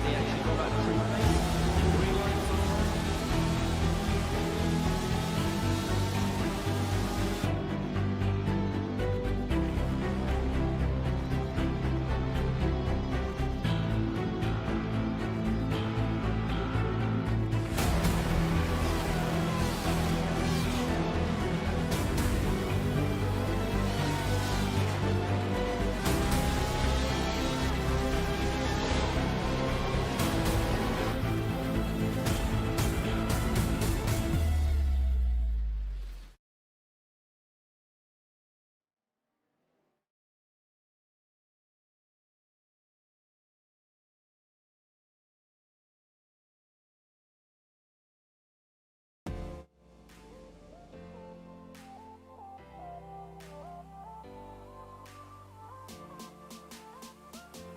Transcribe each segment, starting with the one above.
they actually got that green light for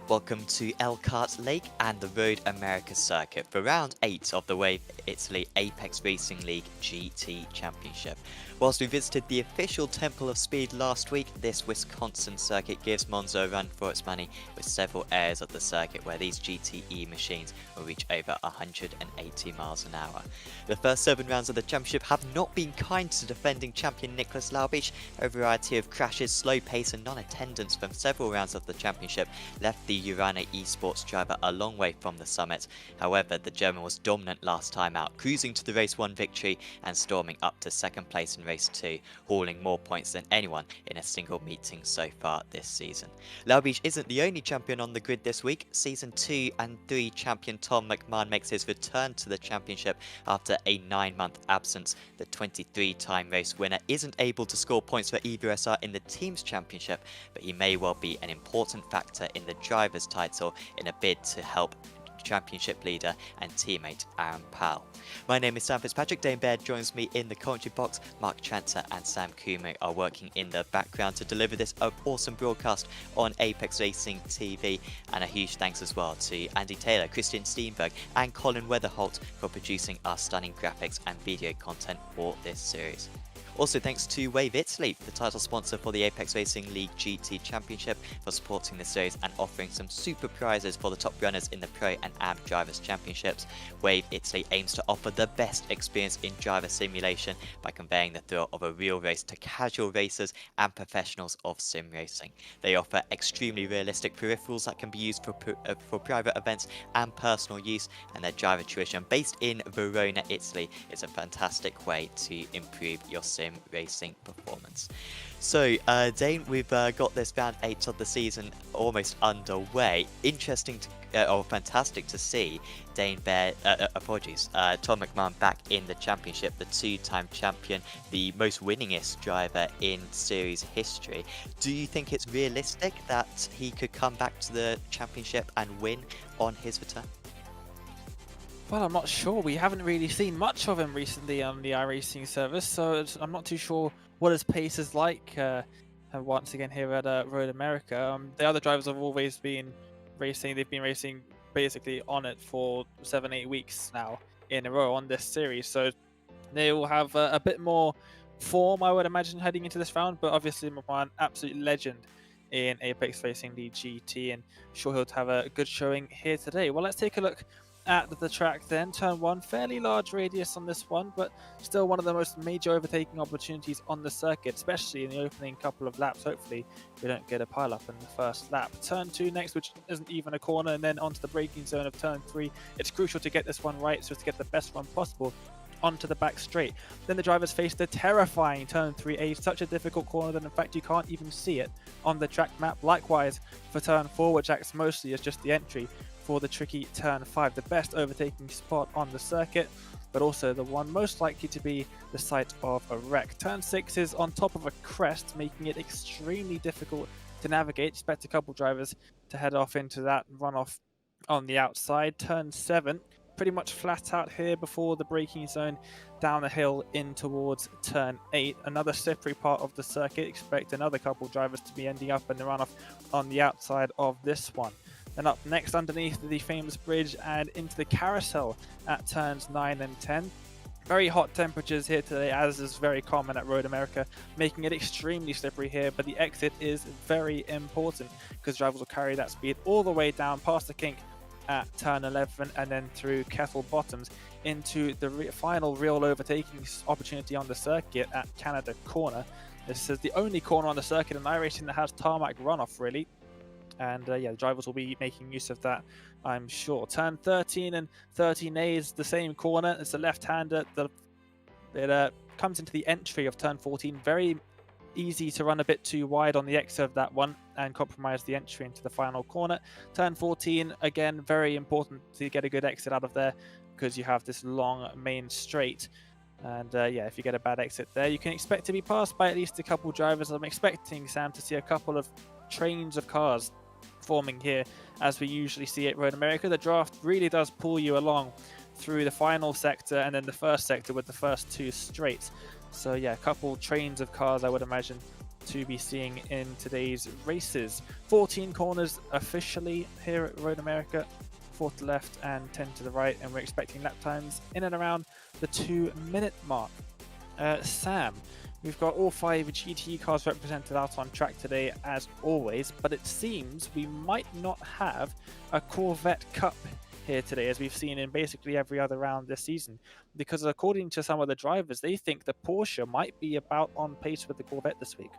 Welcome to Elkhart Lake and the Road America Circuit for round 8 of the Wave Italy Apex Racing League GT Championship. Whilst we visited the official Temple of Speed last week, this Wisconsin circuit gives Monza a run for its money with several areas of the circuit where these GTE machines will reach over 180 miles an hour. The first 7 rounds of the championship have not been kind to defending champion Nicholas Laubich. A variety of crashes, slow pace and non-attendance from several rounds of the championship left the Urana eSports driver a long way from the summit. However, the German was dominant last time out, cruising to the race 1 victory and storming up to second place in race 2, hauling more points than anyone in a single meeting so far this season. Laubich isn't the only champion on the grid this week. Season 2 and 3 champion Tom Mcmahon makes his return to the championship after a 9-month absence. The 23-time race winner isn't able to score points for EBSR in the team's championship, but he may well be an important factor in the driver's title in a bid to help championship leader and teammate Aaron Powell. My name is Sam Fitzpatrick. Dane Baird joins me in the commentary box. Mark Tranter and Sam Kumo are working in the background to deliver this awesome broadcast on Apex Racing TV, and a huge thanks as well to Andy Taylor, Christian Steenberg and Colin Weatherholt for producing our stunning graphics and video content for this series. Also thanks to Wave Italy, the title sponsor for the Apex Racing League GT Championship, for supporting the series and offering some super prizes for the top runners in the Pro and AM Drivers Championships. Wave Italy aims to offer the best experience in driver simulation by conveying the thrill of a real race to casual racers and professionals of sim racing. They offer extremely realistic peripherals that can be used for private events and personal use, and their driver tuition based in Verona, Italy is a fantastic way to improve your sim racing performance. So Dane, we've got this round 8 of the season almost underway. Interesting or fantastic to see Tom Mcmahon back in the championship, the 2-time champion, the most winningest driver in series history. Do you think it's realistic that he could come back to the championship and win on his return? Well, I'm not sure. We haven't really seen much of him recently on the iRacing service, so I'm not too sure what his pace is like once again here at Road America. The other drivers have always been racing. They've been racing basically on it for 7-8 weeks now in a row on this series, so they will have a bit more form, I would imagine, heading into this round. But obviously McMahon, absolute legend in Apex Racing League GT, and sure he'll have a good showing here today. Well, let's take a look at the track then. Turn 1, fairly large radius on this one, but still one of the most major overtaking opportunities on the circuit, especially in the opening couple of laps. Hopefully we don't get a pile up in the first lap. Turn 2 next, which isn't even a corner, and then onto the braking zone of turn 3. It's crucial to get this one right, so as to get the best run possible onto the back straight. Then the drivers face the terrifying turn 3A, such a difficult corner that in fact you can't even see it on the track map. Likewise for turn 4, which acts mostly as just the entry for the tricky turn 5, the best overtaking spot on the circuit, but also the one most likely to be the site of a wreck. Turn 6 is on top of a crest, making it extremely difficult to navigate. Expect a couple drivers to head off into that and run off on the outside. Turn 7, pretty much flat out here before the braking zone, down the hill in towards turn 8. Another slippery part of the circuit. Expect another couple drivers to be ending up in the runoff on the outside of this one. Then up next underneath the famous bridge and into the carousel at turns 9 and 10. Very hot temperatures here today, as is very common at Road America, making it extremely slippery here, but the exit is very important because drivers will carry that speed all the way down past the kink at turn 11 and then through Kettle Bottoms into the final real overtaking opportunity on the circuit at Canada Corner. This is the only corner on the circuit in iRacing that has tarmac runoff, really. And yeah, the drivers will be making use of that, I'm sure. Turn 13 and 13A is the same corner. It's a left-hander. It comes into the entry of turn 14. Very easy to run a bit too wide on the exit of that one and compromise the entry into the final corner. Turn 14, again, very important to get a good exit out of there because you have this long main straight. And yeah, if you get a bad exit there, you can expect to be passed by at least a couple drivers. I'm expecting, Sam, to see a couple of trains of cars forming here as we usually see at Road America. The draft really does pull you along through the final sector and then the first sector with the first two straights. So yeah, a couple trains of cars I would imagine to be seeing in today's races. 14 corners officially here at Road America, 4 to the left and 10 to the right, and we're expecting lap times in and around the 2-minute mark. Sam, we've got all 5 GT cars represented out on track today as always, but it seems we might not have a Corvette Cup here today, as we've seen in basically every other round this season, because according to some of the drivers, they think the Porsche might be about on pace with the Corvette this week.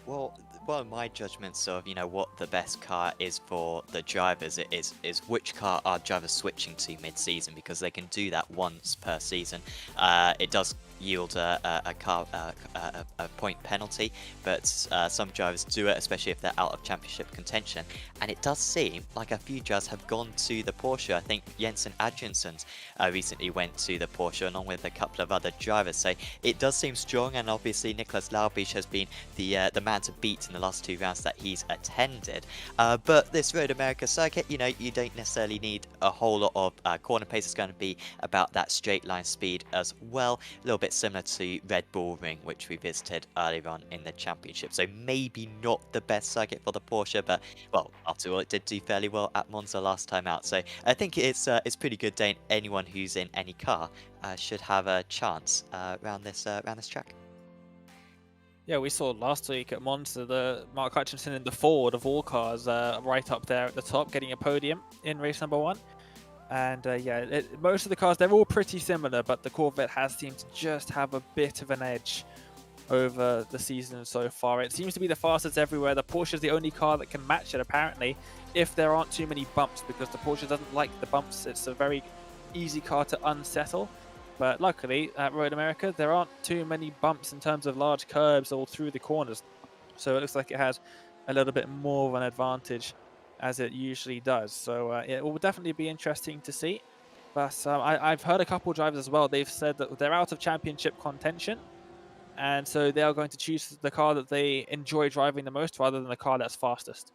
Well, one of my judgments of, what the best car is for the drivers is which car are drivers switching to mid-season, because they can do that once per season. It does yield a point penalty, but some drivers do it, especially if they're out of championship contention. And it does seem like a few drivers have gone to the Porsche. I think Jensen Hutchinson recently went to the Porsche along with a couple of other drivers. So it does seem strong, and obviously Nicolas Laubich has been the man to beat in the last 2 rounds that he's attended. But this Road America circuit, you don't necessarily need a whole lot of corner pace. It's going to be about that straight line speed as well. A little bit similar to Red Bull Ring, which we visited earlier on in the championship. So maybe not the best circuit for the Porsche, but well, after all, it did do fairly well at Monza last time out. So I think it's pretty good. Anyone who's in any car should have a chance around this track. Yeah, we saw last week at Monza the Mark Hutchinson in the Ford of all cars, right up there at the top, getting a podium in race number 1. And yeah, most of the cars, they're all pretty similar, but the Corvette has seemed to just have a bit of an edge over the season so far. It seems to be the fastest everywhere. The Porsche is the only car that can match it, apparently, if there aren't too many bumps, because the Porsche doesn't like the bumps. It's a very easy car to unsettle. But luckily, at Road America, there aren't too many bumps in terms of large curbs all through the corners. So it looks like it has a little bit more of an advantage, as it usually does. So it will definitely be interesting to see. But I've heard a couple of drivers as well. They've said that they're out of championship contention, and so they are going to choose the car that they enjoy driving the most rather than the car that's fastest.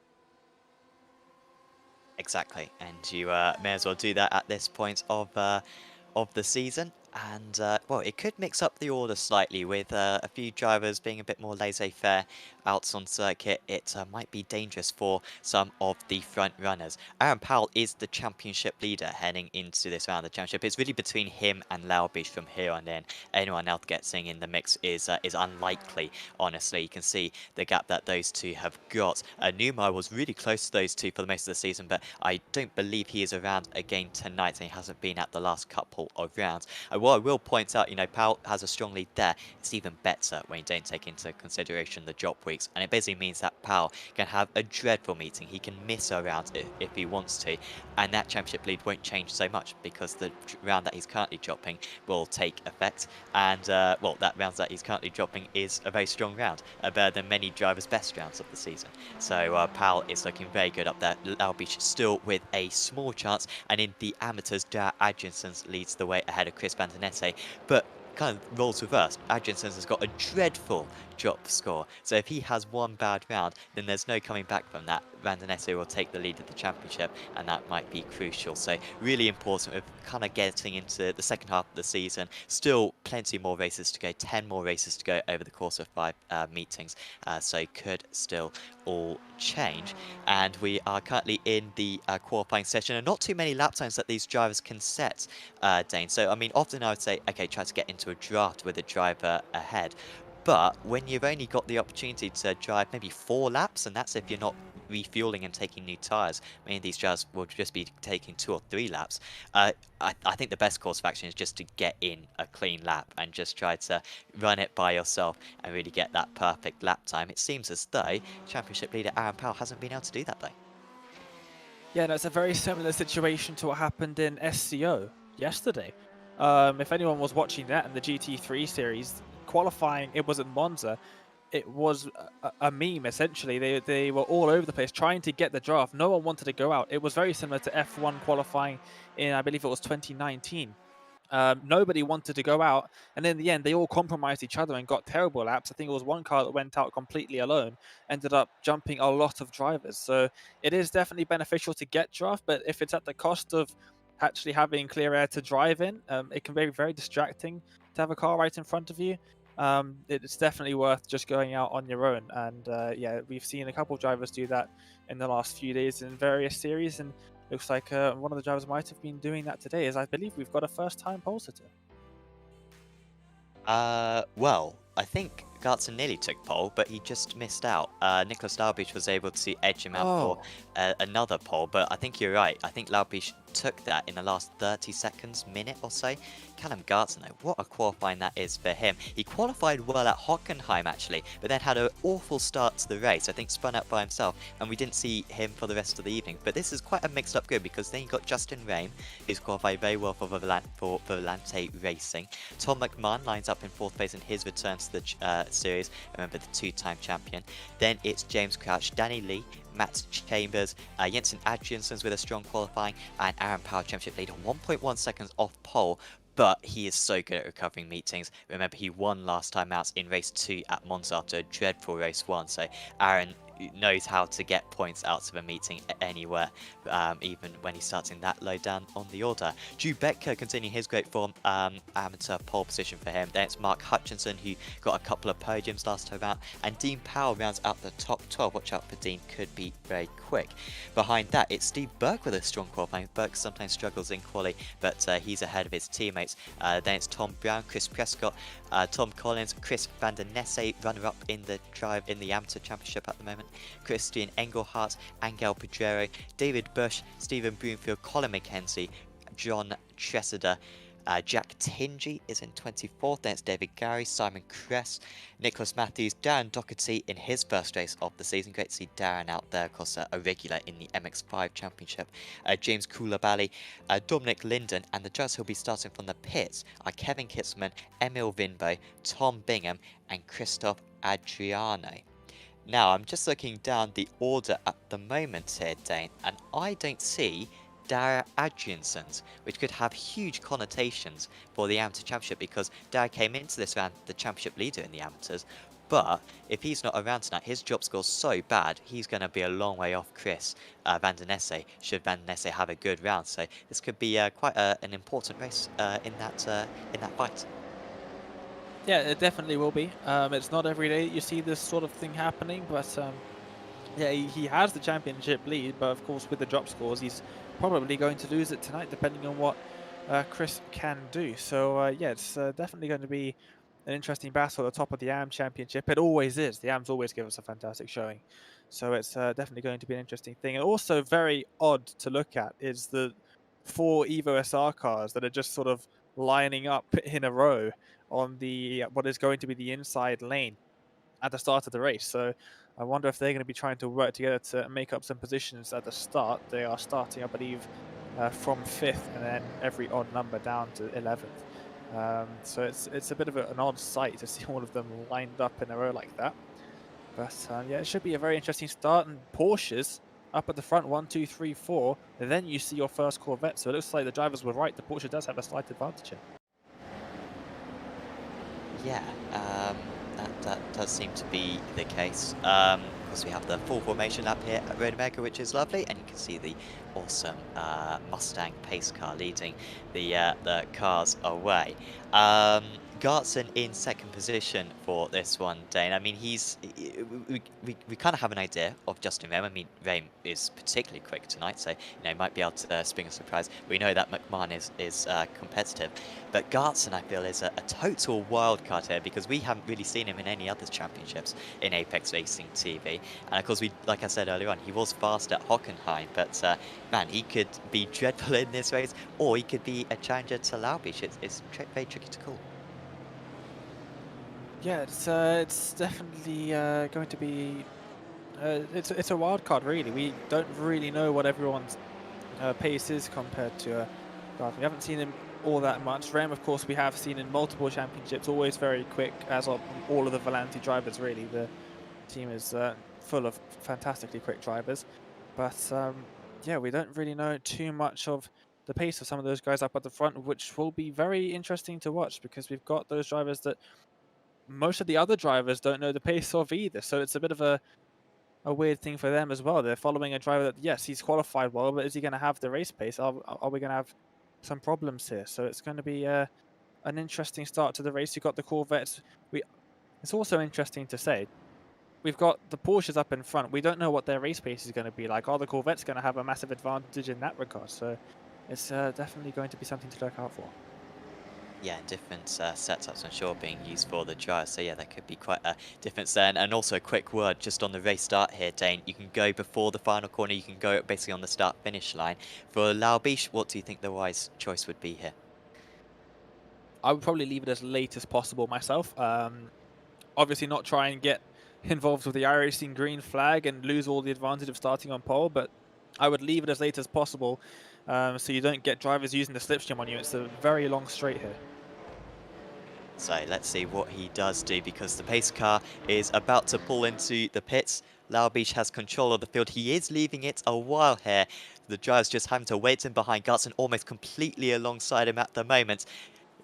Exactly, and you may as well do that at this point of the season. And well, it could mix up the order slightly with a few drivers being a bit more laissez-faire out on circuit. It might be dangerous for some of the front runners. Aaron Powell is the championship leader heading into this round of the championship. It's really between him and Laubich from here on in. Anyone else getting in the mix is unlikely, honestly. You can see the gap that those two have got. Numa was really close to those two for the most of the season, but I don't believe he is around again tonight, and he hasn't been at the last couple of rounds. What I will point out, Powell has a strong lead there. It's even better when you don't take into consideration the drop weeks, and it basically means that Powell can have a dreadful meeting. He can miss a round if he wants to, and that championship lead won't change so much because the round that he's currently dropping will take effect, and well, that round that he's currently dropping is a very strong round, better than many drivers' best rounds of the season. So Powell is looking very good up there. Laubich still with a small chance, and in the amateurs, Adjinson leads the way ahead of Chris Vandenesse, but kind of roles reversed. Adjinson has got a dreadful drop score, so if he has one bad round, then there's no coming back from that. Vandenesse will take the lead of the championship, and that might be crucial. So really important with kind of getting into the second half of the season. Still plenty more races to go, 10 more races to go over the course of 5 meetings, so could still all change. And we are currently in the qualifying session, and not too many lap times that these drivers can set, Dane. So I mean, often I would say, okay, try to get into a draft with a driver ahead. But when you've only got the opportunity to drive maybe 4 laps, and that's if you're not refueling and taking new tyres, many of these drivers will just be taking 2 or 3 laps. I think the best course of action is just to get in a clean lap and just try to run it by yourself and really get that perfect lap time. It seems as though Championship leader Aaron Powell hasn't been able to do that though. Yeah, no, it's a very similar situation to what happened in SCO yesterday. If anyone was watching that in the GT3 series, qualifying, it was at Monza. It was a meme, essentially. They were all over the place trying to get the draft. No one wanted to go out. It was very similar to F1 qualifying in, I believe it was 2019. Nobody wanted to go out, and in the end, they all compromised each other and got terrible laps. I think it was one car that went out completely alone, ended up jumping a lot of drivers. So it is definitely beneficial to get draft, but if it's at the cost of actually having clear air to drive in, it can be very distracting to have a car right in front of you. It's definitely worth just going out on your own. And yeah, we've seen a couple of drivers do that in the last few days in various series, and looks like one of the drivers might have been doing that today, as I believe we've got a first-time pole sitter. Well, I think Gartson nearly took pole, but he just missed out. Nicholas Laubich was able to edge him out for another pole, but I think you're right. I think Laubich took that in the last 30 seconds, minute or so. Callum Gartson, though, what a qualifying that is for him. He qualified well at Hockenheim, actually, but then had an awful start to the race. I think spun out by himself, and we didn't see him for the rest of the evening. But this is quite a mixed-up good, because then you got Justin Rame, who's qualified very well for Volante Racing. Tom Mcmahon lines up in 4th place in his return to the series. Remember, the 2-time champion. Then it's James Crouch, Danny Lee, Matt Chambers, Jensen Adriansons with a strong qualifying, and Aaron Powell, championship leader, 1.1 seconds off pole. But he is so good at recovering meetings. Remember, he won last time out in race 2 at Monza after a dreadful race 1. So Aaron knows how to get points out of a meeting anywhere, even when he starts in that low down on the order. Drew Becker continuing his great form, amateur pole position for him. Then it's Mark Hutchinson, who got a couple of podiums last time out, and Dean Powell rounds out the top 12. Watch out for Dean, could be very quick. Behind that, it's Steve Burke with a strong qualifying. Burke sometimes struggles in quali, but he's ahead of his teammates. Then it's Tom Brown, Chris Prescott, Tom Collins, Chris Van der Nesse, runner-up in the amateur championship at the moment. Christian Engelhardt, Angel Pedrero, David Bush, Stephen Broomfield, Colin McKenzie, John Tressida, Jack Tingy is in 24th. Then it's David Gary, Simon Kress, Nicholas Matthews, Darren Doherty in his first race of the season. Great to see Darren out there, of course, a regular in the MX5 Championship. James Koulibaly, Dominic Linden, and the judges who'll be starting from the pits are Kevin Kitzman, Emil Vinbo, Tom Bingham, and Christoph Adriano. Now, I'm just looking down the order at the moment here, Dane, and I don't see Dara Adriansons, which could have huge connotations for the Amateur Championship, because Dara came into this round the Championship leader in the Amateurs, but if he's not around tonight, his job score's so bad, he's going to be a long way off Chris Van der Nesse, should Van der Nesse have a good round. So this could be quite an important race in that fight. Yeah, it definitely will be. It's not every day you see this sort of thing happening, but yeah, he has the championship lead, but of course with the drop scores, he's probably going to lose it tonight, depending on what Chris can do. So yeah, it's definitely going to be an interesting battle at the top of the AM Championship. It always is. The AMs always give us a fantastic showing. So it's definitely going to be an interesting thing. And also very odd to look at is the 4 Evo SR cars that are just sort of lining up in a row on the what is going to be the inside lane at the start of the race. So I wonder if they're going to be trying to work together to make up some positions at the start. They are starting, I believe, from 5th and then every odd number down to 11th. So it's a bit of an odd sight to see all of them lined up in a row like that. But yeah, it should be a very interesting start. And Porsches up at the front, 1, 2, 3, 4. And then you see your first Corvette. So it looks like the drivers were right. The Porsche does have a slight advantage here. Yeah, that does seem to be the case. Of course, we have the full formation up here at Road America, which is lovely, and you can see the awesome Mustang pace car leading the cars away. Gartson in second position for this one, Dane. I mean, we kind of have an idea of Justin Rehm. I mean, Rehm is particularly quick tonight, so he might be able to spring a surprise. We know that Mcmahon is competitive, but Gartson, I feel, is a total wild card here because we haven't really seen him in any other championships in Apex Racing TV. And of course, like I said earlier on, he was fast at Hockenheim, but man, he could be dreadful in this race, or he could be a challenger to Laubish. It's very tricky to call. Yeah, it's definitely going to be. It's a wild card, really. We don't really know what everyone's pace is compared to Garth. We haven't seen him all that much. Rem, of course, we have seen in multiple championships, always very quick, as of all of the Volante drivers, really. The team is full of fantastically quick drivers. But yeah, we don't really know too much of the pace of some of those guys up at the front, which will be very interesting to watch because we've got those drivers that most of the other drivers don't know the pace of either. So it's a bit of a weird thing for them as well. They're following a driver that, yes, he's qualified well, but is he going to have the race pace? Are we going to have some problems here? So it's going to be an interesting start to the race. You've got the Corvettes. It's also interesting to say, we've got the Porsches up in front. We don't know what their race pace is going to be like. Are the Corvettes going to have a massive advantage in that regard? So it's definitely going to be something to look out for. Yeah, different setups, I'm sure, being used for the drive. So yeah, there could be quite a difference there. And also a quick word just on the race start here, Dane. You can go before the final corner. You can go basically on the start-finish line. For Laubish, what do you think the wise choice would be here? I would probably leave it as late as possible myself. Obviously not try and get involved with the iRacing green flag and lose all the advantage of starting on pole, but I would leave it as late as possible so you don't get drivers using the slipstream on you. It's a very long straight here. So let's see what he does do because the pace car is about to pull into the pits. Laubish has control of the field. He is leaving it a while here. The driver's just having to wait in behind. Gartson almost completely alongside him at the moment.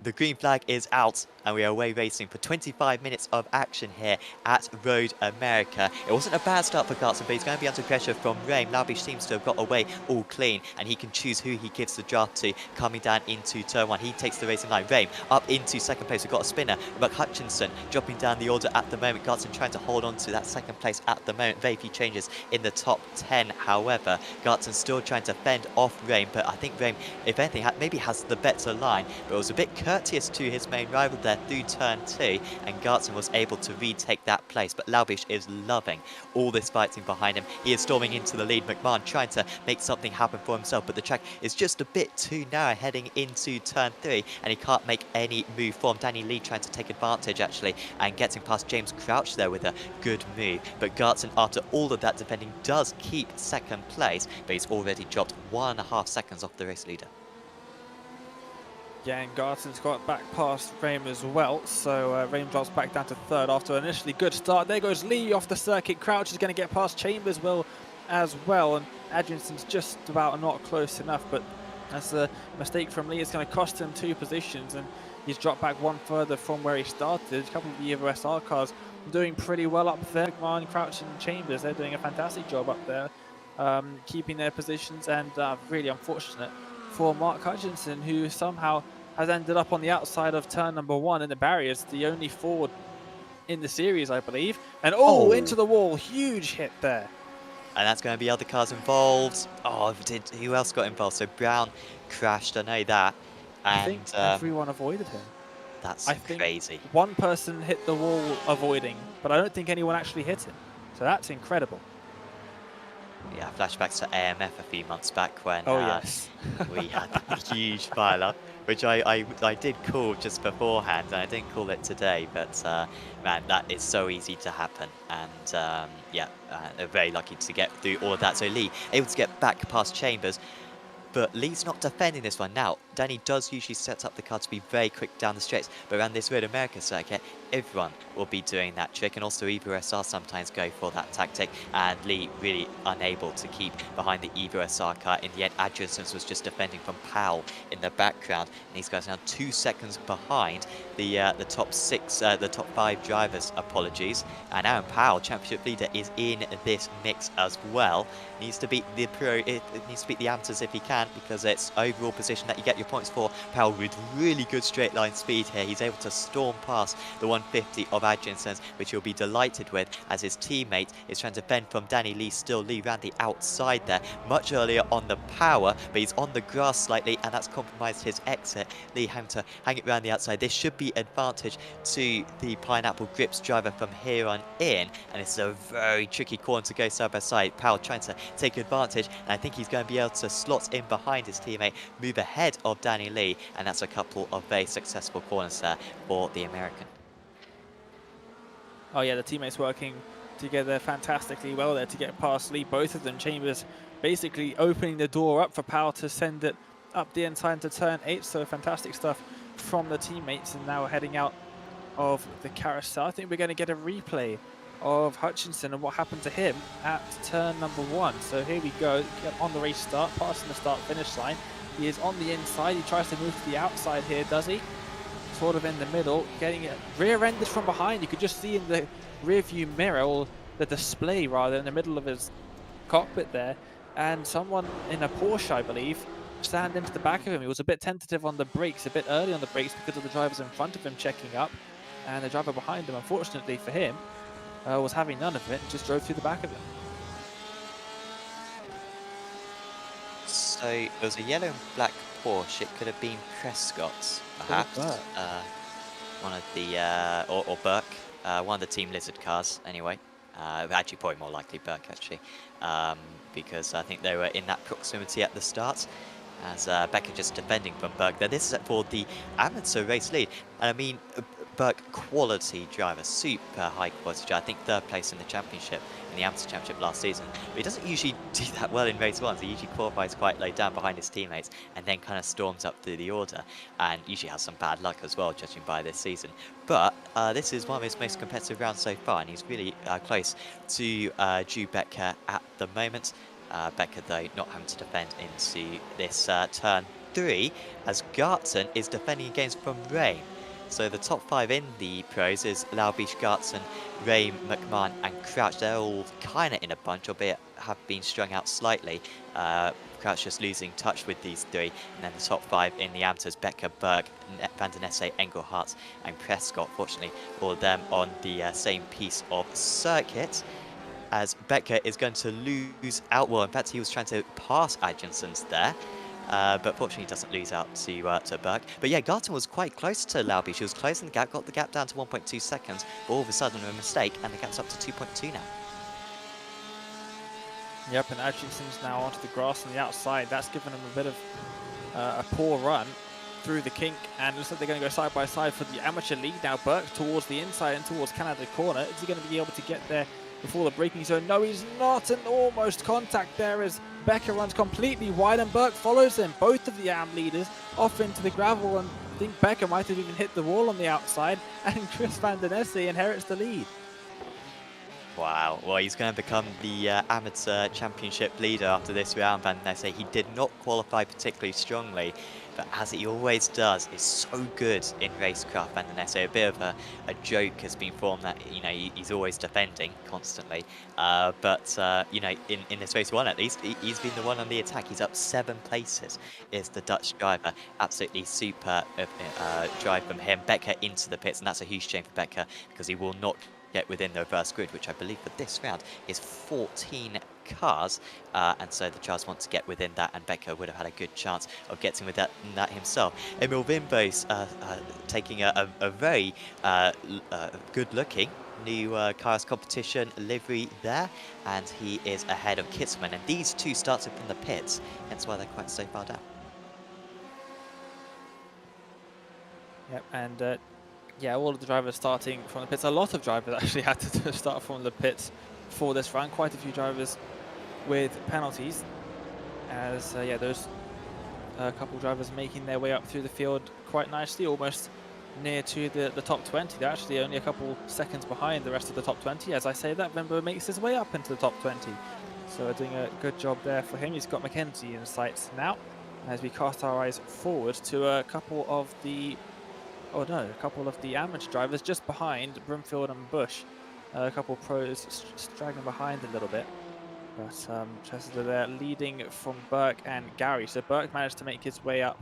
The green flag is out and we are away racing for 25 minutes of action here at Road America. It wasn't a bad start for Gartson, but he's going to be under pressure from Rehm. Laubish seems to have got away all clean and he can choose who he gives the draft to coming down into turn one. He takes the racing line. Rehm up into second place. We've got a spinner, but Hutchinson dropping down the order at the moment. Gartson trying to hold on to that second place at the moment. Very few changes in the top 10, however. Gartson still trying to fend off Rehm, but I think Rehm, if anything, maybe has the better line, but it was a bit courteous to his main rival there through turn 2, and Gartson was able to retake that place. But Laubish is loving all this fighting behind him. He is storming into the lead. Mcmahon trying to make something happen for himself, but the track is just a bit too narrow heading into turn 3, and he can't make any move form. Danny Lee trying to take advantage actually, and getting past James Crouch there with a good move. But Gartson, after all of that defending, does keep second place, but he's already dropped 1.5 seconds off the race leader. Yeah, and Gartson's got back past Rehm as well, so Rehm drops back down to third after an initially good start. There goes Lee off the circuit. Crouch is going to get past Chambers will as well, and Adrianson's just about not close enough, but that's a mistake from Lee. It's going to cost him 2 positions, and he's dropped back 1 further from where he started. A couple of the Evo SR cars doing pretty well up there. Mcmahon, Crouch and Chambers, they're doing a fantastic job up there, keeping their positions, and really unfortunate for Mark Hutchinson, who somehow has ended up on the outside of turn number 1 in the barriers, the only Ford in the series, I believe. And into the wall, huge hit there. And that's going to be other cars involved. Oh, who else got involved? So Brown crashed, I know that. And I think everyone avoided him. That's crazy. One person hit the wall avoiding, but I don't think anyone actually hit him. So that's incredible. Yeah, flashbacks to AMF a few months back when yes. we had a huge pile-up, which I did call just beforehand, and I didn't call it today, but man, that is so easy to happen, and yeah, they're very lucky to get through all of that. So Lee able to get back past Chambers, but Lee's not defending this one. Now, Danny does usually set up the car to be very quick down the straights, but around this Road America circuit, everyone will be doing that trick, and also Evo SR sometimes go for that tactic, and Lee really unable to keep behind the Evo SR car. In the end, Adriansson was just defending from Powell in the background, and these guys are now 2 seconds behind the top 5 drivers, apologies, and Aaron Powell, championship leader, is in this mix as well. Needs to beat the amateurs if he can, because it's overall position that you get your points for Powell with really good straight line speed here. He's able to storm past the 150 of Hutchinson's, which he'll be delighted with, as his teammate is trying to bend from Danny Lee. Still Lee ran the outside there much earlier on the power, but he's on the grass slightly, and that's compromised his exit. Lee having to hang it around the outside. This should be advantage to the Pineapple Grips driver from here on in, and it's a very tricky corner to go side by side. Powell trying to take advantage, and I think he's going to be able to slot in behind his teammate, move ahead of Danny Lee, and that's a couple of very successful corners there for the American. Oh yeah, the teammates working together fantastically well there to get past Lee. Both of them, Chambers basically opening the door up for Powell to send it up the inside into turn 8. So fantastic stuff from the teammates, and now we're heading out of the carousel. I think we're going to get a replay of Hutchinson and what happened to him at turn number 1. So here we go, on the race start, passing the start finish line. He is on the inside. He tries to move to the outside here, does he? Sort of in the middle, getting it rear-ended from behind. You could just see in the rear view mirror, or the display rather, in the middle of his cockpit there, and someone in a Porsche, I believe, slammed into the back of him. He was a bit tentative on the brakes, a bit early on the brakes because of the drivers in front of him checking up, and the driver behind him, unfortunately for him, was having none of it and just drove through the back of him. So it was a yellow and black Porsche. It could have been Prescott's, perhaps. One of the, or Burke, one of the Team Lizard cars, anyway. Actually, probably more likely Burke, actually, because I think they were in that proximity at the start. As Becker just defending from Burke there. This is for the amateur race lead. And I mean, Burke, quality driver, super high quality driver. I think 3rd place in the championship, in the amateur championship last season. But he doesn't usually do that well in race 1s. He usually qualifies quite low down behind his teammates and then kind of storms up through the order. And usually has some bad luck as well, judging by this season. But this is one of his most competitive rounds so far, and he's really close to Drew Becker at the moment. Becker, though, not having to defend into this turn 3, as Gartson is defending against from Rain. So the top 5 in the pros is Laubish, Gartson, Rain, Mcmahon and Crouch. They're all kind of in a bunch, albeit have been strung out slightly. Crouch just losing touch with these 3. And then the top 5 in the amateurs, Becker, Burke, Van der Nesse, Engelhardt and Prescott. Fortunately, all of them on the same piece of circuit. As Becker is going to lose out. Well, in fact, he was trying to pass Adjinson's there, but fortunately doesn't lose out to Burke. But yeah, Garton was quite close to Lauby. She was closing the gap, got the gap down to 1.2 seconds, but all of a sudden a mistake, and the gap's up to 2.2 now. Yep, and Adjinson's now onto the grass on the outside. That's given him a bit of a poor run through the kink, and it looks like they're going to go side by side for the amateur lead now. Burke towards the inside and towards Canada corner. Is he going to be able to get there before the braking zone? No, he's not, and almost contact there as Becker runs completely wide and Burke follows him. Both of the AM leaders off into the gravel, and I think Becker might have even hit the wall on the outside, and Chris Van der Nesse inherits the lead. Wow, well, he's going to become the amateur championship leader after this round, Van der Nesse. He did not qualify particularly strongly, but as he always does, is so good in racecraft. Van der Nesse, a bit of a joke has been formed that, you know, he's always defending constantly. But you know, in this race 1 at least, he's been the one on the attack. He's up 7 places, is the Dutch driver. Absolutely super drive from him. Becker into the pits, and that's a huge shame for Becker because he will not get within the reverse grid, which I believe for this round is 14 cars, and so the Charles want to get within that, and Becker would have had a good chance of getting with that himself. Emil Wimbo's taking a very good-looking new cars competition livery there, and he is ahead of Kitzman, and these two started from the pits, hence why they're quite so far down. Yep, and yeah, all of the drivers starting from the pits. A lot of drivers actually had to start from the pits for this round. Quite a few drivers with penalties, as yeah, there's a couple of drivers making their way up through the field quite nicely, almost near to the top 20. They're actually only a couple seconds behind the rest of the top 20. As I say that, Wimbo makes his way up into the top 20. So we're doing a good job there for him. He's got Mackenzie in sights now, as we cast our eyes forward to a couple of the amateur drivers just behind Broomfield and Bush. A couple of pros straggling behind a little bit. But Chester there leading from Burke and Gary. So Burke managed to make his way up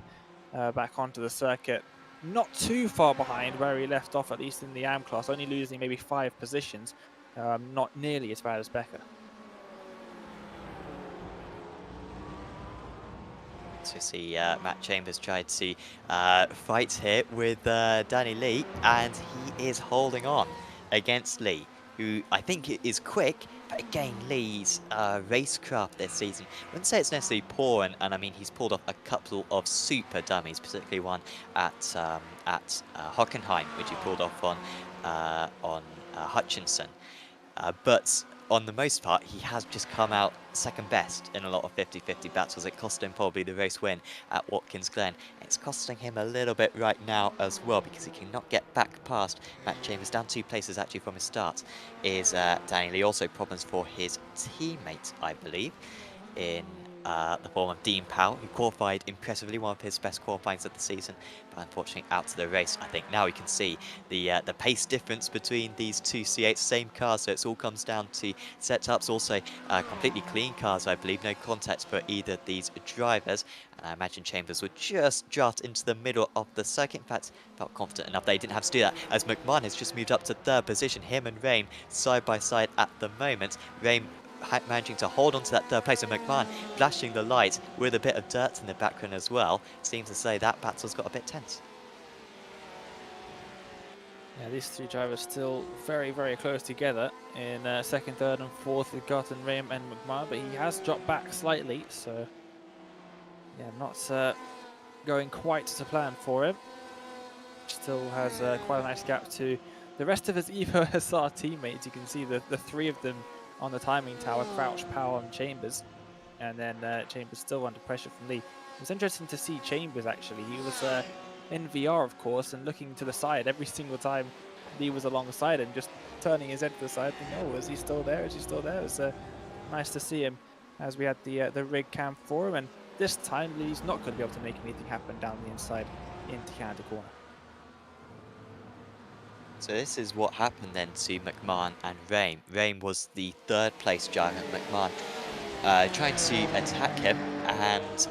back onto the circuit. Not too far behind where he left off, at least in the AM class, only losing maybe 5 positions. Not nearly as bad as Becker. To see Matt Chambers tried to fight here with Danny Lee, and he is holding on against Lee, who I think is quick, but again, Lee's racecraft this season, I wouldn't say it's necessarily poor, and I mean, he's pulled off a couple of super dummies, particularly one at Hockenheim, which he pulled off on Hutchinson. But on the most part, he has just come out second best in a lot of 50-50 battles. It cost him probably the race win at Watkins Glen. It's costing him a little bit right now as well, because he cannot get back past Matt Chambers, down 2 places actually from his start. Is Danny Lee. Also problems for his teammate, I believe, in the form of Dean Powell, who qualified impressively, one of his best qualifyings of the season, but unfortunately out of the race. I think now we can see the pace difference between these two C8s, same cars, so it all comes down to setups. Also completely clean cars, I believe, no contact for either of these drivers, and I imagine Chambers would just jut into the middle of the circuit. In fact, felt confident enough that he didn't have to do that, as Mcmahon has just moved up to 3rd position. Him and Raim side by side at the moment. Raim managing to hold on to that 3rd place, and Mcmahon flashing the light with a bit of dirt in the background as well. Seems to say that battle's got a bit tense. Yeah, these 3 drivers still very, very close together in 2nd, 3rd and 4th with Gotten, Rim and Mcmahon, but he has dropped back slightly, so yeah, not going quite to plan for him. Still has quite a nice gap to the rest of his Evo SR teammates. You can see the 3 of them on the timing tower: Crouch, Powell and Chambers, and then Chambers still under pressure from Lee. It was interesting to see Chambers actually. He was in VR, of course, and looking to the side every single time Lee was alongside him, just turning his head to the side, thinking, oh, is he still there? Is he still there? It was nice to see him as we had the rig cam for him, and this time Lee's not going to be able to make anything happen down the inside into Canada corner. So this is what happened then to Mcmahon and Raim. Raim was the 3rd place driver, Mcmahon trying to attack him, and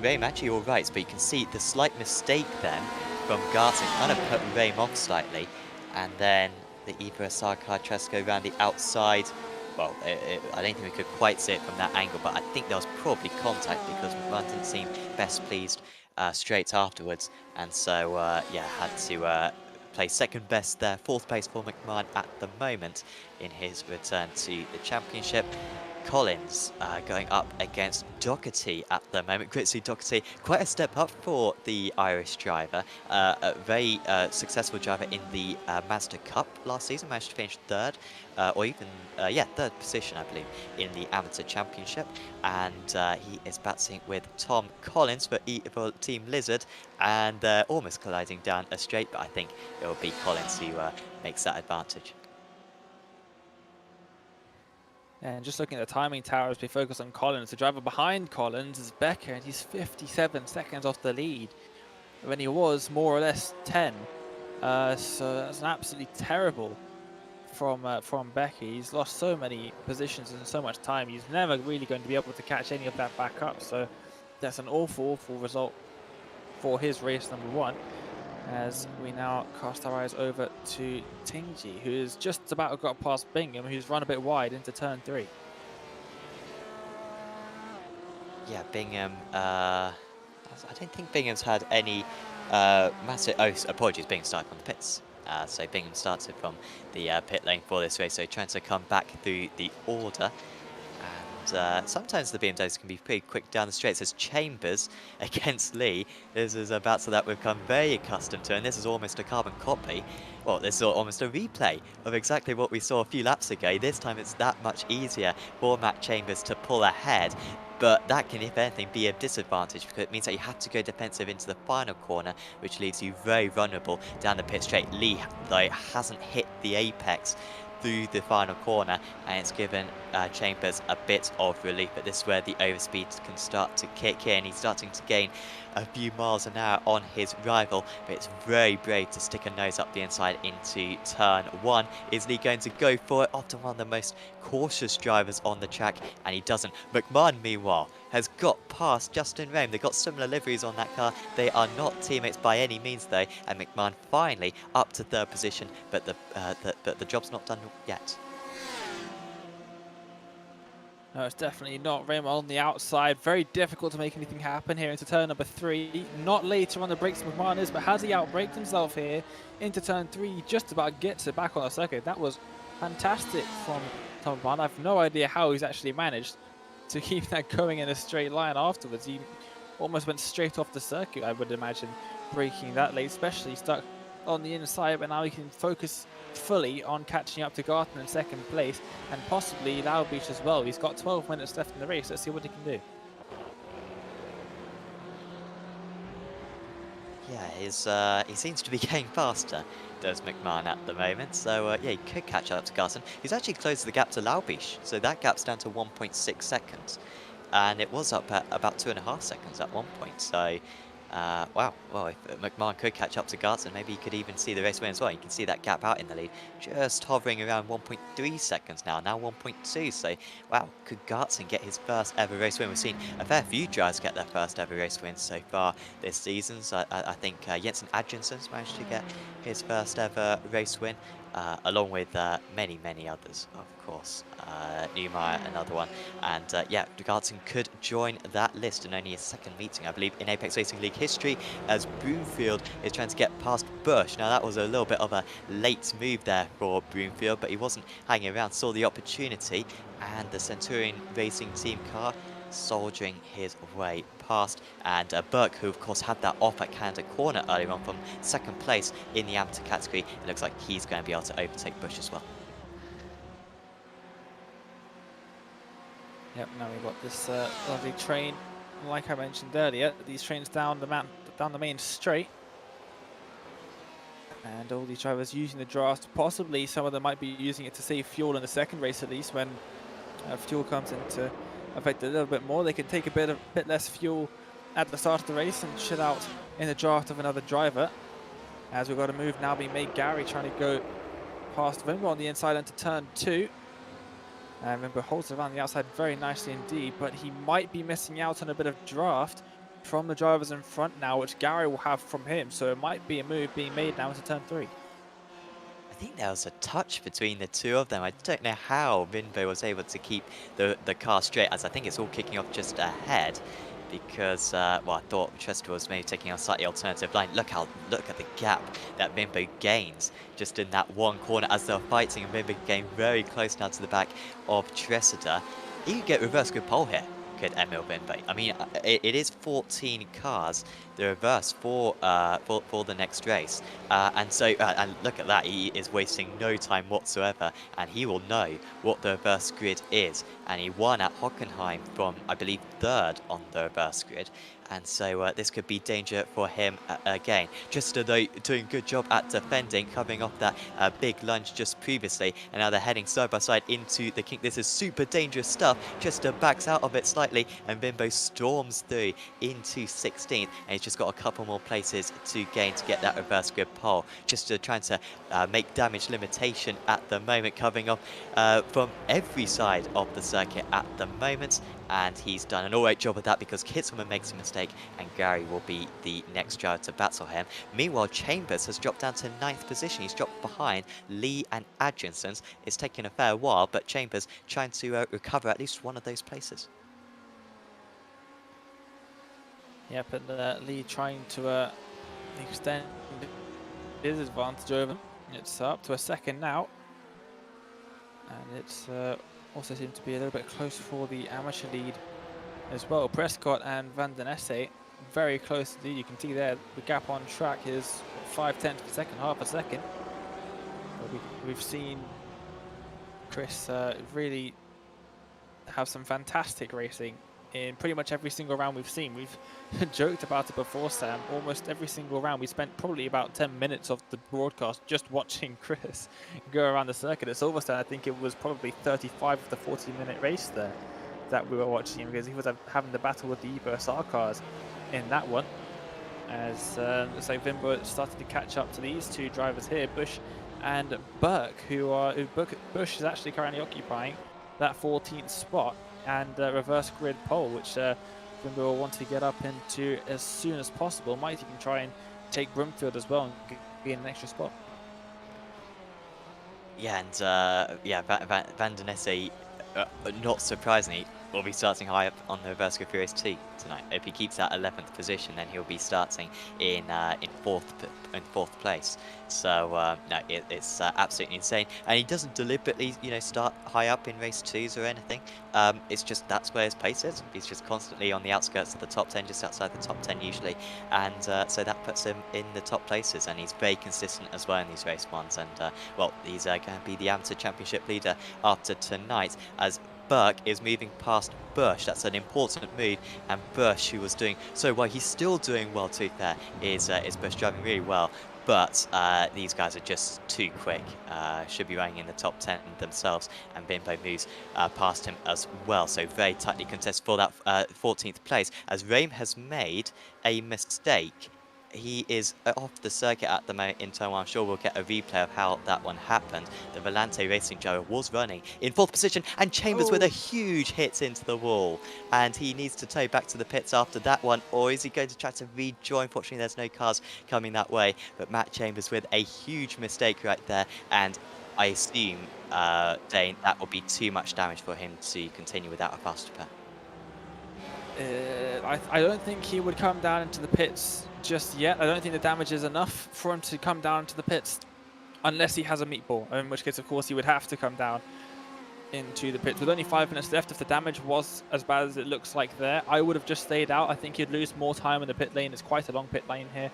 Raim actually all right, but you can see the slight mistake then from Garton kind of put Raim off slightly, and then the Evo SR car tries to go around the outside. Well, I don't think we could quite see it from that angle, but I think there was probably contact, because Mcmahon didn't seem best pleased straight afterwards, and so yeah, had to play 2nd best there. 4th place for Mcmahon at the moment in his return to the championship. Collins going up against Doherty at the moment. Great to see Doherty, quite a step up for the Irish driver. A very successful driver in the Mazda Cup last season, managed to finish 3rd, or even, yeah, 3rd position, I believe, in the Amateur Championship. And he is battling with Tom Collins for Team Lizard, and almost colliding down a straight, but I think it will be Collins who makes that advantage. And just looking at the timing tower as we focus on Collins, the driver behind Collins is Becker, and he's 57 seconds off the lead when he was more or less 10. So that's an absolutely terrible from Becker. He's lost so many positions and so much time. He's never really going to be able to catch any of that back up. So that's an awful, awful result for his race number 1. As we now cast our eyes over to Tingji, who's just about got past Bingham, who's run a bit wide into turn 3. Yeah, Bingham, I don't think Bingham's had any massive... Oh, apologies, Bingham started from the pits. So Bingham started from the pit lane for this race, so trying to come back through the order. And sometimes the BMWs can be pretty quick down the straight. As Chambers against Lee, this is a battle that we've become very accustomed to, and this is almost a carbon copy. Well, this is almost a replay of exactly what we saw a few laps ago. This time it's that much easier for Matt Chambers to pull ahead, but that can, if anything, be a disadvantage, because it means that you have to go defensive into the final corner, which leaves you very vulnerable down the pit straight. Lee, though, hasn't hit the apex through the final corner, and it's given Chambers a bit of relief, but this is where the overspeed can start to kick in. He's starting to gain a few miles an hour on his rival, but it's very brave to stick a nose up the inside into turn 1. Is Lee going to go for it? Often one of the most cautious drivers on the track, and he doesn't. Mcmahon, meanwhile, has got past Justin Rome. They've got similar liveries on that car. They are not teammates by any means though, and Mcmahon finally up to 3rd position, but the job's not done yet. No, it's definitely not. Rome on the outside. Very difficult to make anything happen here into turn number 3. Not later on the brakes Mcmahon is, but has he outbraked himself here into turn 3? Just about gets it back on the circuit. That was fantastic from Tom Mcmahon. I have no idea how he's actually managed to keep that going in a straight line afterwards. He almost went straight off the circuit, I would imagine, braking that late, especially stuck on the inside, but now he can focus fully on catching up to Garton in 2nd place and possibly Loudbeach as well. He's got 12 minutes left in the race. Let's see what he can do. Yeah, he seems to be getting faster, does Mcmahon at the moment. So yeah, he could catch up to Garton. He's actually closed the gap to Loudbeach, so that gap's down to 1.6 seconds. And it was up at about 2.5 seconds at one point. So wow, well, if Mcmahon could catch up to Garton, maybe he could even see the race win as well. You can see that gap out in the lead, just hovering around 1.3 seconds now 1.2. So, wow, could Garton get his first ever race win? We've seen a fair few drivers get their first ever race win so far this season. So I think Jensen Hutchinson's managed to get his first ever race win, along with many, many others, of course. Newmeyer, another one. And yeah, Garton could join that list in only his 2nd meeting, I believe, in Apex Racing League history, as Broomfield is trying to get past Bush. Now, that was a little bit of a late move there for Broomfield, but he wasn't hanging around, saw the opportunity, and the Centurion Racing team car soldiering his way past. And Burke, who of course had that off at Canada Corner earlier on from 2nd place in the amateur category, it looks like he's going to be able to overtake Bush as well. Yep, now we've got this lovely train, like I mentioned earlier. These trains down the main straight, and all these drivers using the draft. Possibly some of them might be using it to save fuel in the 2nd race, at least when fuel comes into effect a little bit more. They can take a bit less fuel at the start of the race and chill out in the draft of another driver. As we've got a move now being made, Gary trying to go past Wimber on the inside into turn 2. And Wimber holds it around the outside very nicely indeed, but he might be missing out on a bit of draft from the drivers in front now, which Gary will have from him. So it might be a move being made now into turn 3. I think there was a touch between the two of them. I don't know how Vinbo was able to keep the car straight, as I think it's all kicking off just ahead. Because, well, I thought Chester was maybe taking a slightly alternative line. Look at the gap that Vinbo gains just in that one corner as they're fighting, and Vinbo getting very close now to the back of Tressida. He could get reverse grid pole here, could Emil Vinbo. I mean, it is 14 cars, the reverse for the next race. And so, and look at that, he is wasting no time whatsoever, and he will know what the reverse grid is. And he won at Hockenheim from, I believe, 3rd on the reverse grid. And so this could be danger for him again. Just though doing a good job at defending, covering off that big lunge just previously. And now they're heading side by side into the kink. This is super dangerous stuff. Chester backs out of it slightly, and Bimbo storms through into 16th. And he's just got a couple more places to gain to get that reverse grid pole. Just trying to make damage limitation at the moment, covering off from every side of the circuit at the moment. And he's done an alright job of that, because Kitzelman makes a mistake and Gary will be the next driver to battle him. Meanwhile, Chambers has dropped down to 9th position. He's dropped behind Lee and Adjinsons. It's taken a fair while, but Chambers trying to recover at least one of those places. Yep, and Lee trying to extend his advantage over him. It's up to a 2nd now, and it's also seems to be a little bit close for the amateur lead as well. Prescott and Van den Esse very close indeed. You can see there the gap on track is 5/10 of a second, half a second. But we've seen Chris really have some fantastic racing in pretty much every single round we've seen. We've joked about it before, Sam. Almost every single round we spent probably about 10 minutes of the broadcast just watching Chris go around the circuit. At Silverstone, I think it was probably 35 of the 40-minute race there that we were watching, because he was having the battle with the Evo SR cars in that one. As so Vimbo started to catch up to these two drivers here, Bush and Burke, who Bush is actually currently occupying that 14th spot. and reverse grid pole, which Brimbo will want to get up into as soon as possible. Might even try and take Broomfield as well and be in an extra spot. Yeah, and yeah, Van der Nesse, not surprisingly, will be starting high up on the reverse grid Furious 2 tonight. If he keeps that 11th position, then he'll be starting in fourth place. So no, it's absolutely insane, and he doesn't deliberately, start high up in race 2s or anything. It's just that's where his pace is. He's just constantly on the outskirts of the top 10, just outside the top 10 usually, and so that puts him in the top places, and he's very consistent as well in these race ones. And well, he's going to be the amateur championship leader after tonight, as Burke is moving past Bush. That's an important move, and Bush, who was doing so well, he's still doing well, to be fair, is Bush driving really well. But these guys are just too quick. Should be running in the top 10 themselves, and Bimbo moves past him as well. So very tightly contested for that 14th place, as Rame has made a mistake. He is off the circuit at the moment in turn 1. I'm sure we'll get a replay of how that one happened. The Volante Racing driver was running in 4th position, and Chambers with a huge hit into the wall. And he needs to tow back to the pits after that one, or is he going to try to rejoin? Fortunately, there's no cars coming that way. But Matt Chambers with a huge mistake right there, and I assume, Dane, that will be too much damage for him to continue without a faster pair. I don't think he would come down into the pits just yet. I don't think the damage is enough for him to come down into the pits unless he has a meatball, in which case, of course, he would have to come down into the pits. With only 5 minutes left, if the damage was as bad as it looks like there, I would have just stayed out. I think he'd lose more time in the pit lane. It's quite a long pit lane here.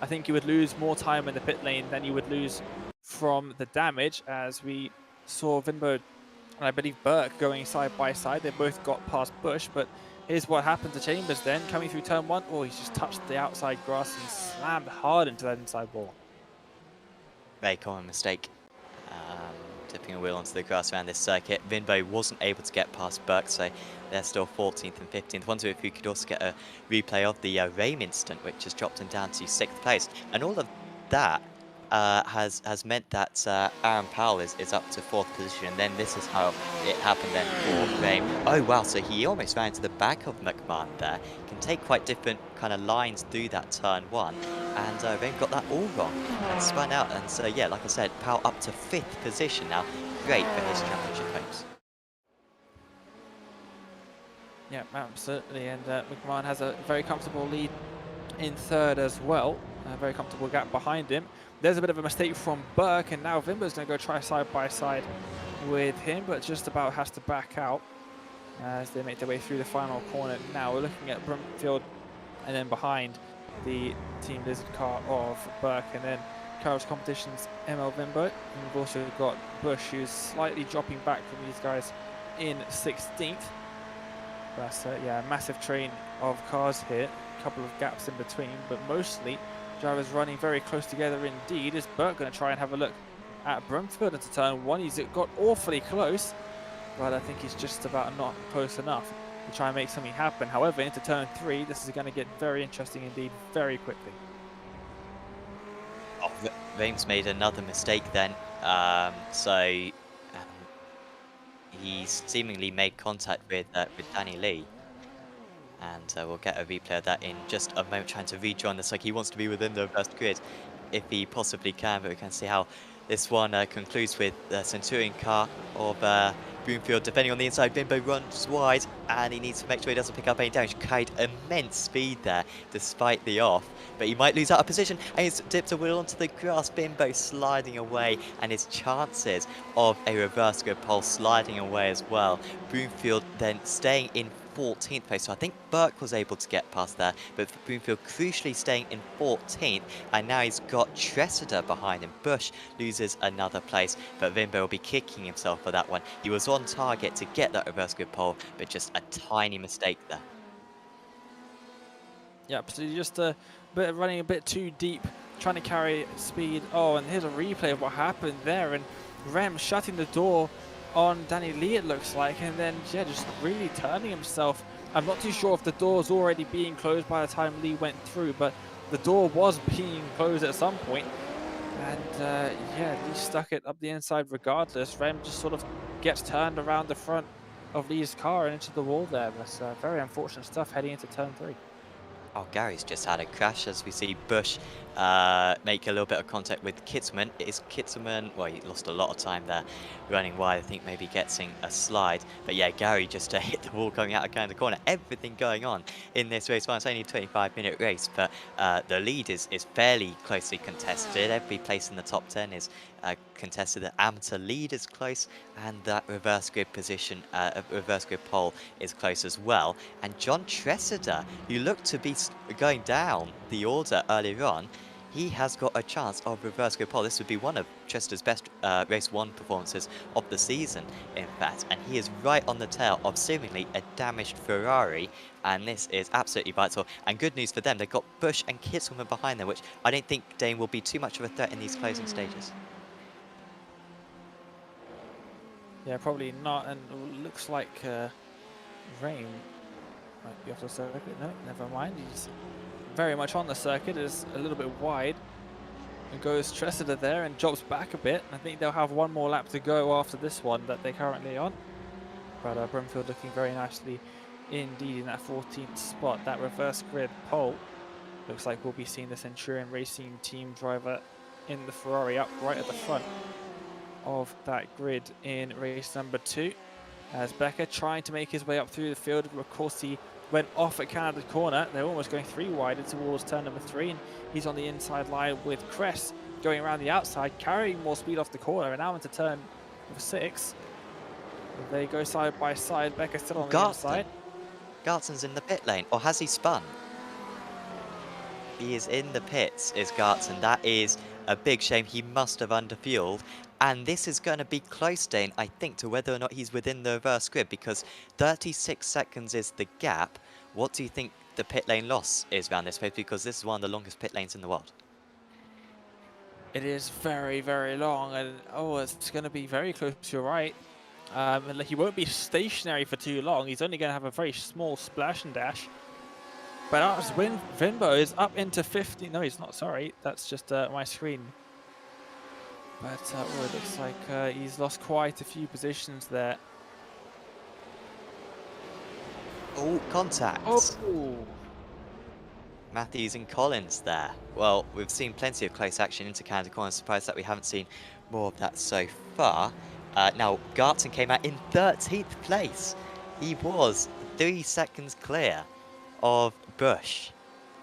I think you would lose more time in the pit lane than you would lose from the damage, as we saw Vinbo and I believe Burke going side by side. They both got past Bush, but here's what happened to Chambers then, coming through turn 1. Oh, he's just touched the outside grass and slammed hard into that inside wall. Very common mistake. Tipping a wheel onto the grass around this circuit. Vinbo wasn't able to get past Burke, so they're still 14th and 15th. Wonder if we could also get a replay of the Rame incident, which has dropped him down to 6th place. And all of that has meant that Aaron Powell is up to 4th position, and then this is how it happened then for Rame. Oh wow, so he almost ran into the back of Mcmahon there. Can take quite different kind of lines through that turn 1, and Rame got that all wrong and spun out, and so yeah, like I said, Powell up to 5th position now. Great for his championship hopes. Yeah, absolutely, and Mcmahon has a very comfortable lead in 3rd as well. A very comfortable gap behind him. There's a bit of a mistake from Burke, and now Vimbo's going to go try side by side with him, but just about has to back out as they make their way through the final corner. Now we're looking at Broomfield, and then behind the Team Lizard car of Burke, and then Carol's Competition's ML Vimbo. And we've also got Bush, who's slightly dropping back from these guys in 16th. That's yeah, a massive train of cars here. A couple of gaps in between, but mostly drivers running very close together indeed. Is Burke going to try and have a look at Broomfield into turn 1? He's got awfully close, but I think he's just about not close enough to try and make something happen. However, into turn 3, this is going to get very interesting indeed very quickly. Oh, Rame's made another mistake then. He's seemingly made contact with Danny Lee. And we'll get a replay of that in just a moment, trying to rejoin this. Like, he wants to be within the reverse grid if he possibly can, but we can see how this one concludes with the Centurion car of Broomfield defending on the inside. Bimbo runs wide, and he needs to make sure he doesn't pick up any damage. Carried immense speed there despite the off, but he might lose out of position, and he's dipped a wheel onto the grass. Bimbo sliding away, and his chances of a reverse grid pole sliding away as well. Broomfield then staying in 14th place, so I think Burke was able to get past there, but Broomfield crucially staying in 14th, and now he's got Tressida behind him. Bush loses another place, but Vimbo will be kicking himself for that one. He was on target to get that reverse grid pole, but just a tiny mistake there. Yep, so just a bit running a bit too deep, trying to carry speed. Oh, and here's a replay of what happened there, and Rem shutting the door on Danny Lee, it looks like, and then yeah, just really turning himself. I'm not too sure if the door's already being closed by the time Lee went through, but the door was being closed at some point, and yeah, Lee stuck it up the inside regardless. Rem just sort of gets turned around the front of Lee's car and into the wall there. That's very unfortunate stuff heading into turn 3. Oh, Gary's just had a crash as we see Bush make a little bit of contact with Kitzman. Is Kitzman, well, he lost a lot of time there running wide. I think maybe getting a slide. But yeah, Gary just hit the wall coming out of kind of the corner. Everything going on in this race. Well, it's only a 25-minute race, but the lead is fairly closely contested. Every place in the top 10 is contested. The amateur lead is close, and that reverse grid position, reverse grid pole is close as well. And John Tressida, who looked to be going down the order earlier on, he has got a chance of reverse grid pole. This would be one of Tressida's best race 1 performances of the season, in fact. And he is right on the tail of seemingly a damaged Ferrari. And this is absolutely vital. And good news for them, they've got Bush and Kitzman behind them, which I don't think, Dane, will be too much of a threat in these closing stages. Yeah, probably not. And it looks like Rain might be off the circuit. No, never mind. He's very much on the circuit. Is a little bit wide. And goes Tressida there and drops back a bit. I think they'll have one more lap to go after this one that they're currently on. But Brumfield looking very nicely indeed in that 14th spot. That reverse grid pole looks like we'll be seeing the Centurion Racing team driver in the Ferrari up right at the front of that grid in race number 2. As Becker trying to make his way up through the field. Of course, he went off at Canada corner. They're almost going 3 wide towards turn number 3, and he's on the inside line with Kress going around the outside, carrying more speed off the corner, and now into turn number 6. They go side by side. Becker still on the inside. Gartson's in the pit lane, or has he spun? He is in the pits, is Gartson. That is a big shame. He must have underfueled. And this is going to be close, Dane, I think, to whether or not he's within the reverse grid, because 36 seconds is the gap. What do you think the pit lane loss is around this place? Because this is one of the longest pit lanes in the world. It is very, very long, and it's going to be very close to your right. And he won't be stationary for too long. He's only going to have a very small splash and dash. But as Vinbo is up into 50. No, he's not. Sorry, that's just my screen. But it looks like he's lost quite a few positions there. Oh, contact. Oh. Matthews and Collins there. Well, we've seen plenty of close action into Canada corner. I'm surprised that we haven't seen more of that so far. Now, Garton came out in 13th place. He was 3 seconds clear of Bush.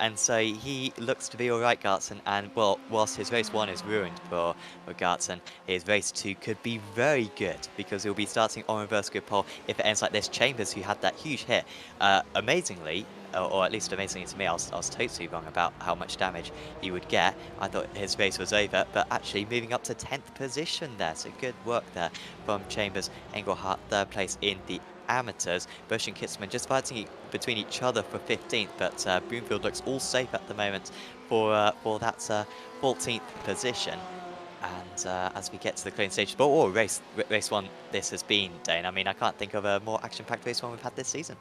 And so he looks to be alright, Gartson, and well, whilst his race 1 is ruined for Gartson, his race 2 could be very good, because he'll be starting on reverse grid pole if it ends like this. Chambers, who had that huge hit, amazingly, or at least amazingly to me, I was totally wrong about how much damage he would get. I thought his race was over, but actually moving up to 10th position there, so good work there from Chambers. Engelhardt 3rd place in the amateurs. Bush and Kitzman just fighting between each other for 15th, but Broomfield looks all safe at the moment for that 14th position. And as we get to the clean stage, but race 1 this has been, Dane. I mean, I can't think of a more action-packed race 1 we've had this season.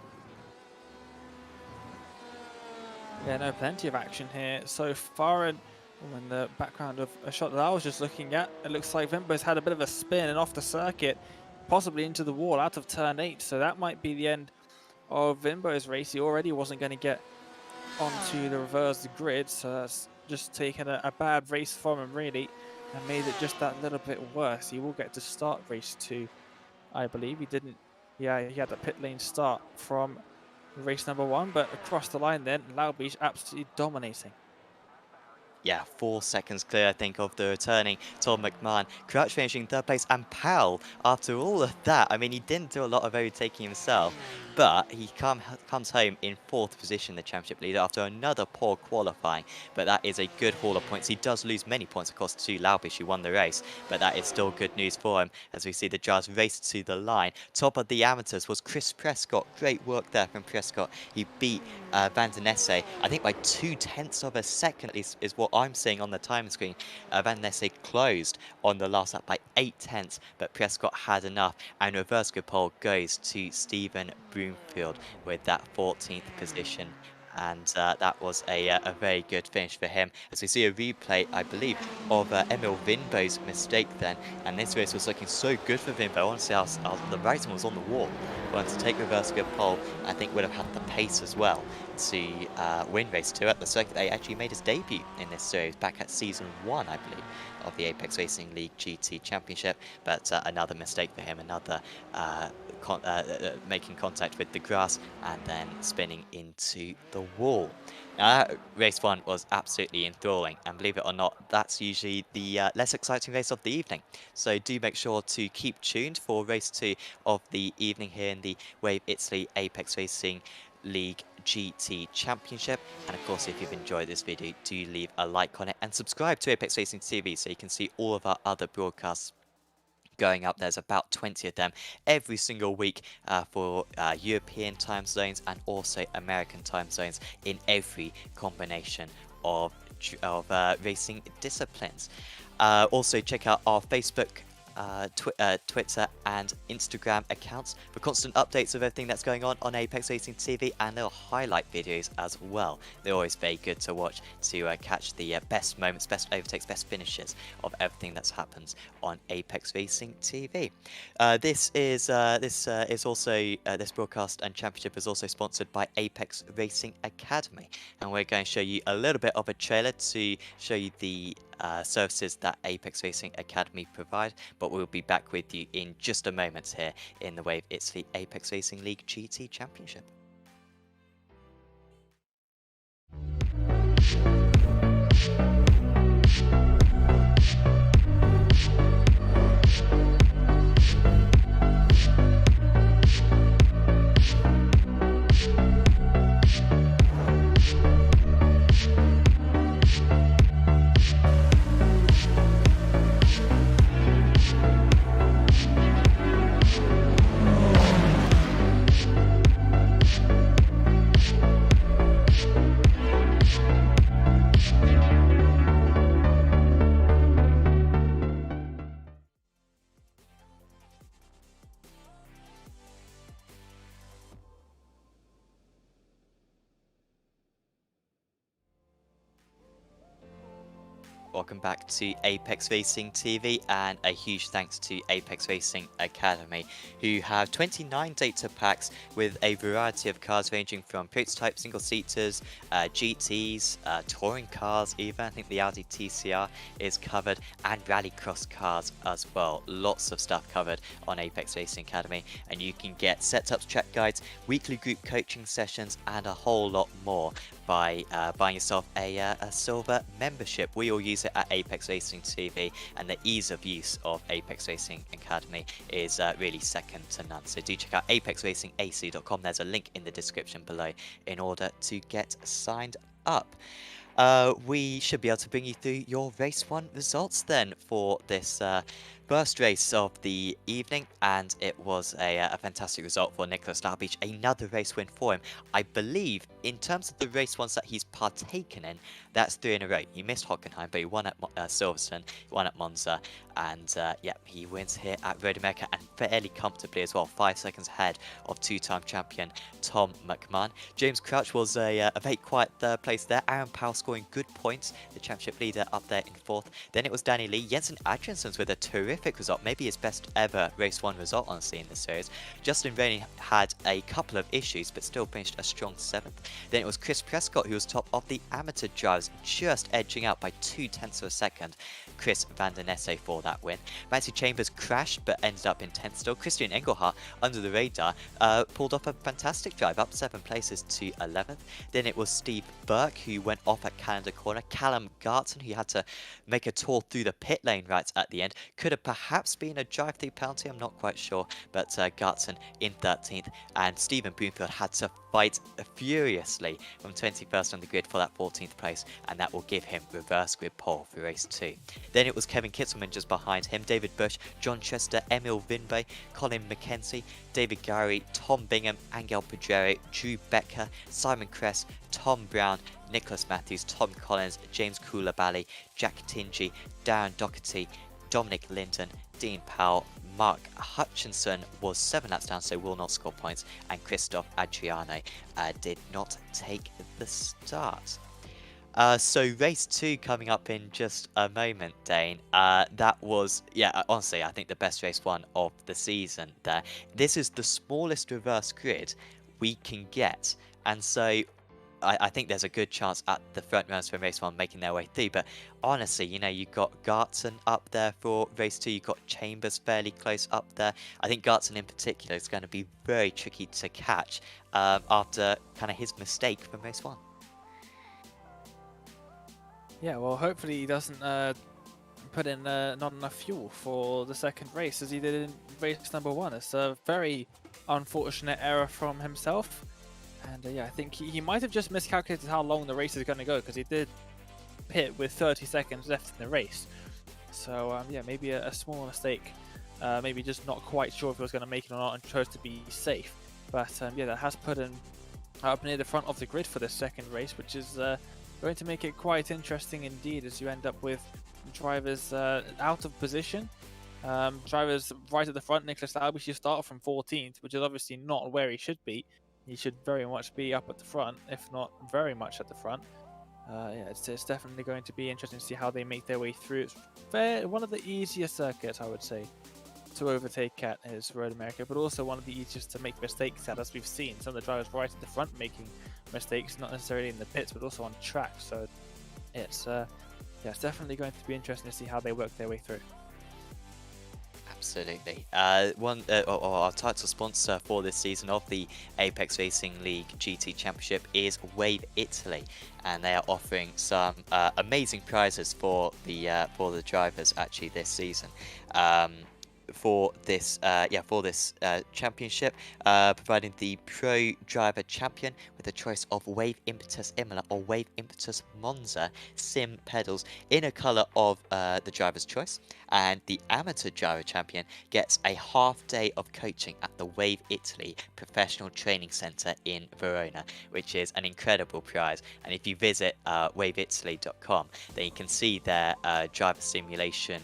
Yeah, no, plenty of action here so far. And in the background of a shot that I was just looking at, it looks like Vimbo's had a bit of a spin and off the circuit, possibly into the wall out of turn 8. So that might be the end of Vimbo's race. He already wasn't going to get onto the reverse grid, so that's just taken a bad race from him, really, and made it just that little bit worse. He will get to start race 2, I believe. He didn't. Yeah, he had the pit lane start from race number 1, but across the line then, Laubich absolutely dominating. Yeah, 4 seconds clear, I think, of the returning Tom Mcmahon. Crouch finishing 3rd place, and Powell, after all of that, I mean, he didn't do a lot of overtaking himself, but he comes home in 4th position, the championship leader, after another poor qualifying. But that is a good haul of points. He does lose many points, of course, to Laubich, who won the race, but that is still good news for him, as we see the drivers race to the line. Top of the amateurs was Chris Prescott. Great work there from Prescott. He beat Van den Nesse, I think by 0.2 of a second, at least, is what I'm seeing on the time screen. Van den Nesse closed on the last lap by 0.8, but Prescott had enough, and reverse grid pole goes to Stephen Broomfield with that 14th position and that was a very good finish for him. As we see a replay, I believe, of Emil Vinbo's mistake then, and this race was looking so good for Vinbo. Honestly, the writing was on the wall. Wanted to take reverse grip pole, I think would have had the pace as well to win race 2 at the circuit. They actually made his debut in this series back at season 1, I believe, of the Apex Racing League GT Championship, but another mistake for him, another making contact with the grass and then spinning into the wall. Now, race 1 was absolutely enthralling, and believe it or not, that's usually the less exciting race of the evening. So do make sure to keep tuned for race 2 of the evening here in the Wave Italy Apex Racing League GT Championship. And of course, if you've enjoyed this video, do leave a like on it and subscribe to Apex Racing TV so you can see all of our other broadcasts going up. There's about 20 of them every single week for European time zones and also American time zones in every combination of racing disciplines. Also check out our Facebook, Twitter and Instagram accounts for constant updates of everything that's going on Apex Racing TV, and they'll highlight videos as well. They're always very good to watch to catch the best moments, best overtakes, best finishes of everything that's happened on Apex Racing TV. This broadcast and championship is also sponsored by Apex Racing Academy, and we're going to show you a little bit of a trailer to show you the services that Apex Racing Academy provide, but we'll be back with you in just a moment here in the Wave Italy Apex Racing League GT Championship. Welcome back to Apex Racing TV, and a huge thanks to Apex Racing Academy, who have 29 data packs with a variety of cars ranging from prototype single-seaters, GTs, touring cars even. I think the Audi TCR is covered, and rallycross cars as well. Lots of stuff covered on Apex Racing Academy, and you can get setups, track guides, weekly group coaching sessions, and a whole lot more by buying yourself a silver membership. We all use it at Apex Racing TV, and the ease of use of Apex Racing Academy is really second to none. So do check out apexracingac.com. There's a link in the description below in order to get signed up. We should be able to bring you through your race 1 results then for this first race of the evening, and it was a fantastic result for Nicholas Dalbeach. Another race win for him. I believe in terms of the race ones that he's partaken in, that's 3 in a row. He missed Hockenheim, but he won at Silverstone, won at Monza, and yeah, he wins here at Road America, and fairly comfortably as well, 5 seconds ahead of 2-time champion Tom Mcmahon. James Crouch was a very quiet third place there. Aaron Powell scoring good points, the championship leader up there in 4th. Then it was Danny Lee. Jensen Adriansons with a terrific result, maybe his best ever race 1 result honestly in this series. Justin Rainey had a couple of issues, but still finished a strong 7th. Then it was Chris Prescott who was top of the amateur drivers, just edging out by 0.2 of a second Chris Van Der Nesse for that win. Matthew Chambers crashed but ended up in 10th still. Christian Engelhardt, under the radar, pulled off a fantastic drive, up 7 places to 11th. Then it was Steve Burke who went off at Canada Corner. Callum Garton, who had to make a tour through the pit lane right at the end. Could have perhaps been a drive-through penalty, I'm not quite sure, but Garton in 13th. And Stephen Broomfield had to fight furiously from 21st on the grid for that 14th place, and that will give him reverse grid pole for race 2. Then it was Kevin Kitzelman just behind him, David Bush, John Chester, Emil Vinbe, Colin McKenzie, David Gowrie, Tom Bingham, Angel Pedrero, Drew Becker, Simon Kress, Tom Brown, Nicholas Matthews, Tom Collins, James Koulibaly, Jack Tingy, Darren Doherty, Dominic Linton, Dean Powell, Mark Hutchinson was 7 laps down, so will not score points, and Christoph Adriano did not take the start. So race 2 coming up in just a moment, Dane. That was, yeah, honestly, I think the best race 1 of the season there. This is the smallest reverse grid we can get, and so I think there's a good chance at the front runners for race 1 making their way through. But honestly, you know, you've got Gartson up there for race 2, you've got Chambers fairly close up there. I think Gartson in particular is going to be very tricky to catch after kind of his mistake from race 1. Yeah, well, hopefully he doesn't put in not enough fuel for the second race as he did in race number 1. It's a very unfortunate error from himself. And yeah, I think he might have just miscalculated how long the race is going to go, because he did pit with 30 seconds left in the race. So yeah, maybe a small mistake. Maybe just not quite sure if he was going to make it or not and chose to be safe. But yeah, that has put him up near the front of the grid for the second race, which is going to make it quite interesting indeed, as you end up with drivers out of position. Drivers right at the front. Nicholas Laubich, you start from 14th, which is obviously not where he should be. He should very much be up at the front, if not very much at the front. Yeah, it's definitely going to be interesting to see how they make their way through. It's one of the easier circuits, I would say, to overtake at is Road America, but also one of the easiest to make mistakes at, as we've seen. Some of the drivers right at the front making mistakes, not necessarily in the pits, but also on track. So it's yeah, it's definitely going to be interesting to see how they work their way through. Absolutely. Our title sponsor for this season of the Apex Racing League GT Championship is Wave Italy, and they are offering some amazing prizes for the drivers actually this season. For this championship, providing the Pro Driver Champion with a choice of Wave Impetus Imola or Wave Impetus Monza sim pedals in a colour of the driver's choice, and the Amateur Driver Champion gets a half day of coaching at the Wave Italy Professional Training Centre in Verona, which is an incredible prize. And if you visit waveitaly.com, then you can see their driver simulation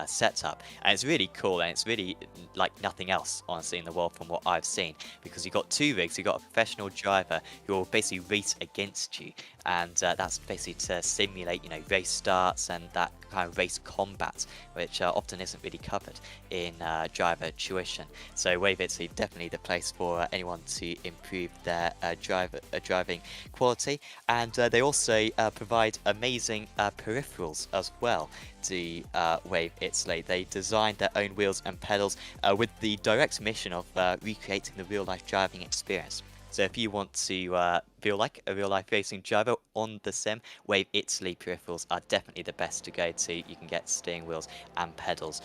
setup, and it's really cool, and it's really like nothing else honestly in the world from what I've seen, because you've got 2 rigs. You've got a professional driver who will basically race against you, and that's basically to simulate, you know, race starts and that kind of race combat, which often isn't really covered in driver tuition. So Wave Italy definitely the place for anyone to improve their driving quality, and they also provide amazing peripherals as well to Wave Italy. They designed their own wheels and pedals with the direct mission of recreating the real-life driving experience. So if you want to feel like a real-life racing driver on the sim, Wave Italy peripherals are definitely the best to go to. You can get steering wheels and pedals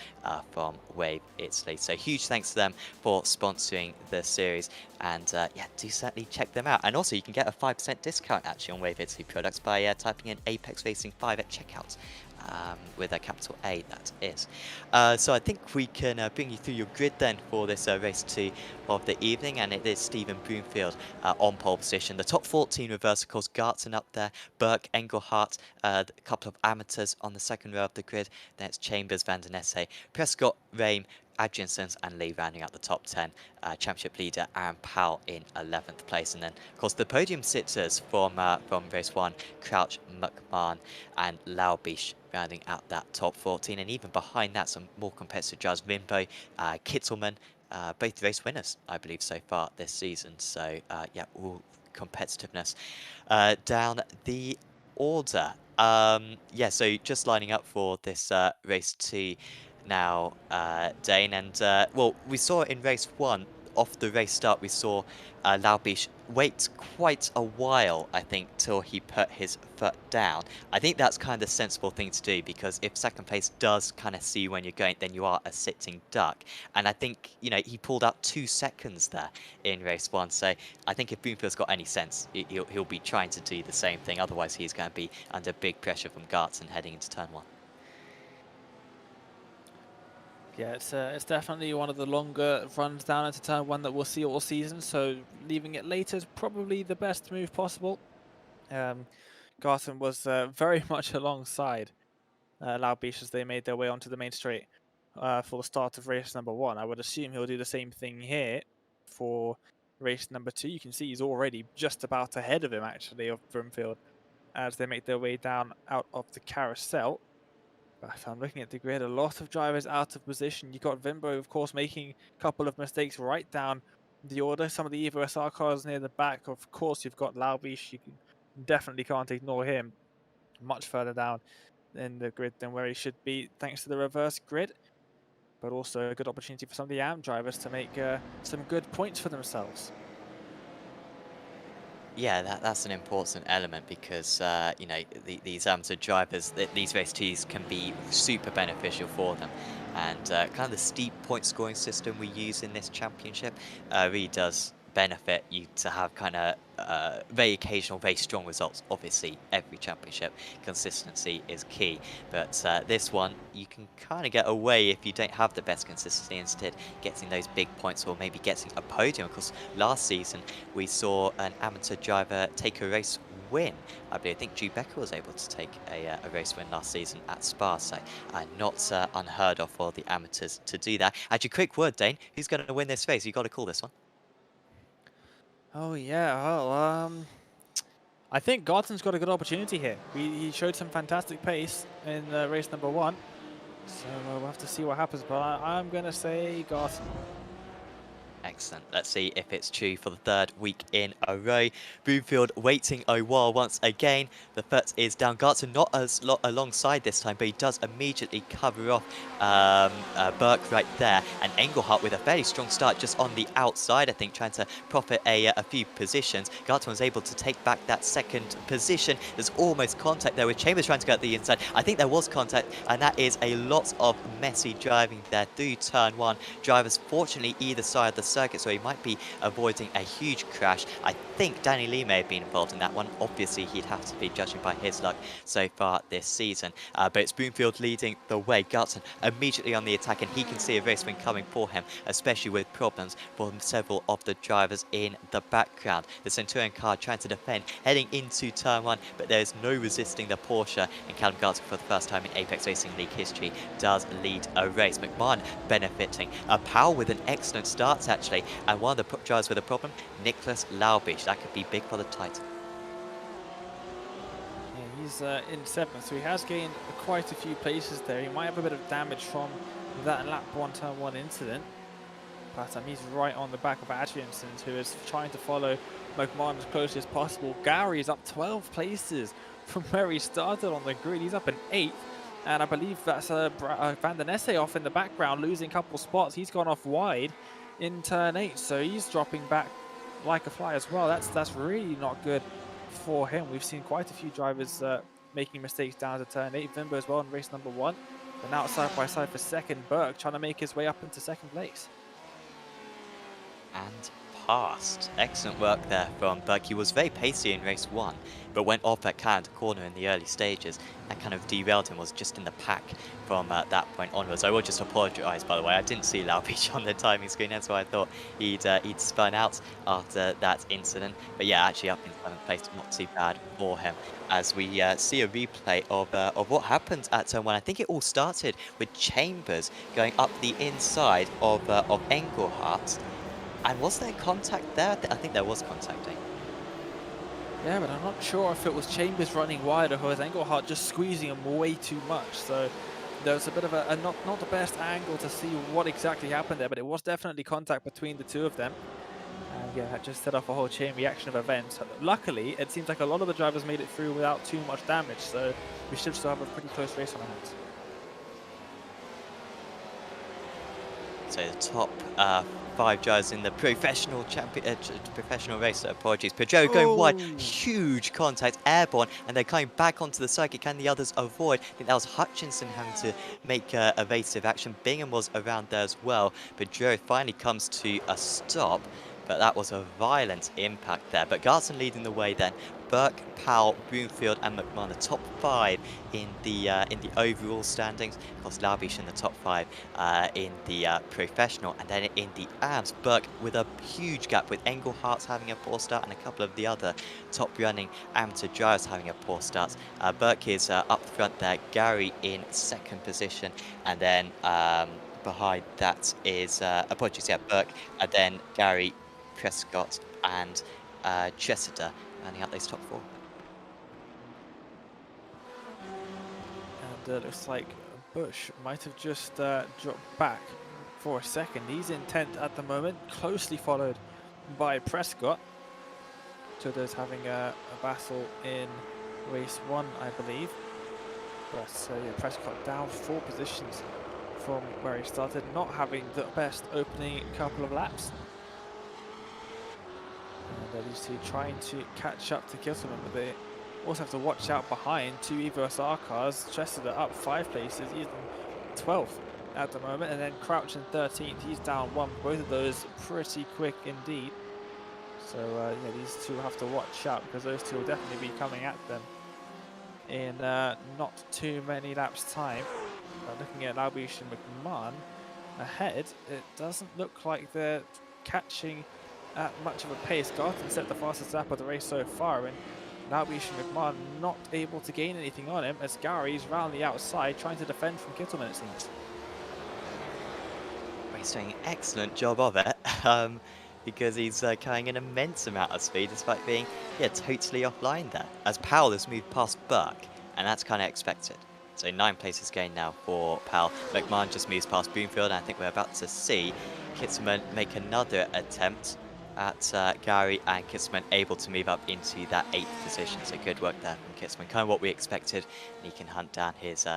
from Wave Italy. So huge thanks to them for sponsoring the series, and yeah, do certainly check them out. And also you can get a 5% discount actually on Wave Italy products by typing in Apex Racing 5 at checkout. With a capital A, that is. So I think we can bring you through your grid then for this race 2 of the evening, and it is Stephen Broomfield on pole position. The top 14 reverse, of course, Gartson up there, Burke, Engelhardt, a couple of amateurs on the second row of the grid. Then it's Chambers, Van der Nesse, Prescott, Reim, Adriansons and Lee rounding out the top 10. Championship leader Aaron Powell in 11th place. And then, of course, the podium sitters from race 1, Crouch, Mcmahon and Laubich rounding out that top 14. And even behind that, some more competitive drivers, Rimbo, Kittelman, both race winners, I believe, so far this season. So, yeah, all competitiveness down the order. Yeah, so just lining up for this race 2 now, Dane, and well, we saw in race 1, off the race start, we saw Laubich wait quite a while, I think, till he put his foot down. I think that's kind of the sensible thing to do, because if second place does kind of see you when you're going, then you are a sitting duck. And I think, you know, he pulled out 2 seconds there in race 1, so I think if Broomfield's got any sense, he'll be trying to do the same thing, otherwise he's going to be under big pressure from Gartson heading into turn 1. Yeah, it's definitely one of the longer runs down into turn 1 that we'll see all season, so leaving it later is probably the best move possible. Gartson was very much alongside Laubich as they made their way onto the main straight. for the start of race number 1. I would assume he'll do the same thing here for race number 2. You can see he's already just about ahead of him, actually, of Broomfield as they make their way down out of the carousel. But if I'm looking at the grid, a lot of drivers out of position. You got Vimbo, of course, making a couple of mistakes right down the order. Some of the Evo SR cars near the back. Of course, you've got Laubish. Definitely can't ignore him. Much further down in the grid than where he should be, thanks to the reverse grid. But also a good opportunity for some of the AM drivers to make some good points for themselves. Yeah, that's an important element because you know these amateur drivers, these race twos can be super beneficial for them, and kind of the steep point scoring system we use in this championship really does benefit you to have kind of very occasional, very strong results. Obviously, every championship consistency is key, but this one you can kind of get away if you don't have the best consistency. Instead, getting those big points or maybe getting a podium. Of course, last season we saw an amateur driver take a race win. I think Drew Becker was able to take a race win last season at Spa, so not unheard of for the amateurs to do that. Actually, quick word, Dane, who's going to win this race? You got to call this one. Oh yeah, well, I think Garton's got a good opportunity here. He showed some fantastic pace in race number 1, so we'll have to see what happens, but I'm going to say Garton. Excellent. Let's see if it's true for the 3rd week in a row. Broomfield waiting a while once again. The foot is down. Garton not as alongside this time, but he does immediately cover off Burke right there. And Engelhardt with a fairly strong start just on the outside, I think, trying to profit a few positions. Garton was able to take back that 2nd position. There's almost contact there with Chambers trying to go at the inside. I think there was contact, and that is a lot of messy driving there through turn 1. Drivers, fortunately, either side of the circuit, so he might be avoiding a huge crash. I think Danny Lee may have been involved in that one. Obviously, he'd have to be judging by his luck so far this season. But it's Broomfield leading the way. Garton immediately on the attack, and he can see a race win coming for him, especially with problems for several of the drivers in the background. The Centurion car trying to defend, heading into turn 1, but there's no resisting the Porsche, and Callum Garton, for the first time in Apex Racing League history, does lead a race. Mcmahon benefiting. Powell with an excellent start, actually. And one of the drivers with a problem, Nicholas Laubish. That could be big for the title. Yeah, he's in 7th, so he has gained quite a few places there. He might have a bit of damage from that lap 1 turn 1 incident. But he's right on the back of Hutchinson, who is trying to follow Mcmahon as closely as possible. Gary is up 12 places from where he started on the grid. He's up in 8th. And I believe that's Van den Esse off in the background, losing a couple spots. He's gone off wide in turn 8, so he's dropping back like a fly as well. That's really not good for him. We've seen quite a few drivers making mistakes down to turn 8. Vimbo as well in race number 1. And now side by side for 2nd. Burke trying to make his way up into 2nd place. And past. Excellent work there from Burke. He was very pacey in race 1, but went off that canter corner in the early stages. That kind of derailed him, was just in the pack from that point onwards. I will just apologise, by the way. I didn't see Laubish on the timing screen, that's why I thought he'd spun out after that incident. But yeah, actually up in 7th place, not too bad for him. As we see a replay of what happened at turn 1. I think it all started with Chambers going up the inside of Engelhardt. And was there contact there? I think there was contact. Yeah, but I'm not sure if it was Chambers running wide or was Engelhardt just squeezing him way too much. So there was a bit of a not the best angle to see what exactly happened there, but it was definitely contact between the two of them. And yeah, that just set off a whole chain reaction of events. Luckily, it seems like a lot of the drivers made it through without too much damage, so we should still have a pretty close race on our hands. So the top 5 drivers in the professional race. Apologies. Peugeot going wide, huge contact, airborne, and they're coming back onto the circuit. Can the others avoid? I think that was Hutchinson having to make evasive action. Bingham was around there as well. Peugeot finally comes to a stop, but that was a violent impact there. But Garson leading the way then. Burke, Powell, Broomfield and Mcmahon, the top 5 in the overall standings. Of course, Laubish in the top 5 in the professional, and then in the AMS, Burke with a huge gap, with Engelhardt having a poor start and a couple of the other top running amateur drivers having a poor start. Burke is up front there, Gary in 2nd position, and then behind that is, apologies, yeah, Burke, and then Gary, Prescott, and Chester rounding out those top 4. And looks like Bush might have just dropped back for a second. He's in 10th at the moment, closely followed by Prescott. So there's having a battle in race 1, I believe. But yeah, Prescott down 4 positions from where he started, not having the best opening couple of laps. And these two trying to catch up to Kittelman, but they also have to watch out behind 2 Evo SR cars. Chester up 5 places, he's in 12th at the moment, and then Crouch in 13th, he's down 1. Both of those pretty quick indeed. So yeah, these two have to watch out because those two will definitely be coming at them in not too many laps time. Looking at Laubish and Mcmahon ahead, it doesn't look like they're catching at much of a pace. Garton set the fastest lap of the race so far, and Laubish and Mcmahon not able to gain anything on him as Gary's round the outside trying to defend from Kittelman, it seems. He's doing an excellent job of it. Because he's carrying an immense amount of speed despite being, yeah, totally offline there. As Powell has moved past Burke, and that's kind of expected. So 9 places gained now for Powell. Mcmahon just moves past Broomfield, and I think we're about to see Kitsman make another attempt at Gary, and Kitsman able to move up into that 8th position. So good work there from Kitsman, kind of what we expected. And he can hunt down his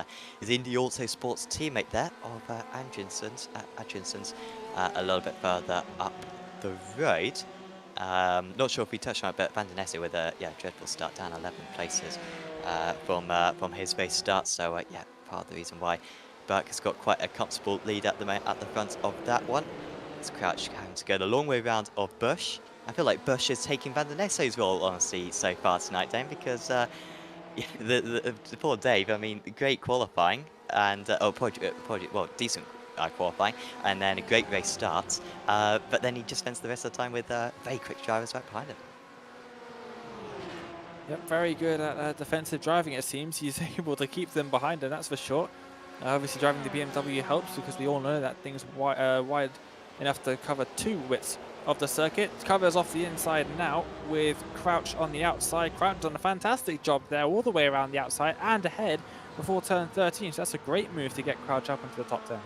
Indy Auto Sports teammate there of Hutchinson's a little bit further up the road. Not sure if we touched on it, but Van den Nesse with a dreadful start, down 11 places from his race start. So yeah, part of the reason why Burke has got quite a comfortable lead at the front of that one. It's Crouch having to go the long way round of Bush. I feel like Bush is taking Van den Nesse's role, honestly, so far tonight, Dane, because yeah, the poor Dave. I mean, great qualifying and well, decent qualifying, and then a great race start, but then he just spends the rest of the time with very quick drivers right behind him. Yep, very good at defensive driving, it seems. He's able to keep them behind him, that's for sure. Obviously driving the BMW helps because we all know that thing's wide enough to cover 2 widths of the circuit. Covers off the inside now with Crouch on the outside. Crouch done a fantastic job there all the way around the outside and ahead before turn 13, so that's a great move to get Crouch up into the top 10.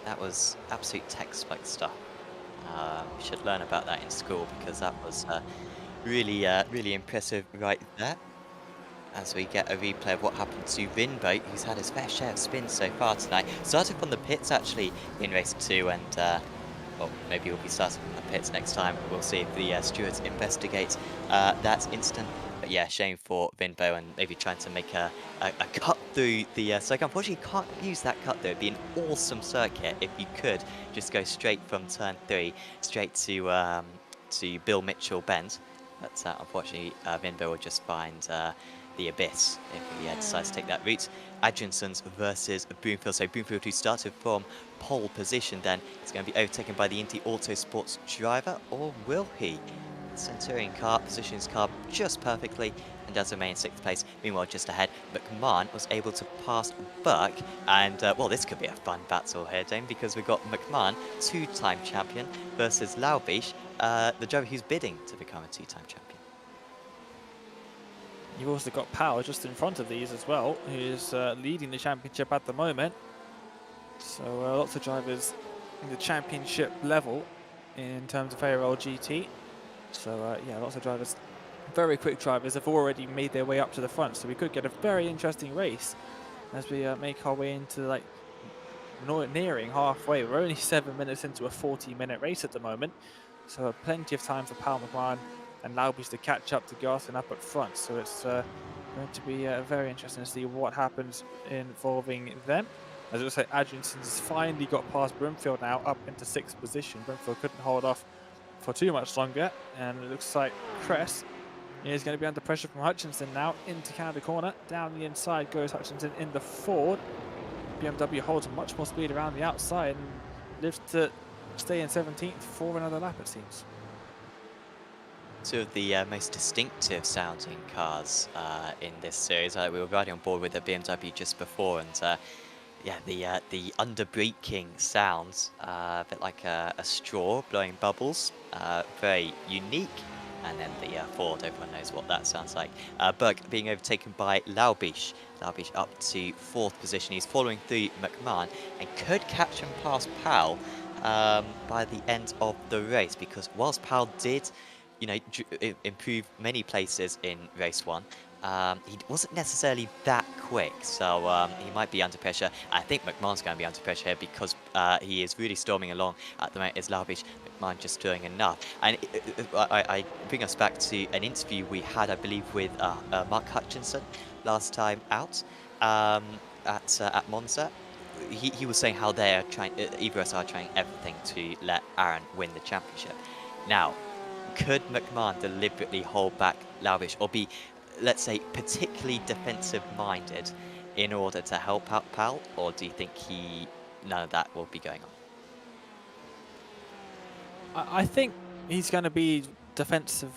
That was absolute textbook stuff. We should learn about that in school because that was really impressive right there. As we get a replay of what happened to Vinbo, who's had his fair share of spins so far tonight. Started from the pits actually in race 2, and well, maybe we'll be starting from the pits next time. We'll see if the stewards investigate that incident. But yeah, shame for Vinbo and maybe trying to make a cut through the circuit. Unfortunately, you can't use that cut through. It'd be an awesome circuit if you could just go straight from turn 3 straight to Bill Mitchell Bend. But unfortunately, Vinbo will just find the abyss if he decides to take that route. Adjinsons versus Broomfield. So Broomfield, who started from pole position, then is going to be overtaken by the Indy Auto Sports driver, or will he? Centurion car positions his car just perfectly and does remain in 6th place. Meanwhile, just ahead, Mcmahon was able to pass Burke, and well, this could be a fun battle here, Dane, because we've got Mcmahon, 2-time champion, versus Laubish, the driver who's bidding to become a 2-time champion. You've also got Powell just in front of these as well, who is leading the championship at the moment. So lots of drivers in the championship level in terms of ARL GT. So yeah, lots of drivers, very quick drivers, have already made their way up to the front. So we could get a very interesting race as we make our way into like nearing halfway. We're only 7 minutes into a 40-minute race at the moment. So plenty of time for Powell, Mcmahon and Laubish to catch up to Garson up at front. So it's going to be very interesting to see what happens involving them. As I say, Adjinson's finally got past Broomfield now, up into 6th position. Broomfield couldn't hold off for too much longer, and it looks like Cress is going to be under pressure from Hutchinson now into Canada corner. Down the inside goes Hutchinson in the Ford. BMW holds much more speed around the outside and lives to stay in 17th for another lap, it seems. 2 of the most distinctive sounding cars in this series. We were riding on board with a BMW just before, and Yeah, the underbreaking sounds, a bit like a straw blowing bubbles, very unique. And then the Ford, everyone knows what that sounds like. Berg being overtaken by Laubish. Laubish up to 4th position. He's following through Mcmahon and could catch and pass Powell by the end of the race, because whilst Powell did, you know, improve many places in race 1, he wasn't necessarily that quick, so he might be under pressure. I think Mcmahon's going to be under pressure here, because he is really storming along at the moment. Is Laubish. Mcmahon just doing enough. And I bring us back to an interview we had, I believe, with Mark Hutchinson last time out at Monza. He was saying how they're trying, EVS are trying everything to let Aaron win the championship. Now, could Mcmahon deliberately hold back Laubish, or be, let's say, particularly defensive-minded in order to help out Pal, or do you think none of that will be going on? I think he's going to be defensive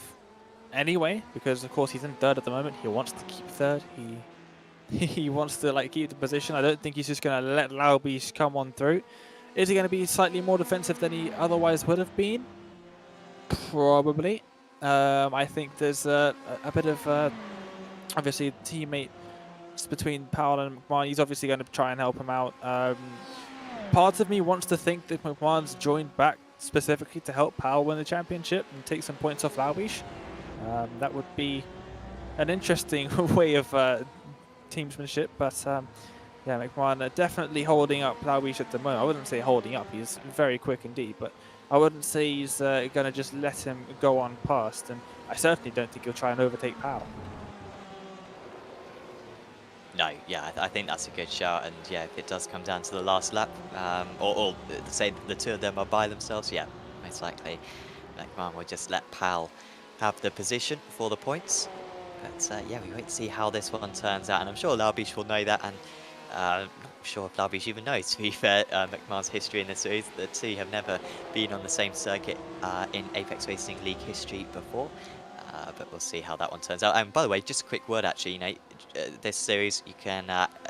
anyway, because of course he's in 3rd at the moment. He wants to keep 3rd. He wants to like keep the position. I don't think he's just going to let Laubish come on through. Is he going to be slightly more defensive than he otherwise would have been? Probably. I think there's a bit of obviously teammates between Powell and Mcmahon. He's obviously going to try and help him out. Part of me wants to think that Mcmahon's joined back specifically to help Powell win the championship and take some points off Laubish. That would be an interesting way of teamsmanship, but yeah, Mcmahon definitely holding up Laubish at the moment. I wouldn't say holding up, he's very quick indeed, but I wouldn't say he's going to just let him go on past, and I certainly don't think he'll try and overtake Powell. No, yeah, I think that's a good shout, and yeah, if it does come down to the last lap, or say the two of them are by themselves, yeah, most likely Mcmahon will just let Powell have the position for the points. But yeah, we wait to see how this one turns out, and I'm sure Laubish will know that, and I'm not sure if Laubish even knows, to be fair, Mcmahon's history in this series. The two have never been on the same circuit in Apex Racing League history before. But we'll see how that one turns out. And by the way, just a quick word actually, you know, this series you can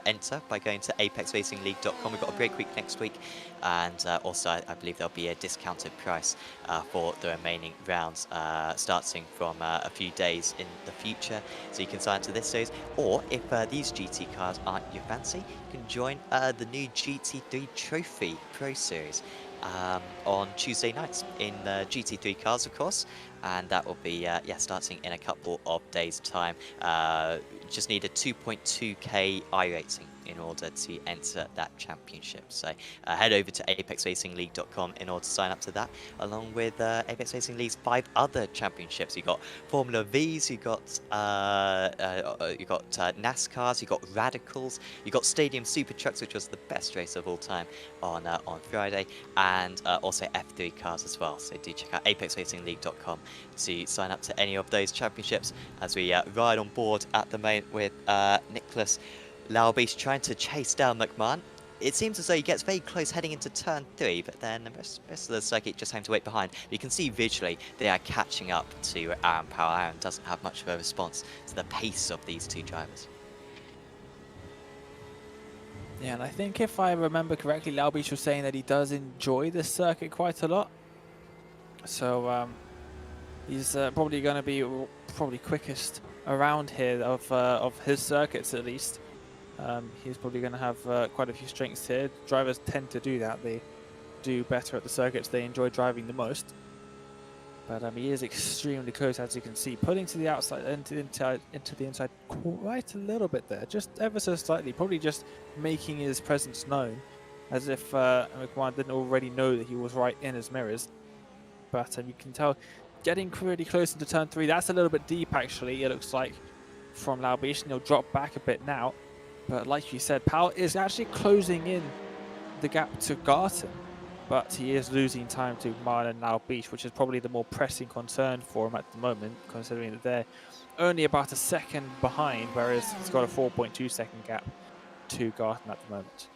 enter by going to apexracingleague.com. We've got a break week next week, and also I believe there'll be a discounted price for the remaining rounds starting from a few days in the future. So you can sign up to this series, or if these GT cars aren't your fancy, you can join the new GT3 Trophy Pro Series on Tuesday nights in the GT3 cars, of course, and that will be yeah, starting in a couple of days' time. Just need a 2.2k iRacing in order to enter that championship. So head over to apexracingleague.com in order to sign up to that, along with Apex Racing League's 5 other championships. You got Formula V's, you got NASCARs, you got Radicals, you got Stadium Super Trucks, which was the best race of all time on Friday, and also F3 cars as well. So do check out apexracingleague.com to sign up to any of those championships, as we ride on board at the moment with Nicholas Laubish trying to chase down Mcmahon. It seems as though he gets very close heading into turn 3, but then the rest of the circuit just having to wait behind. You can see visually they are catching up to Aaron Powell. Aaron doesn't have much of a response to the pace of these two drivers. Yeah, and I think if I remember correctly, Laubish was saying that he does enjoy this circuit quite a lot. So he's probably going to be quickest around here of his circuits at least. He's probably going to have quite a few strengths here. Drivers tend to do that. They do better at the circuits they enjoy driving the most. But he is extremely close, as you can see, pulling to the outside, into the inside quite a little bit there, just ever so slightly, probably just making his presence known, as if Mcmahon didn't already know that he was right in his mirrors. But you can tell, getting really close into turn 3, that's a little bit deep actually, it looks like, from Laubish, and he'll drop back a bit now. But like you said, Powell is actually closing in the gap to Garton, but he is losing time to Mcmahon and Laubish, which is probably the more pressing concern for him at the moment, considering that they're only about a second behind, whereas he's got a 4.2 second gap to Garton at the moment.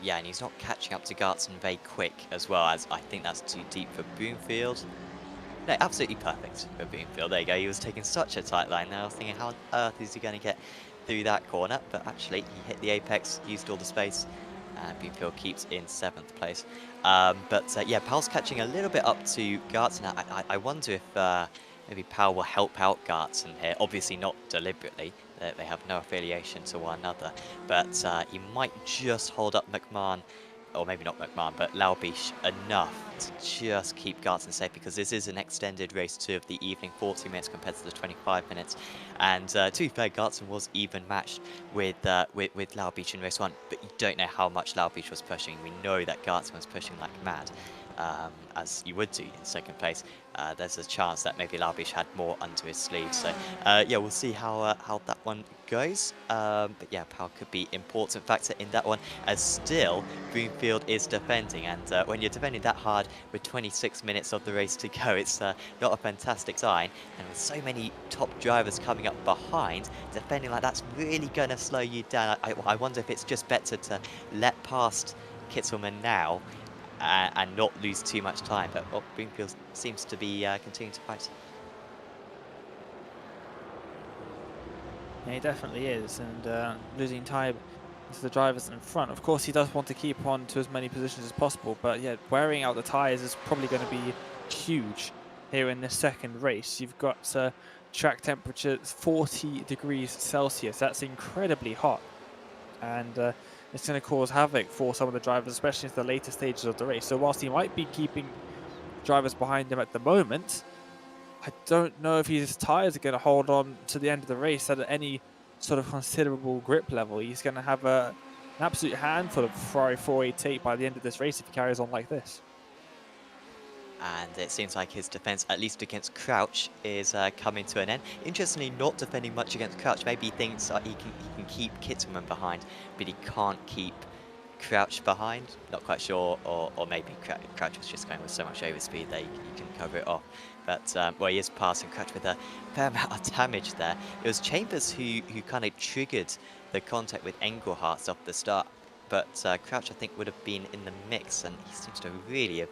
Yeah, and he's not catching up to Garton very quick as well, as I think that's too deep for Broomfield. No, absolutely perfect for Broomfield. There you go. He was taking such a tight line there. I was thinking, how on earth is he going to get through that corner, but actually he hit the apex, used all the space, and Bloomfield keeps in 7th place. Yeah, Pal's catching a little bit up to Gartson. I wonder if maybe Pal will help out Gartson here. Obviously not deliberately. They have no affiliation to one another. But he might just hold up Mcmahon, or maybe not Mcmahon, but Laubish enough to just keep Gartson safe, because this is an extended race 2 of the evening, 40 minutes compared to the 25 minutes. And to be fair, Gartson was even matched with Laubish in race 1, but you don't know how much Laubish was pushing. We know that Gartson was pushing like mad, as you would do in 2nd place. There's a chance that maybe Laubish had more under his sleeve. So yeah, we'll see how that one goes. But yeah, Pal could be important factor in that one, as still Broomfield is defending, and when you're defending that hard with 26 minutes of the race to go, it's not a fantastic sign. And with so many top drivers coming up behind, defending like that's really going to slow you down. I wonder if it's just better to let past Kittelman now and not lose too much time. But Broomfield seems to be continuing to fight. Yeah, he definitely is, and losing time to the drivers in front. Of course, he does want to keep on to as many positions as possible, but yeah, wearing out the tyres is probably going to be huge here in this 2nd race. You've got track temperature 40 degrees Celsius. That's incredibly hot, and it's going to cause havoc for some of the drivers, especially in the later stages of the race. So whilst he might be keeping drivers behind him at the moment, I don't know if his tyres are going to hold on to the end of the race at any sort of considerable grip level. He's going to have an absolute handful of Ferrari 488 by the end of this race if he carries on like this. And it seems like his defense, at least against Crouch, is coming to an end. Interestingly, not defending much against Crouch. Maybe he thinks he can keep Kittelman behind, but he can't keep Crouch behind. Not quite sure, or maybe Crouch was just going with so much overspeed that he can cover it off. But well, he is passing Crouch with a fair amount of damage there. It was Chambers who kind of triggered the contact with Engelhardt off the start, but Crouch, I think, would have been in the mix, and he seems to really have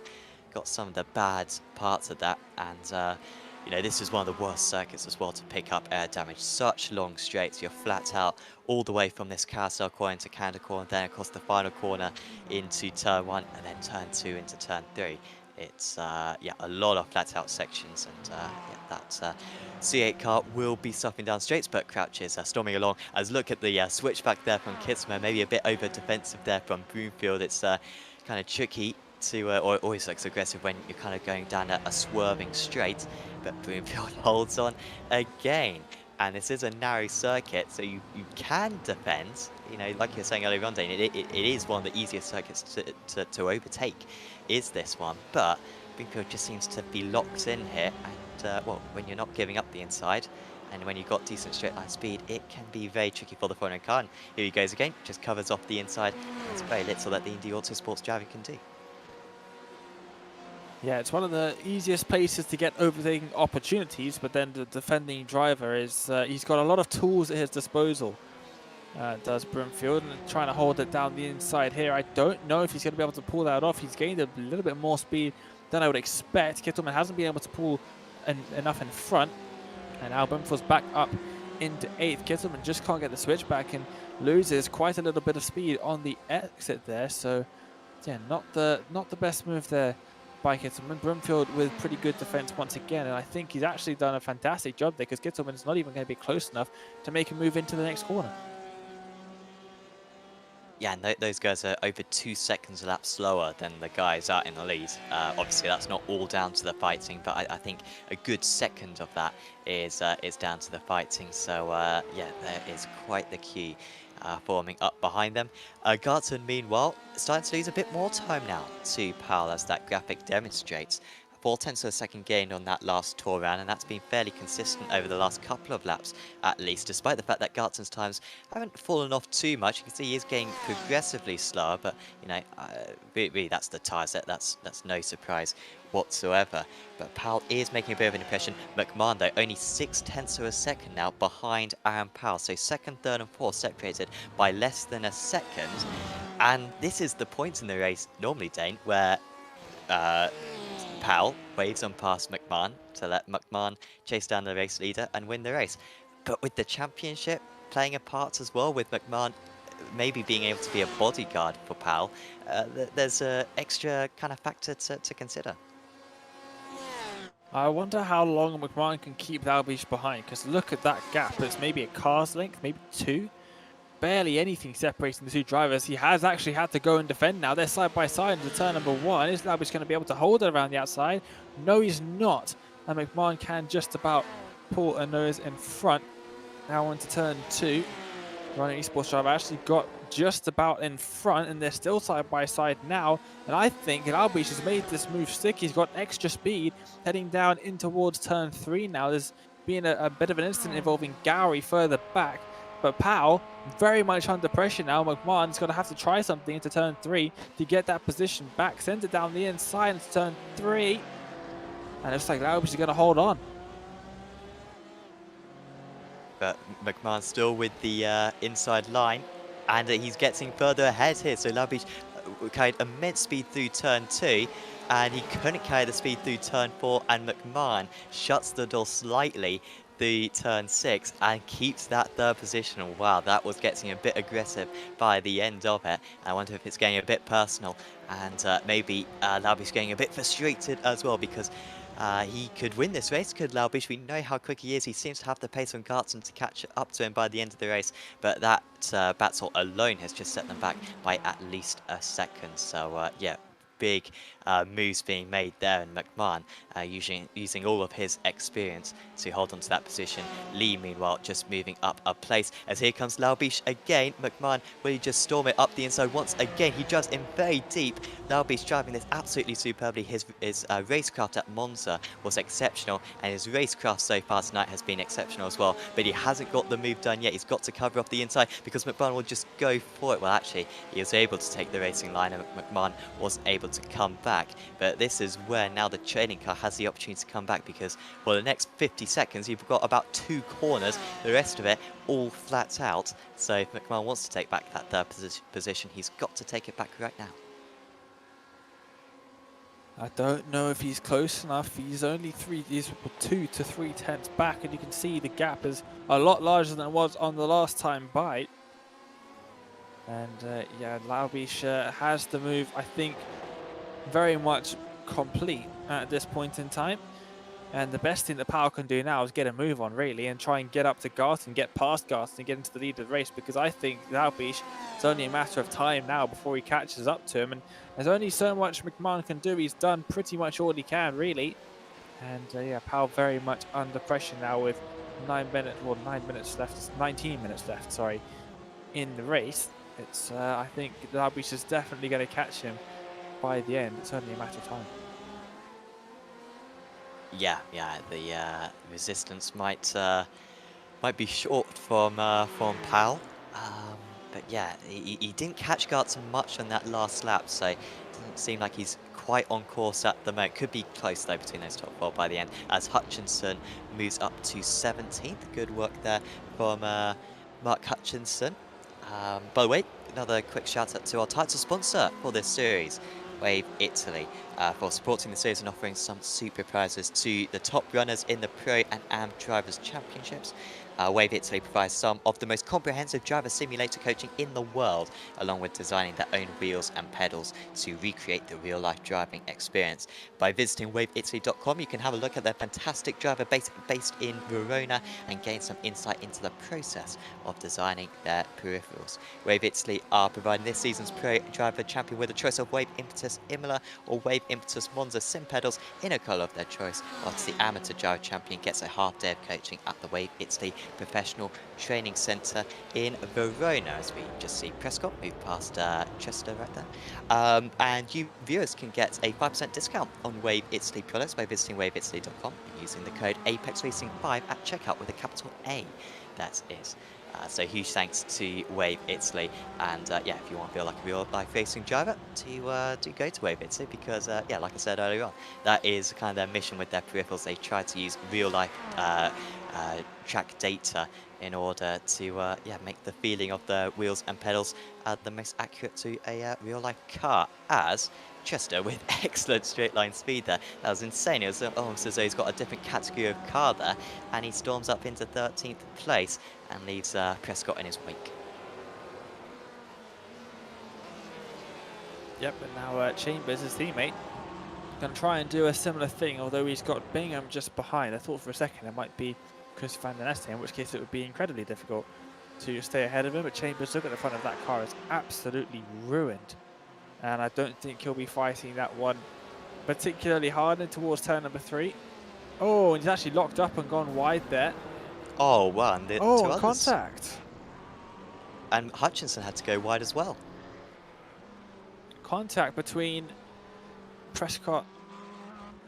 got some of the bad parts of that. And you know, this is one of the worst circuits as well to pick up air damage. Such long straights, you're flat out all the way from this carousel corner into Canada corner, then across the final corner into turn 1, and then turn 2 into turn 3. It's yeah, a lot of flat out sections, and yeah, that C8 car will be suffering down straights, but Crouch is storming along. As look at the switchback there from Kitsman, maybe a bit over defensive there from Broomfield. It's kind of tricky to, or always looks aggressive when you're kind of going down a swerving straight, but Broomfield holds on again. And this is a narrow circuit, so you can defend. You know, like you were saying earlier on, Dane, it is one of the easiest circuits to overtake, is this one. But Broomfield just seems to be locked in here, and well, when you're not giving up the inside, and when you've got decent straight line speed, it can be very tricky for the following car. And here he goes again, just covers off the inside. There's very little that the Indy Autosports driver can do. Yeah, it's one of the easiest places to get overtaking opportunities, but then the defending driver is, he's got a lot of tools at his disposal, does Broomfield, and trying to hold it down the inside here. I don't know if he's going to be able to pull that off. He's gained a little bit more speed than I would expect. Kittelman hasn't been able to pull enough in front, and now Broomfield's back up into 8th. Kittelman just can't get the switch back and loses quite a little bit of speed on the exit there. So yeah, not the best move there by Kittelman. Broomfield with pretty good defense once again, and I think he's actually done a fantastic job there, because Kittelman's not even going to be close enough to make him move into the next corner. Yeah, and those guys are over 2 seconds a lap slower than the guys out in the lead. Obviously, that's not all down to the fighting, but I think a good second of that is down to the fighting. So yeah, there is quite the queue forming up behind them. Gartson, meanwhile, starting to lose a bit more time now to Powell, as that graphic demonstrates. 4/10 of a second gain on that last tour round, and that's been fairly consistent over the last couple of laps at least, despite the fact that Gartson's times haven't fallen off too much. You can see he is getting progressively slower, but you know, really that's the tyre set. That's no surprise whatsoever. But Powell is making a bit of an impression. Mcmahon, though, only 0.6 of a second now behind Aaron Powell, so 2nd, 3rd and 4th separated by less than a second. And this is the point in the race normally, Dane, where Powell waves on past Mcmahon to let Mcmahon chase down the race leader and win the race. But with the championship, playing a part as well, with Mcmahon maybe being able to be a bodyguard for Powell. There's an extra kind of factor to consider. I wonder how long Mcmahon can keep Dalbeach behind, because look at that gap. It's maybe a car's length, maybe 2. Barely anything separating the two drivers. He has actually had to go and defend now. They're side by side into turn number 1. Is Dalbeach going to be able to hold it around the outside? No, he's not. And Mcmahon can just about pull a nose in front. Now into turn 2. Running esports driver actually got just about in front, and they're still side by side now. And I think Dalbeach has made this move stick. He's got extra speed heading down in towards turn 3 now. There's been a bit of an incident involving Gowrie further back, but Powell very much under pressure now. Mcmahon's going to have to try something into turn 3 to get that position back. Sends it down the inside into turn 3, and it looks like Dalbeach is going to hold on. But Mcmahon still with the inside line, and he's getting further ahead here. So Dalbeach carried immense speed through turn 2, and he couldn't carry the speed through turn 4, and Mcmahon shuts the door slightly through turn 6 and keeps that 3rd position. Wow, that was getting a bit aggressive by the end of it. I wonder if it's getting a bit personal, and maybe Dalbeach getting a bit frustrated as well, because he could win this race, could Dalbeach. We know how quick he is. He seems to have the pace on Gartson to catch up to him by the end of the race, but that battle alone has just set them back by at least a second. So yeah, big moves being made there, and Mcmahon using all of his experience to hold on to that position. Lee, meanwhile, just moving up a place, as here comes Dalbeach again. Mcmahon, will he just storm it up the inside once again? He drives in very deep. Dalbeach driving this absolutely superbly. His racecraft at Monza was exceptional, and his racecraft so far tonight has been exceptional as well, but he hasn't got the move done yet. He's got to cover off the inside, because Mcmahon will just go for it. Well, actually, he was able to take the racing line, and Mcmahon was able to come back. But this is where now the training car has the opportunity to come back, because for the next 50 seconds you've got about 2 corners, the rest of it all flat out. So if Mcmahon wants to take back that 3rd position, he's got to take it back right now. I don't know if he's close enough. He's only 2 to 3 tenths back, and you can see the gap is a lot larger than it was on the last time bite. And yeah, Dalbeach has the move, I think, very much complete at this point in time. And the best thing that Powell can do now is get a move on, really, and try and get up to Garth and get past Garth and get into the lead of the race, because I think Dalbeach, it's only a matter of time now before he catches up to him, and there's only so much Mcmahon can do. He's done pretty much all he can, really. And yeah, Powell very much under pressure now with 19 minutes left, sorry, in the race. It's I think Dalbeach is definitely going to catch him by the end. It's only a matter of time. Yeah, the resistance might be short from Powell, but yeah, he didn't catch Gartson much on that last lap, so it doesn't seem like he's quite on course at the moment. Could be close though between those top 4 by the end, as Hutchinson moves up to 17th. Good work there from Mark Hutchinson. By the way, another quick shout out to our title sponsor for this series, Wave Italy, for supporting the series and offering some super prizes to the top runners in the Pro and Am Drivers Championships. Wave Italy provides some of the most comprehensive driver simulator coaching in the world, along with designing their own wheels and pedals to recreate the real-life driving experience. By visiting waveitaly.com, you can have a look at their fantastic driver base based in Verona and gain some insight into the process of designing their peripherals. Wave Italy are providing this season's Pro Driver Champion with a choice of Wave Impetus Imola or Wave Impetus Monza sim pedals in a colour of their choice, whilst the Amateur Driver Champion gets a half day of coaching at the Wave Italy Professional Training Centre in Verona, as we just see Prescott move past Chester right there. And you viewers can get a 5% discount on Wave Italy products by visiting waveitaly.com and using the code APEXRACING5 at checkout with a capital A. That is. So huge thanks to Wave Italy, and yeah, if you want to feel like a real life racing driver, do go to Wave Italy, because yeah, like I said earlier on, that is kind of their mission with their peripherals. They try to use real life track data in order to yeah, make the feeling of the wheels and pedals the most accurate to a real life car, as Manchester with excellent straight line speed there. That was insane. It was almost as though he's got a different category of car there, and he storms up into 13th place and leaves Prescott in his wake. Yep, and now Chambers, his teammate, going to try and do a similar thing, although he's got Bingham just behind. I thought for a second it might be Chris Van Den Este, in which case it would be incredibly difficult to stay ahead of him, but Chambers, look at the front of that car, is absolutely ruined. And I don't think he'll be fighting that one particularly hard in towards turn number 3. Oh, and he's actually locked up and gone wide there. Oh, wow, and the two Oh, others. contact. And Hutchinson had to go wide as well. Contact between Prescott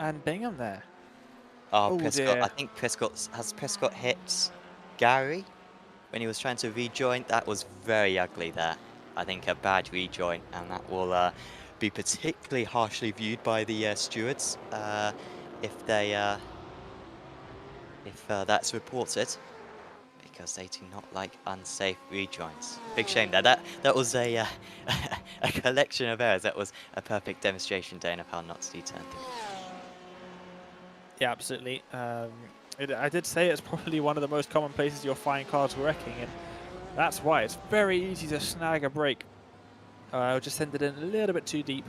and Bingham there. Oh, Oh, Prescott. dear. I think has Prescott hit Gary when he was trying to rejoin? That was very ugly there. I think a bad rejoin, and that will be particularly harshly viewed by the stewards if that's reported, because they do not like unsafe rejoins. Big shame there. That was a a collection of errors. That was a perfect demonstration, Dane, of how not to do turn things. Yeah, absolutely. I did say it's probably one of the most common places you'll find cars wrecking, and that's why it's very easy to snag a break. I'll just send it in a little bit too deep,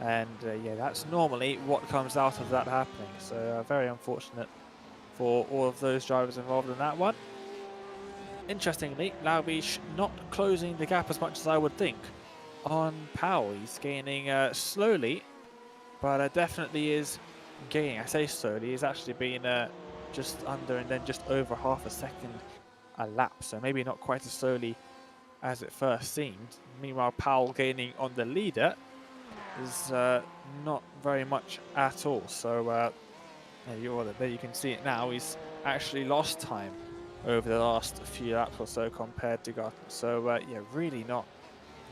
and yeah, that's normally what comes out of that happening. So very unfortunate for all of those drivers involved in that one. Interestingly, Laubish not closing the gap as much as I would think on Powell. He's gaining slowly, but definitely is gaining. I say slowly, he's actually been just under and then just over half a second a lap, so maybe not quite as slowly as it first seemed. Meanwhile, Powell gaining on the leader is not very much at all. So there you can see it now. He's actually lost time over the last few laps or so compared to Garton. So yeah, really not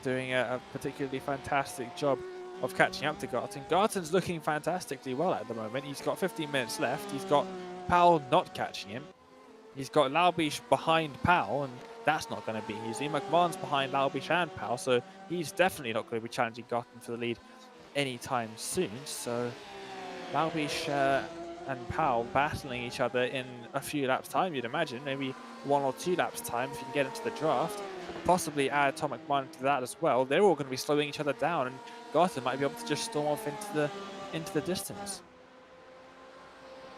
doing a particularly fantastic job of catching up to Garton. Garton's looking fantastically well at the moment. He's got 15 minutes left. He's got Powell not catching him. He's got Laubish behind Powell, and that's not going to be easy. Mcmahon's behind Laubish and Powell, so he's definitely not going to be challenging Garton for the lead anytime soon. So Laubish and Powell battling each other in a few laps time, you'd imagine. Maybe 1 or 2 laps time if you can get into the draft. Possibly add Tom Mcmahon to that as well. They're all going to be slowing each other down, and Garton might be able to just storm off into the distance.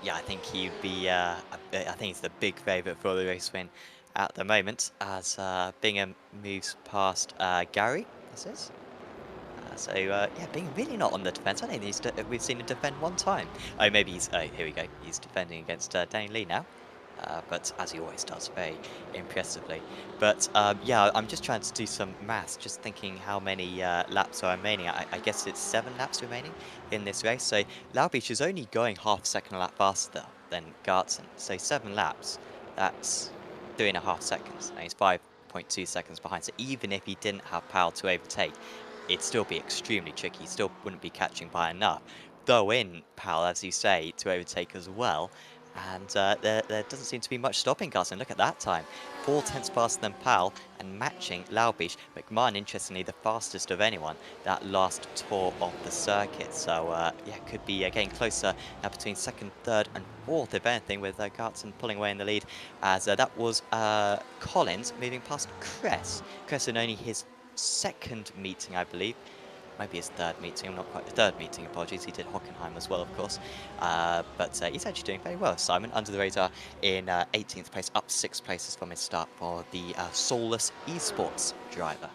Yeah, I think he'd be. I think he's the big favourite for the race win at the moment, as Bingham moves past Gary. This is. Yeah, Bingham really not on the defence. I think we've seen him defend one time. Oh, maybe he's. Oh, here we go. He's defending against Danny Lee now. But as he always does, very impressively. But yeah, I'm just trying to do some maths, just thinking how many laps are remaining. I guess it's 7 laps remaining in this race. So Laubish is only going half a second a lap faster than Garton. So 7 laps, that's 3.5 seconds. And he's 5.2 seconds behind. So even if he didn't have Powell to overtake, it'd still be extremely tricky. He still wouldn't be catching by enough. Throw in Powell, as you say, to overtake as well. And there doesn't seem to be much stopping Garton. Look at that time. 4 tenths faster than Powell and matching Laubish. Mcmahon, interestingly, the fastest of anyone that last tour of the circuit. So, yeah, could be getting closer now between 2nd, 3rd and 4th, if anything, with Garton pulling away in the lead. As that was Collins moving past Kress. Kress in only his 2nd meeting, I believe. Maybe his 3rd meeting, I'm not quite, 3rd meeting, apologies. He did Hockenheim as well, of course. But he's actually doing very well. Simon, under the radar in 18th place, up 6 places from his start for the soulless eSports driver.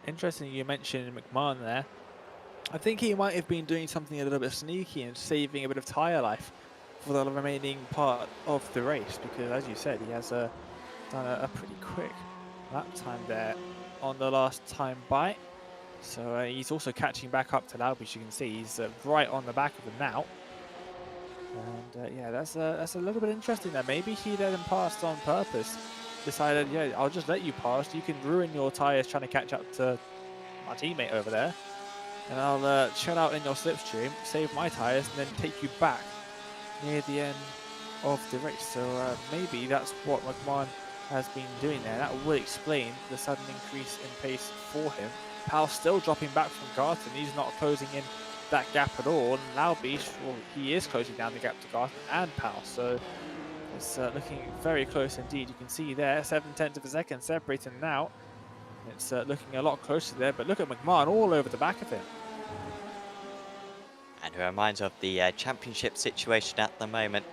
Interesting you mentioned McMahon there. I think he might have been doing something a little bit sneaky and saving a bit of tyre life for the remaining part of the race, because as you said, he has done a pretty quick lap time there on the last time by. So he's also catching back up to Laubish. You can see he's right on the back of him now. And yeah, that's a little bit interesting there. Maybe he let him pass on purpose. Decided, yeah, I'll just let you pass. You can ruin your tyres trying to catch up to my teammate over there. And I'll chill out in your slipstream, save my tyres, and then take you back near the end of the race. So maybe that's what McMahon has been doing there. That would explain the sudden increase in pace for him. Powell still dropping back from Garton. He's not closing in that gap at all. And Laubish, well, he is closing down the gap to Garton and Powell. So it's looking very close indeed. You can see there, 7/10 of a second separating now. It's looking a lot closer there, but look at Mcmahon all over the back of him. And a reminder of the championship situation at the moment.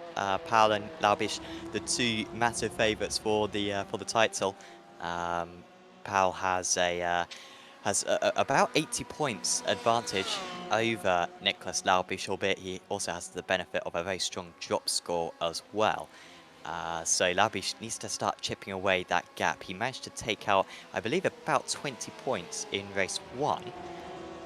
Powell and Laubish, the two massive favourites for the title. Powell has about 80 points advantage over Nicholas Laubish, albeit he also has the benefit of a very strong drop score as well. So Laubish needs to start chipping away that gap. He managed to take out, I believe, about 20 points in race 1.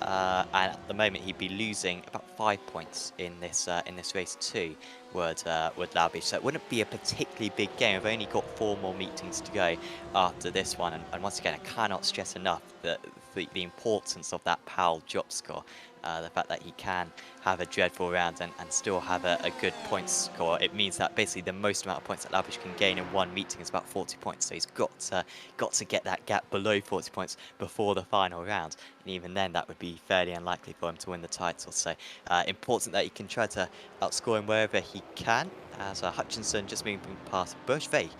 And at the moment he'd be losing about 5 points in this race 2 would Laubish. So it wouldn't be a particularly big game. We've only got 4 more meetings to go after this one, and once again I cannot stress enough that the importance of that Powell drop score. The fact that he can have a dreadful round and still have a good points score. It means that basically the most amount of points that Laubish can gain in one meeting is about 40 points. So he's got to get that gap below 40 points before the final round. And even then, that would be fairly unlikely for him to win the title. So important that he can try to outscore him wherever he can. As Hutchinson just moving past Bush. Very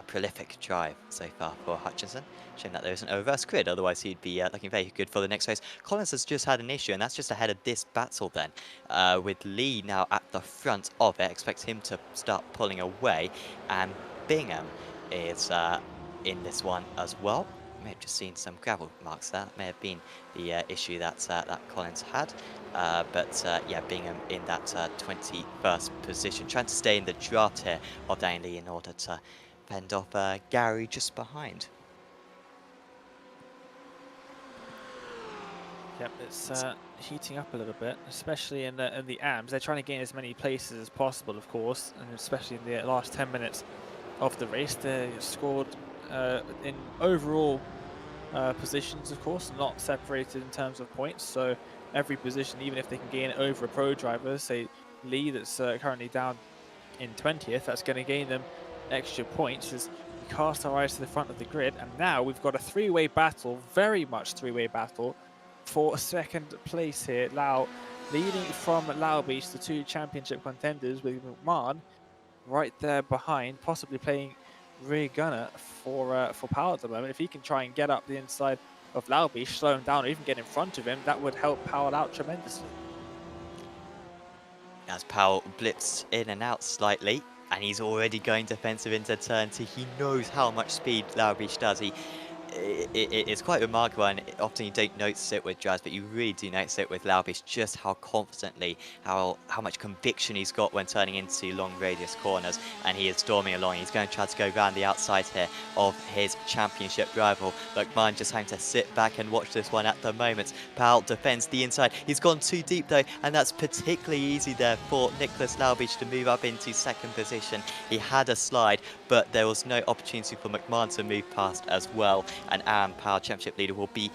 prolific drive so far for Hutchinson. Shame that there isn't a reverse grid, otherwise he'd be looking very good for the next race. Collins has just had an issue, and that's just ahead of this battle then. With Lee now at the front of it, expect him to start pulling away, and Bingham is in this one as well. May have just seen some gravel marks there. That may have been the issue that Collins had. Yeah, Bingham in that 21st position, trying to stay in the draft here of Daniel Lee in order to fend off Gary just behind. Yep, it's heating up a little bit, especially in the AMs. They're trying to gain as many places as possible, of course, and especially in the last 10 minutes of the race. They scored in overall positions, of course, not separated in terms of points. So every position, even if they can gain it over a pro driver, say Lee, that's currently down in 20th, that's going to gain them extra points as we cast our eyes to the front of the grid. And now we've got a three-way battle, very much three-way battle, for second place here. Lau leading from Laubish, the two championship contenders, with Mcmahon right there behind, possibly playing rear gunner for Powell at the moment. If he can try and get up the inside of Laubish, slow him down, or even get in front of him, that would help Powell out tremendously. As Powell blips in and out slightly, and he's already going defensive into turn 2. He knows how much speed Laubish does. It's quite remarkable, and often you don't notice it with drives, but you really do notice it with Laubish, just how confidently, how much conviction he's got when turning into long radius corners, and he is storming along. He's going to try to go around the outside here of his championship rival. Mcmahon just having to sit back and watch this one at the moment. Powell defends the inside. He's gone too deep though, and that's particularly easy there for Nicholas Laubish to move up into second position. He had a slide, but there was no opportunity for Mcmahon to move past as well. And Aaron Powell, championship leader, will be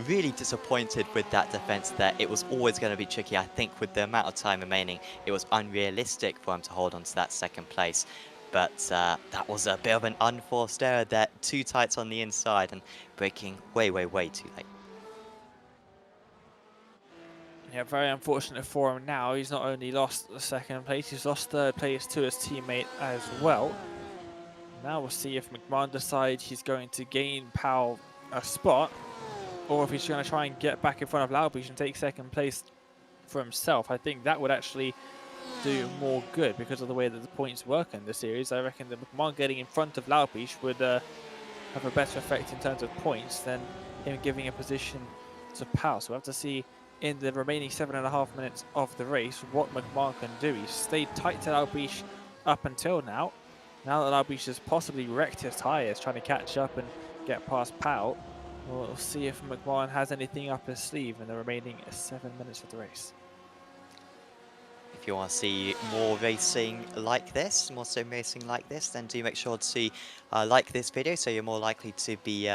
really disappointed with that defense there. It was always going to be tricky. I think with the amount of time remaining, it was unrealistic for him to hold on to that second place. But that was a bit of an unforced error there. Too tight on the inside and braking way too late. Yeah, very unfortunate for him now. He's not only lost the second place, he's lost third place to his teammate as well. Now we'll see if Mcmahon decides he's going to gain Powell a spot, or if he's going to try and get back in front of Laubish and take second place for himself. I think that would actually do more good because of the way that the points work in the series. I reckon that Mcmahon getting in front of Laubish would have a better effect in terms of points than him giving a position to Powell. So we'll have to see in the remaining 7.5 minutes of the race what Mcmahon can do. He's stayed tight to Laubish up until now. Now that Laubish has possibly wrecked his tyres trying to catch up and get past Powell, we'll see if Mcmahon has anything up his sleeve in the remaining 7 minutes of the race. If you want to see more racing like this, more sim racing like this, then do make sure to like this video so you're more likely to be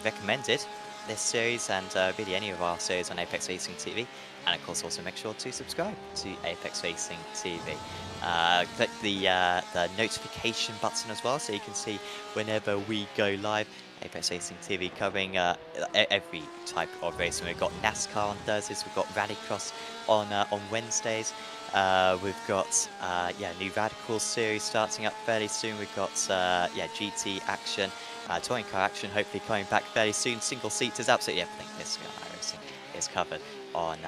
recommended this series and really any of our series on Apex Racing TV. And of course also make sure to subscribe to Apex Racing TV. Click the notification button as well so you can see whenever we go live. Apex Racing TV covering every type of racing. We've got NASCAR on Thursdays, we've got Rallycross on Wednesdays. We've got yeah, new Radicals series starting up fairly soon. We've got yeah, GT action, touring car action hopefully coming back fairly soon. Single seaters, absolutely everything this week on iRacing is covered on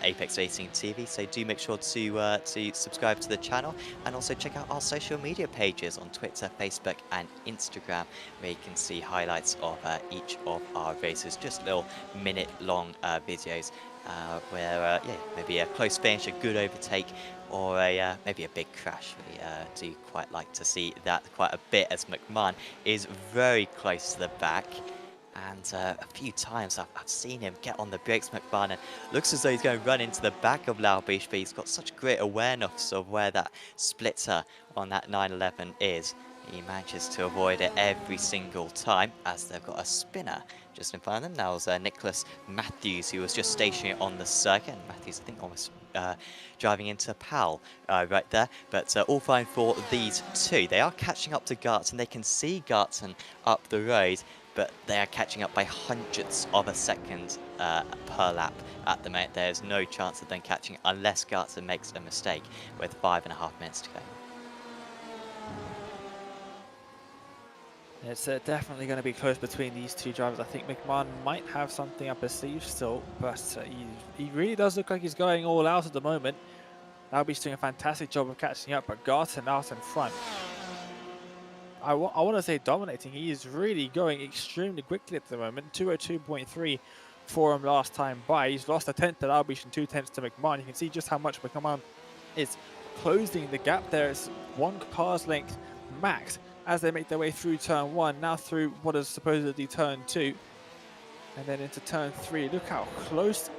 Apex Racing TV. So do make sure to subscribe to the channel and also check out our social media pages on Twitter, Facebook, and Instagram, where you can see highlights of each of our races, just little minute-long videos where yeah, maybe a close finish, a good overtake, or a maybe a big crash. We do quite like to see that quite a bit, as Mcmahon is very close to the back. And a few times I've seen him get on the brakes, Mcmahon, and looks as though he's going to run into the back of Laubish, but he's got such great awareness of where that splitter on that 911 is. He manages to avoid it every single time, as they've got a spinner just in front of them. That was Nicholas Matthews, who was just stationary on the circuit. And Matthews, I think, almost driving into Powell right there. But all fine for these two. They are catching up to Garton. They can see Garton up the road, but they are catching up by hundredths of a second per lap at the moment. There's no chance of them catching unless Garton makes a mistake with 5.5 minutes to go. It's definitely going to be close between these two drivers. I think Mcmahon might have something up his sleeve still, but he really does look like he's going all out at the moment. Laubi's doing a fantastic job of catching up, but Garton out in front. I want to say dominating. He is really going extremely quickly at the moment. 202.3 for him last time by. He's lost a tenth to Laubish and 2 tenths to Mcmahon. You can see just how much Mcmahon is closing the gap there. It's 1 car's length max as they make their way through turn 1, now through what is supposedly turn 2, and then into turn 3. Look how close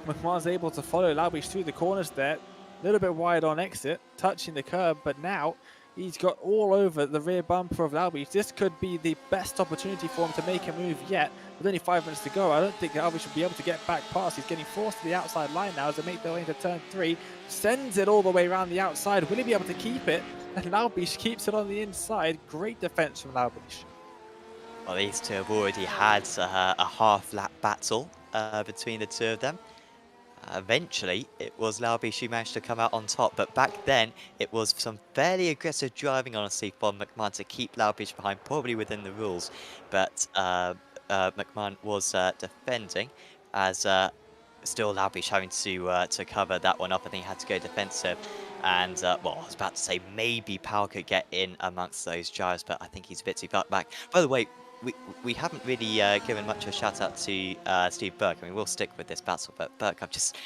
Mcmahon's able to follow Laubish through the corners there. A little bit wide on exit, touching the curb, but now he's got all over the rear bumper of Laubish. This could be the best opportunity for him to make a move yet. With only 5 minutes to go, I don't think Laubish should be able to get back past. He's getting forced to the outside line now as they make their way into turn 3. Sends it all the way around the outside. Will he be able to keep it? And Laubish keeps it on the inside. Great defense from Laubish. Well, these two have already had a half-lap battle between the two of them. Eventually, it was Laubish who managed to come out on top, but back then, it was some fairly aggressive driving, honestly, from Mcmahon to keep Laubish behind, probably within the rules. But Mcmahon was defending, as still Laubish having to cover that one up. I think he had to go defensive. And, well, I was about to say maybe Powell could get in amongst those drivers, but I think he's a bit too far back. By the way, we haven't really given much of a shout out to Steve Burke. I mean, we'll stick with this battle, but Burke, I've just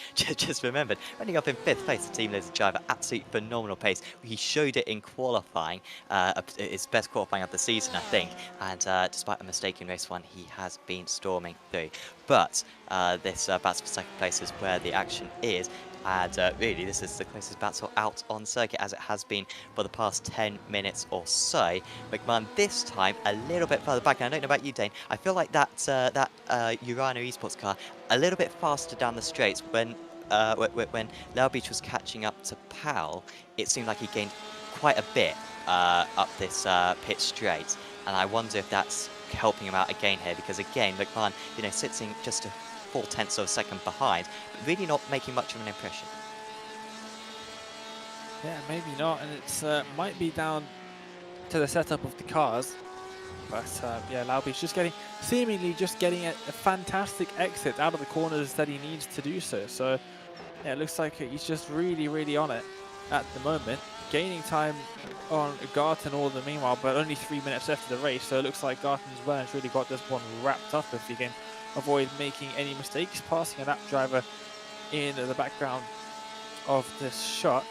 remembered, running up in 5th place, the team leader driver, absolute phenomenal pace. He showed it in qualifying, his best qualifying of the season, I think. And despite a mistake in race 1, he has been storming through. But this battle for 2nd place is where the action is. And really, this is the closest battle out on circuit, as it has been for the past 10 minutes or so. Mcmahon this time a little bit further back. And I don't know about you, Dane. I feel like that Urano eSports car a little bit faster down the straights. When Laubish was catching up to Powell, it seemed like he gained quite a bit up this pit straight. And I wonder if that's helping him out again here, because again, Mcmahon, you know, sitting just a 4 tenths of a second behind, but really not making much of an impression. Yeah, maybe not, and it's might be down to the setup of the cars. But yeah, Laubish seemingly just getting a fantastic exit out of the corners that he needs to do so. So yeah, it looks like he's just really on it at the moment. Gaining time on Garton all the meanwhile, but only 3 minutes left of the race. So it looks like Garton's Burns really got this one wrapped up if he can avoid making any mistakes, passing a lap driver in the background of this shot,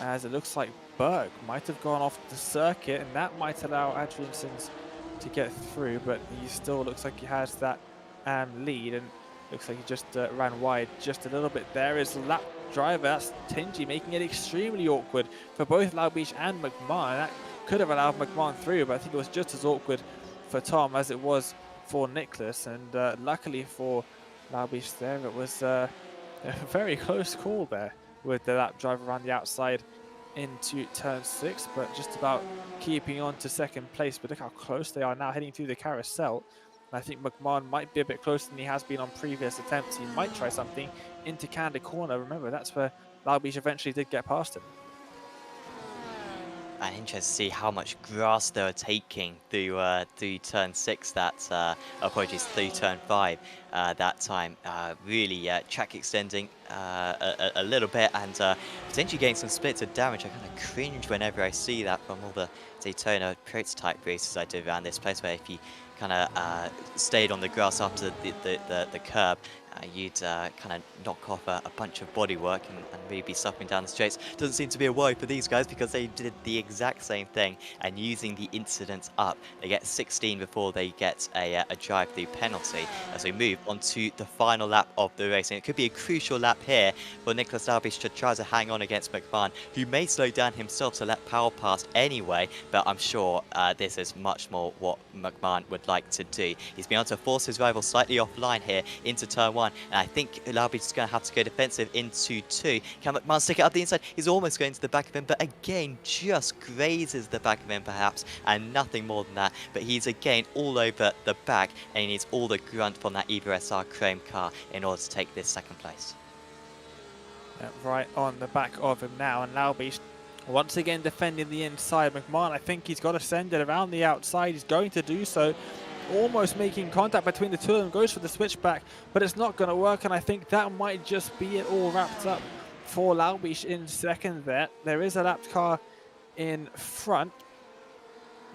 as it looks like Berg might have gone off the circuit, and that might allow Hutchinson to get through, but he still looks like he has that lead, and looks like he just ran wide just a little bit. There is lap driver, that's Tingy, making it extremely awkward for both Laubish and Mcmahon. That could have allowed Mcmahon through, but I think it was just as awkward for Tom as it was for Nicholas, and luckily for Laubish there, it was a very close call there with the lap driver around the outside into turn 6, but just about keeping on to second place. But look how close they are now, heading through the carousel. I think Mcmahon might be a bit closer than he has been on previous attempts. He might try something into Canada Corner. Remember, that's where Laubish eventually did get past him. And interesting to see how much grass they were taking through turn 6 apologies, through turn 5 that time. Really track extending a little bit and potentially getting some splits of damage. I kind of cringe whenever I see that from all the Daytona prototype races I did around this place, where if you kind of stayed on the grass after the curb, you'd kind of knock off a bunch of bodywork and really be suffering down the straights. Doesn't seem to be a worry for these guys because they did the exact same thing, and using the incidents up, they get 16 before they get a drive-through penalty as we move on to the final lap of the race. And it could be a crucial lap here for Nicholas Laubish to try to hang on against Mcmahon, who may slow down himself to let Powell pass anyway, but I'm sure this is much more what Mcmahon would like to do. He's been able to force his rival slightly offline here into turn 1, and I think Laubish is going to have to go defensive into 2. Can Mcmahon stick it up the inside? He's almost going to the back of him, but again, just grazes the back of him perhaps, and nothing more than that. But he's again all over the back, and he needs all the grunt from that Evo SR Chrome car in order to take this second place. Right on the back of him now, and Laubish once again defending the inside. Mcmahon, I think he's got to send it around the outside. He's going to do so, almost making contact between the two of them, goes for the switchback, but it's not going to work, and I think that might just be it all wrapped up for Laubish in second there. There is a lapped car in front,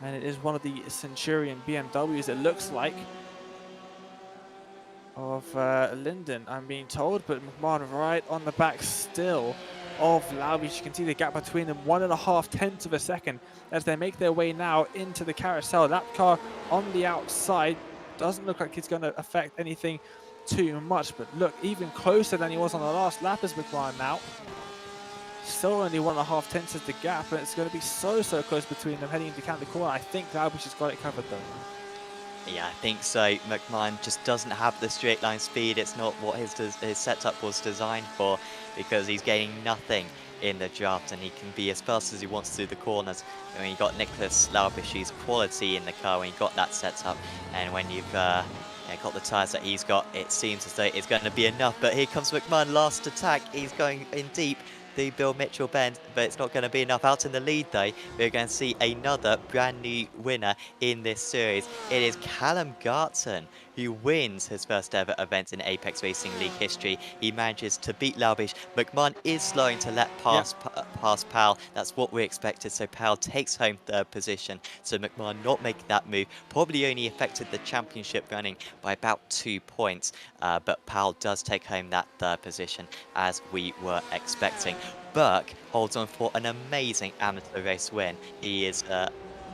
and it is one of the Centurion BMWs, it looks like, of Linden, I'm being told, but Mcmahon right on the back still of Laubish. You can see the gap between them, 1.5 tenths of a second as they make their way now into the carousel. That car on the outside doesn't look like it's going to affect anything too much, but look, even closer than he was on the last lap as Mcmahon now. Still only 1.5 tenths is the gap, and it's going to be so close between them heading into Canada Corner. I think Laubish has got it covered though. Yeah, I think so. Mcmahon just doesn't have the straight line speed. It's not what his setup was designed for, because he's gaining nothing in the draft, and he can be as fast as he wants through the corners. And when you got Nicholas Laubish's quality in the car, when you got that setup, and when you've got the tyres that he's got, it seems as though it's going to be enough. But here comes Mcmahon, last attack. He's going in deep. The Bill Mitchell bend, but it's not going to be enough. Out in the lead though, we're going to see another brand new winner in this series. It is Callum Garton, who wins his first ever event in Apex Racing League history. He manages to beat Laubish. Mcmahon is slowing to let past Powell. That's what we expected. So Powell takes home third position. So Mcmahon not making that move probably only affected the championship running by about 2 points. But Powell does take home that third position as we were expecting. Burke holds on for an amazing amateur race win. He is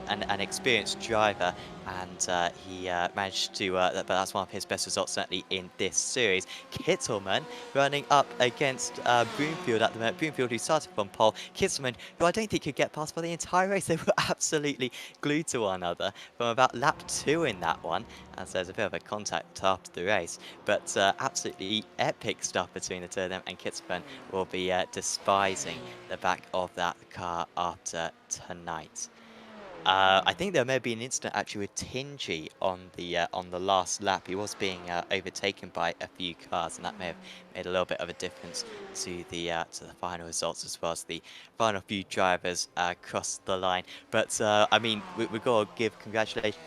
an experienced driver, and he managed to, but that's one of his best results certainly in this series. Kittelman running up against Broomfield at the moment. Broomfield, who started from pole. Kittelman, who I don't think could get past for the entire race. They were absolutely glued to one another from about lap 2 in that one, as there's a bit of a contact after the race. But absolutely epic stuff between the two of them, and Kittelman will be despising the back of that car after tonight. I think there may be an incident actually with Tingy on the last lap. He was being overtaken by a few cars, and that may have made a little bit of a difference to the final results, as well as the final few drivers crossed the line. But I mean, we've got to give congratulations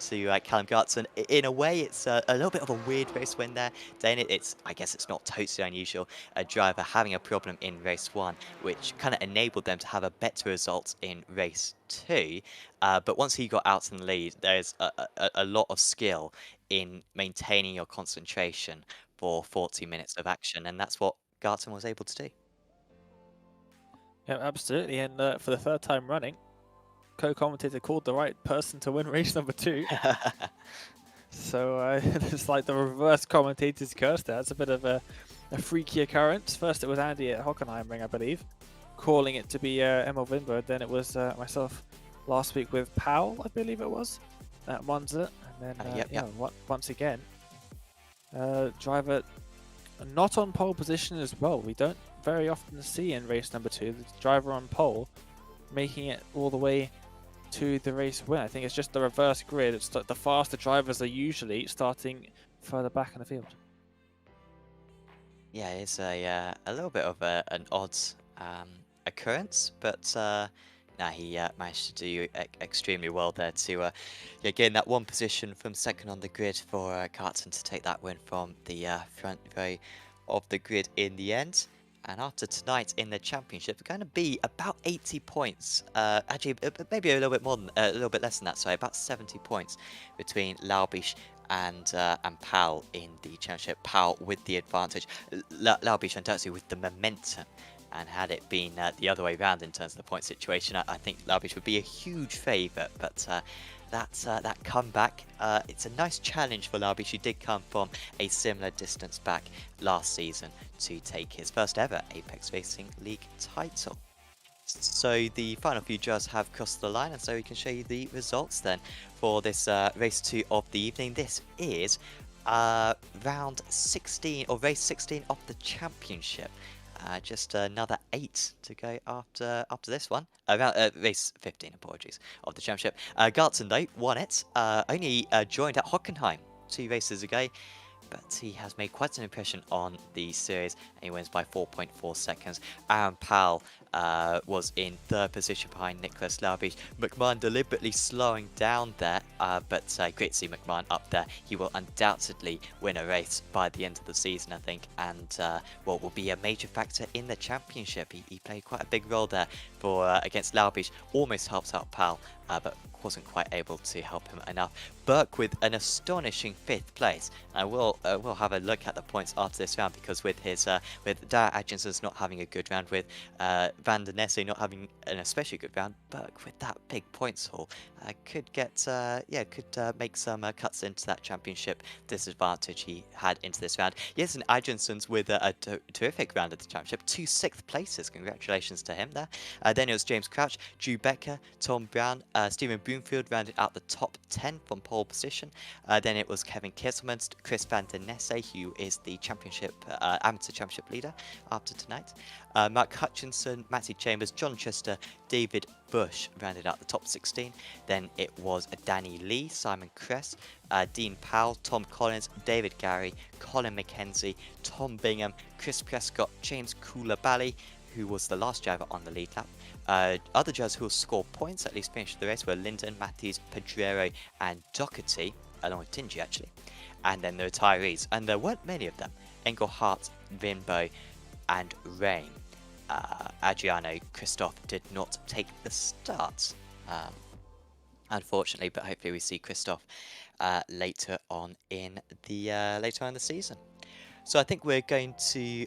to Callum Gartson. In a way, it's a little bit of a weird race win there. Then I guess it's not totally unusual, a driver having a problem in race 1, which kind of enabled them to have a better result in race 2. But once he got out in the lead, there's a lot of skill in maintaining your concentration for 40 minutes of action, and that's what Garton was able to do. Yeah, absolutely, and for the third time running, co-commentator called the right person to win race number 2. So it's like the reverse commentator's curse there. It's a bit of a freaky occurrence. First it was Andy at Hockenheimring, I believe, calling it to be Emil Winberg. Then it was myself last week with Powell, I believe it was, at Monza. And then once again, driver not on pole position as well. We don't very often see in race number 2, the driver on pole making it all the way to the race win. I think it's just the reverse grid. It's the faster drivers are usually starting further back in the field. Yeah, it's a little bit of an odd occurrence, but nah, he managed to do extremely well there to yeah, gain that one position from second on the grid for Hutchinson to take that win from the front row of the grid in the end. And after tonight in the championship, it's going to be about 80 points. Actually, maybe a little bit more than a little bit less than that. Sorry, about 70 points between Laubish and Powell in the championship. Powell with the advantage. Laubish undoubtedly with the momentum. And had it been the other way around in terms of the point situation, I think Laubish would be a huge favourite. But that comeback, it's a nice challenge for Laubish, who did come from a similar distance back last season to take his first ever Apex Racing League title. So the final few drivers have crossed the line, and so we can show you the results then for this race 2 of the evening. This is round 16, or race 16 of the championship. Just another 8 to go after this one. Race 15, apologies, of the championship. Gartzen, though, won it. Only joined at Hockenheim 2 races ago, but he has made quite an impression on the series, and he wins by 4.4 seconds. Aaron Powell was in 3rd position behind Nicholas Laubish. Mcmahon deliberately slowing down there, but great to see Mcmahon up there. He will undoubtedly win a race by the end of the season, I think, and well, will be a major factor in the championship. He played quite a big role there for against Laubish, almost helped out Powell, but wasn't quite able to help him enough. Burke with an astonishing 5th place. I will have a look at the points after this round, because with his with Dara Hutchinson's not having a good round, with Van der Nesse not having an especially good round, Burke with that big points haul could get make some cuts into that championship disadvantage he had into this round. Yes, and Hutchinson's with a terrific round at the championship, 2 6th places. Congratulations to him there. Then it was James Crouch, Drew Becker, Tom Brown, Stephen Broomfield rounded out the top 10 from pole position. Then it was Kevin Kisselman, Chris Van der Nesse, who is the championship amateur championship leader after tonight. Mark Hutchinson, Matty Chambers, John Chester, David Bush rounded out the top 16. Then it was Danny Lee, Simon Kress, Dean Powell, Tom Collins, David Gary, Colin McKenzie, Tom Bingham, Chris Prescott, James Koulibaly, who was the last driver on the lead lap. Other drivers who will score points, at least finish the race, were Linden, Matthews, Pedrero and Doherty, along with Tingy actually. And then the retirees, and there weren't many of them: Engelhardt, Vinbo and Rain. Adriano Christoph did not take the start, unfortunately, but hopefully we see Christoph later on in the season. So I think we're going to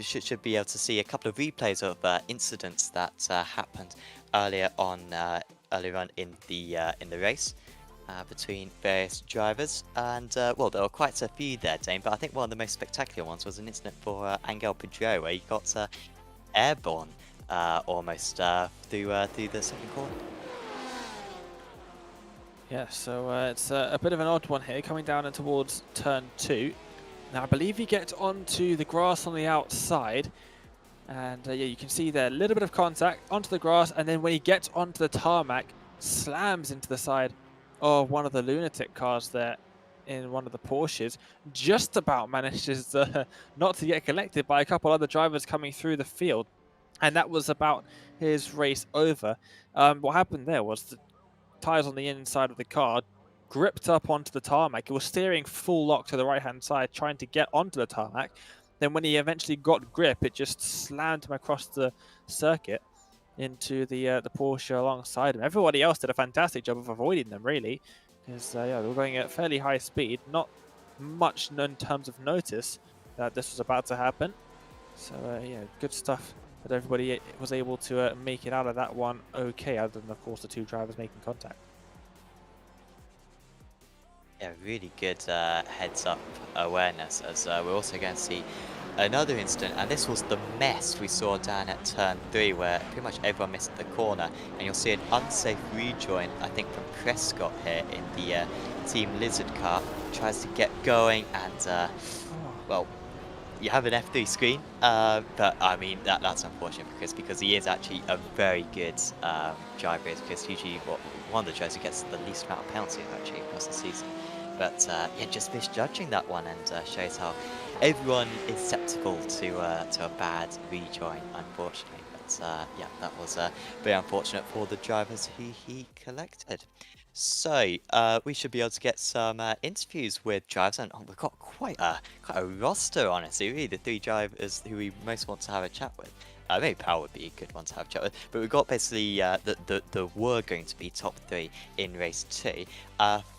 should be able to see a couple of replays of incidents that happened earlier on in the race between various drivers, and well, there were quite a few there, Dane, but I think one of the most spectacular ones was an incident for Angel Pedro, where he got airborne almost through the second corner. Yeah, so it's a bit of an odd one here, coming down and towards turn 2. Now, I believe he gets onto the grass on the outside, and yeah, you can see there a little bit of contact onto the grass, and then when he gets onto the tarmac, slams into the side of one of the lunatic cars there in one of the Porsches. Just about manages not to get collected by a couple other drivers coming through the field, and that was about his race over. What happened there was the tyres on the inside of the car gripped up onto the tarmac. It was steering full lock to the right hand side, trying to get onto the tarmac. Then when he eventually got grip, it just slammed him across the circuit into the Porsche alongside him. Everybody else did a fantastic job of avoiding them, really, because yeah, they were going at fairly high speed. Not much in terms of notice that this was about to happen. So yeah, good stuff that everybody was able to make it out of that one okay, other than, of course, the 2 drivers making contact. Yeah, really good heads-up awareness, as we're also going to see another incident, and this was the mess we saw down at turn 3, where pretty much everyone missed the corner, and you'll see an unsafe rejoin, I think, from Prescott here in the Team Lizard car. Tries to get going, and well, you have an F3 screen, but I mean that's unfortunate because he is actually a very good driver. Because usually one of the drivers who gets the least amount of penalties actually across the season. But yeah, just misjudging that one and shows how everyone is susceptible to a bad rejoin, unfortunately. But yeah, that was very unfortunate for the drivers who he collected. So, we should be able to get some interviews with drivers, and we've got quite a roster, honestly. Really, the three drivers who we most want to have a chat with. Maybe Powell would be a good one to have a chat with, but we've got basically the were going to be top three in race 2.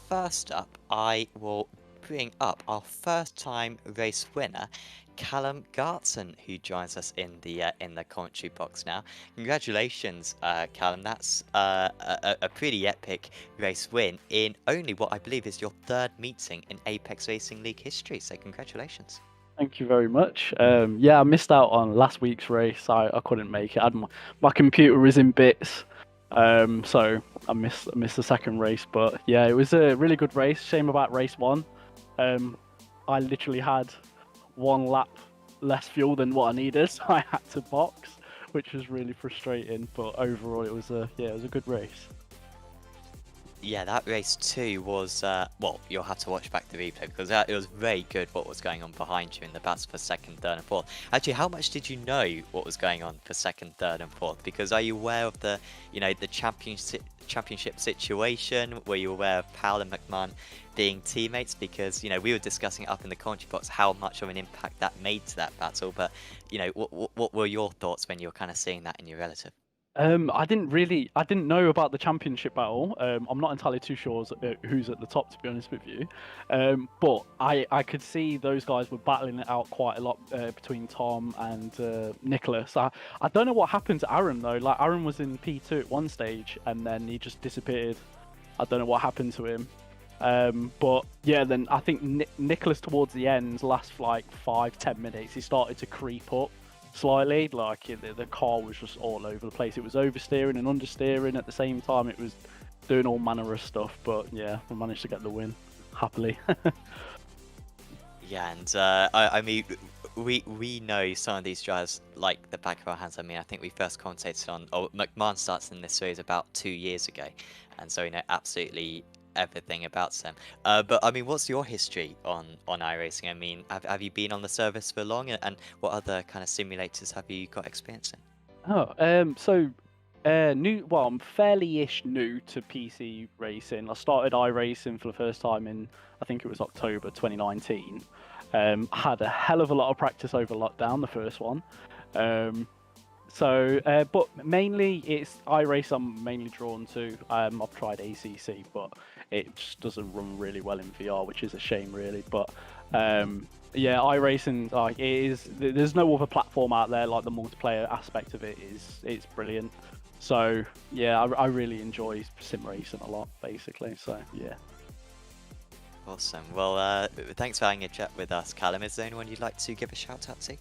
First up, I will bring up our first time race winner, Callum Gartson, who joins us in the commentary box now. Congratulations, Callum. That's a pretty epic race win in only what I believe is your third meeting in Apex Racing League history. So congratulations. Thank you very much. Yeah, I missed out on last week's race. I couldn't make it. My computer was in bits, so I missed the second race. But yeah, it was a really good race. Shame about race 1. I literally had 1 lap less fuel than what I needed, so I had to box, which was really frustrating. But overall, it was a good race. Yeah, that race 2 was, well, you'll have to watch back the replay because it was very good what was going on behind you in the battles for 2nd, 3rd and 4th. Actually, how much did you know what was going on for 2nd, 3rd and 4th? Because are you aware of the, the championship situation? Were you aware of Powell and Mcmahon being teammates? Because, we were discussing it up in the commentary box how much of an impact that made to that battle. But, what were your thoughts when you were kind of seeing that in your relative? I didn't know about the championship battle. I'm not entirely too sure who's at the top, to be honest with you. But I could see those guys were battling it out quite a lot between Tom and Nicholas. I don't know what happened to Aaron though. Like Aaron was in P2 at one stage and then he just disappeared. I don't know what happened to him. But yeah, then I think Nicholas towards the end, last like 5-10 minutes, he started to creep up slightly. Like the car was just all over the place. It was oversteering and understeering at the same time. It was doing all manner of stuff. But yeah, we managed to get the win happily. Yeah, and I mean, we know some of these drivers like the back of our hands. I mean, I think we first commentated on. Oh, Mcmahon starts in this series about 2 years ago, and so we know absolutely everything about them. But I mean, what's your history on iRacing? I mean, have you been on the service for long, and what other kind of simulators have you got experience in? So new. Well, I'm fairly-ish new to PC racing. I started iRacing for the first time in, I think it was October 2019. Had a hell of a lot of practice over lockdown, the first one. But mainly it's iRace I'm mainly drawn to. I've tried ACC, but it just doesn't run really well in VR, which is a shame, really. But yeah, iRacing, like, it is. There's no other platform out there like the multiplayer aspect of it it's brilliant. So yeah, I really enjoy sim racing a lot, basically. So yeah. Awesome. Well, thanks for having a chat with us, Callum. Is there anyone you'd like to give a shout out to?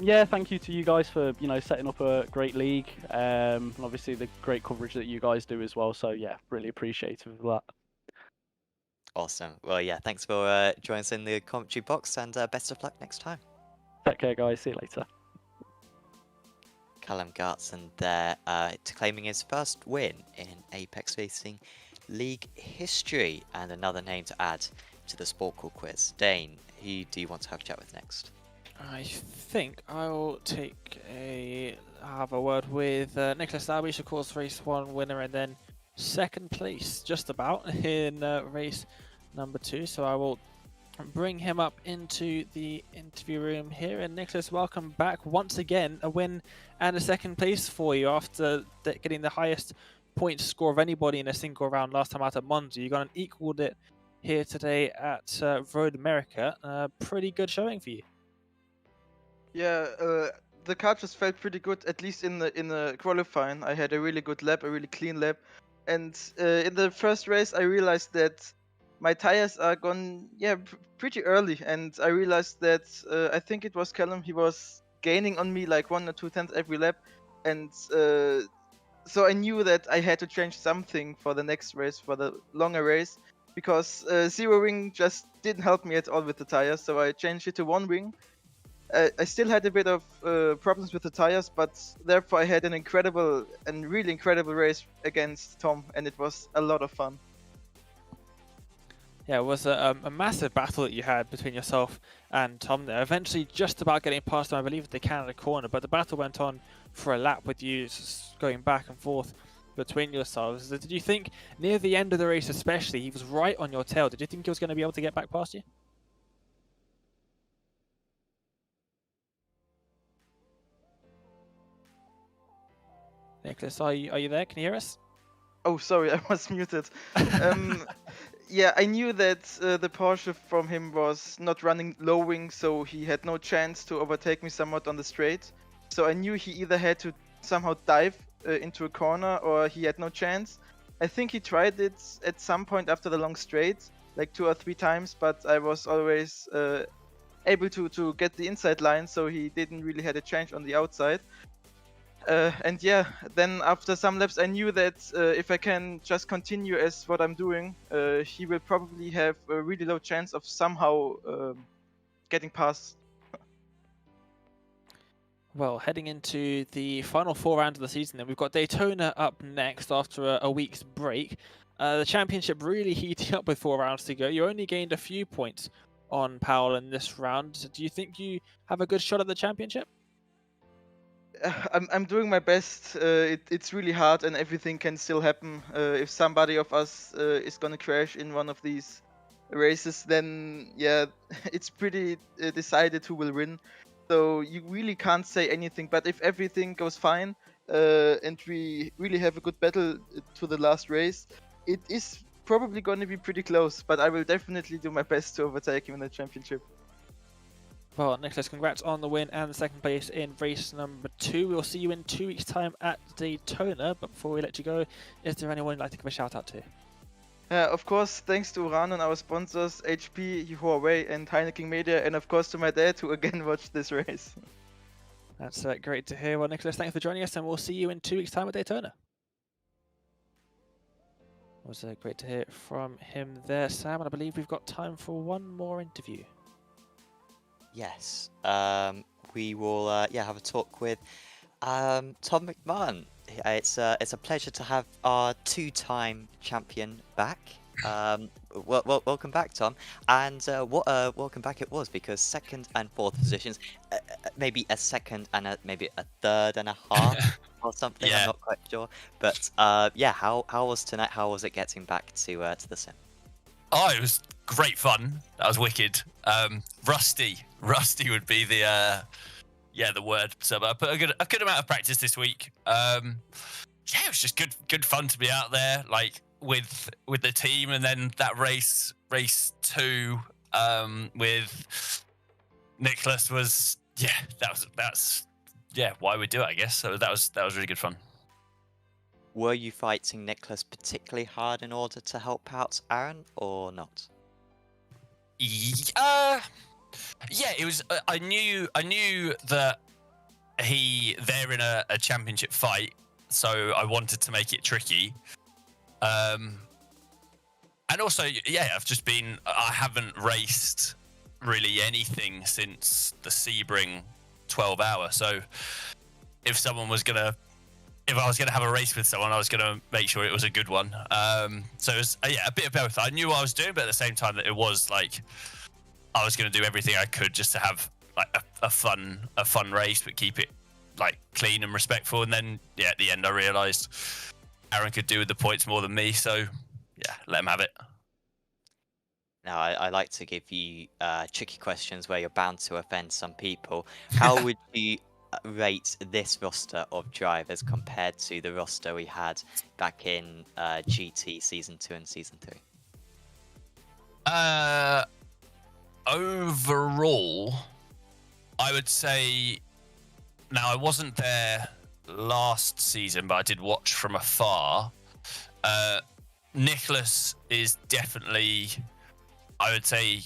Yeah, thank you to you guys for setting up a great league, and obviously the great coverage that you guys do as well. So yeah, really appreciative of that. Awesome. Well, yeah, thanks for joining us in the commentary box, and best of luck next time. Take care, guys. See you later. Callum Gartson there, claiming his first win in Apex Racing League history, and another name to add to the Sport Call quiz. Dane, who do you want to have a chat with next? I think I'll have a word with Nicholas Dalby, of course, race 1 winner, and then 2nd place, just about, in race number 2. So I will bring him up into the interview room here. And Nicholas, welcome back once again. A win and a 2nd place for you after getting the highest point score of anybody in a single round last time out at Monza. You got an equaled it here today at Road America. Pretty good showing for you. Yeah, the car just felt pretty good, at least in the qualifying. I had a really good lap, a really clean lap, and in the first race I realized that my tires are gone, yeah, pretty early, and I realized that I think it was Callum. He was gaining on me like 1 or 2 tenths every lap, and so I knew that I had to change something for the next race, for the longer race, because zero wing just didn't help me at all with the tires. So I changed it to 1 wing. I still had a bit of problems with the tires, but therefore I had an incredible and really incredible race against Tom, and it was a lot of fun. Yeah, it was a massive battle that you had between yourself and Tom there. Eventually just about getting past him, I believe, at the Canada corner, but the battle went on for a lap with you going back and forth between yourselves. Did you think, near the end of the race especially, he was right on your tail? Did you think he was going to be able to get back past you? Nicholas, are you there? Can you hear us? Oh, sorry, I was muted. Yeah, I knew that the Porsche from him was not running low wing, so he had no chance to overtake me somewhat on the straight. So I knew he either had to somehow dive into a corner or he had no chance. I think he tried it at some point after the long straight, like 2 or 3 times, but I was always able to get the inside line, so he didn't really had a chance on the outside. And yeah, then after some laps, I knew that if I can just continue as what I'm doing, he will probably have a really low chance of somehow getting past. Well, heading into the final 4 rounds of the season, then we've got Daytona up next after a week's break. The championship really heating up with 4 rounds to go. You only gained a few points on Powell in this round. Do you think you have a good shot at the championship? I'm doing my best. It's really hard, and everything can still happen. If somebody of us is gonna crash in one of these races, then yeah, it's pretty decided who will win. So you really can't say anything. But if everything goes fine, and we really have a good battle to the last race, it is probably going to be pretty close. But I will definitely do my best to overtake him in the championship. Well, Nicholas, congrats on the win and the second place in race number 2. We'll see you in 2 weeks' time at Daytona. But before we let you go, is there anyone you'd like to give a shout out to? Of course, thanks to Uran and our sponsors, HP, Huawei, and Heineken Media, and of course to my dad, who again watched this race. That's great to hear. Well, Nicholas, thanks for joining us, and we'll see you in 2 weeks' time at Daytona. It was great to hear from him there, Sam, and I believe we've got time for one more interview. Yes. We will have a talk with Tom Mcmahon. It's a pleasure to have our 2-time champion back. Welcome back, Tom. And what a welcome back it was, because 2nd and 4th positions, maybe a 2nd and maybe a 3rd and a half or something. Yeah. I'm not quite sure. But how was tonight? How was it getting back to the sim? Oh, it was great fun. That was wicked. Rusty would be the word. So I put a good amount of practice this week. It was just good fun to be out there, like with the team, and then that race 2 with Nicholas was that's why we do it, I guess. So that was really good fun. Were you fighting Nicholas particularly hard in order to help out Aaron, or not? Yeah, it was. I knew that they're in a championship fight, so I wanted to make it tricky. And also, I haven't raced really anything since the Sebring 12-hour. So if I was gonna have a race with someone, I was gonna make sure it was a good one. So it was a bit of both. I knew what I was doing, but at the same time, that it was like I was gonna do everything I could just to have like a fun race, but keep it like clean and respectful. And then at the end, I realised Aaron could do with the points more than me, so let him have it. Now, I like to give you tricky questions where you're bound to offend some people. How would you rate this roster of drivers compared to the roster we had back in GT Season 2 and Season 3? Overall, I would say, now I wasn't there last season, but I did watch from afar. Nicholas is definitely, I would say,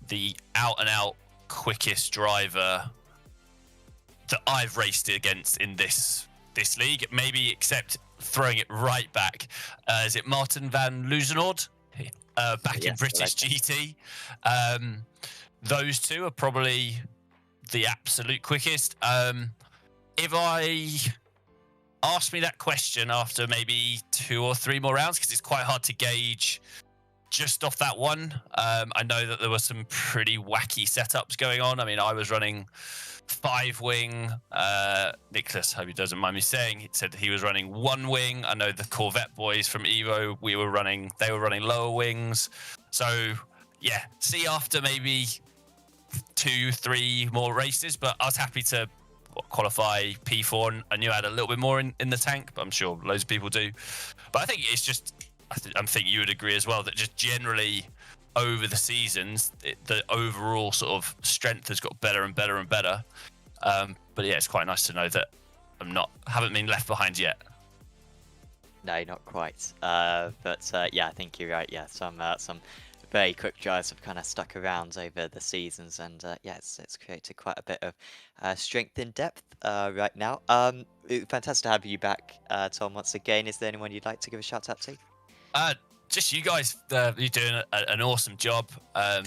the out-and-out quickest driver that I've raced against in this league, maybe except throwing it right back. Is it Martin van Luzenoord? Back in British GT. Those two are probably the absolute quickest. If I asked me that question after maybe 2 or 3 more rounds, because it's quite hard to gauge just off that one. I know that there were some pretty wacky setups going on. I mean, I was running 5-wing. Nicholas, hope he doesn't mind me saying, he said he was running 1-wing. I know the Corvette boys from Evo, they were running lower wings. So yeah, see after maybe 2, 3 more races, but I was happy to qualify P4, and I knew I had a little bit more in the tank, but I'm sure loads of people do. But I think it's just, I think you would agree as well, that just generally over the seasons, the overall sort of strength has got better and better and better. But yeah, it's quite nice to know that haven't been left behind yet. No, not quite. But yeah, I think you're right. Yeah, some very quick drives have kind of stuck around over the seasons, and yeah, it's created quite a bit of strength in depth right now. Fantastic to have you back, Tom, once again. Is there anyone you'd like to give a shout out to? Just you guys, you're doing an awesome job.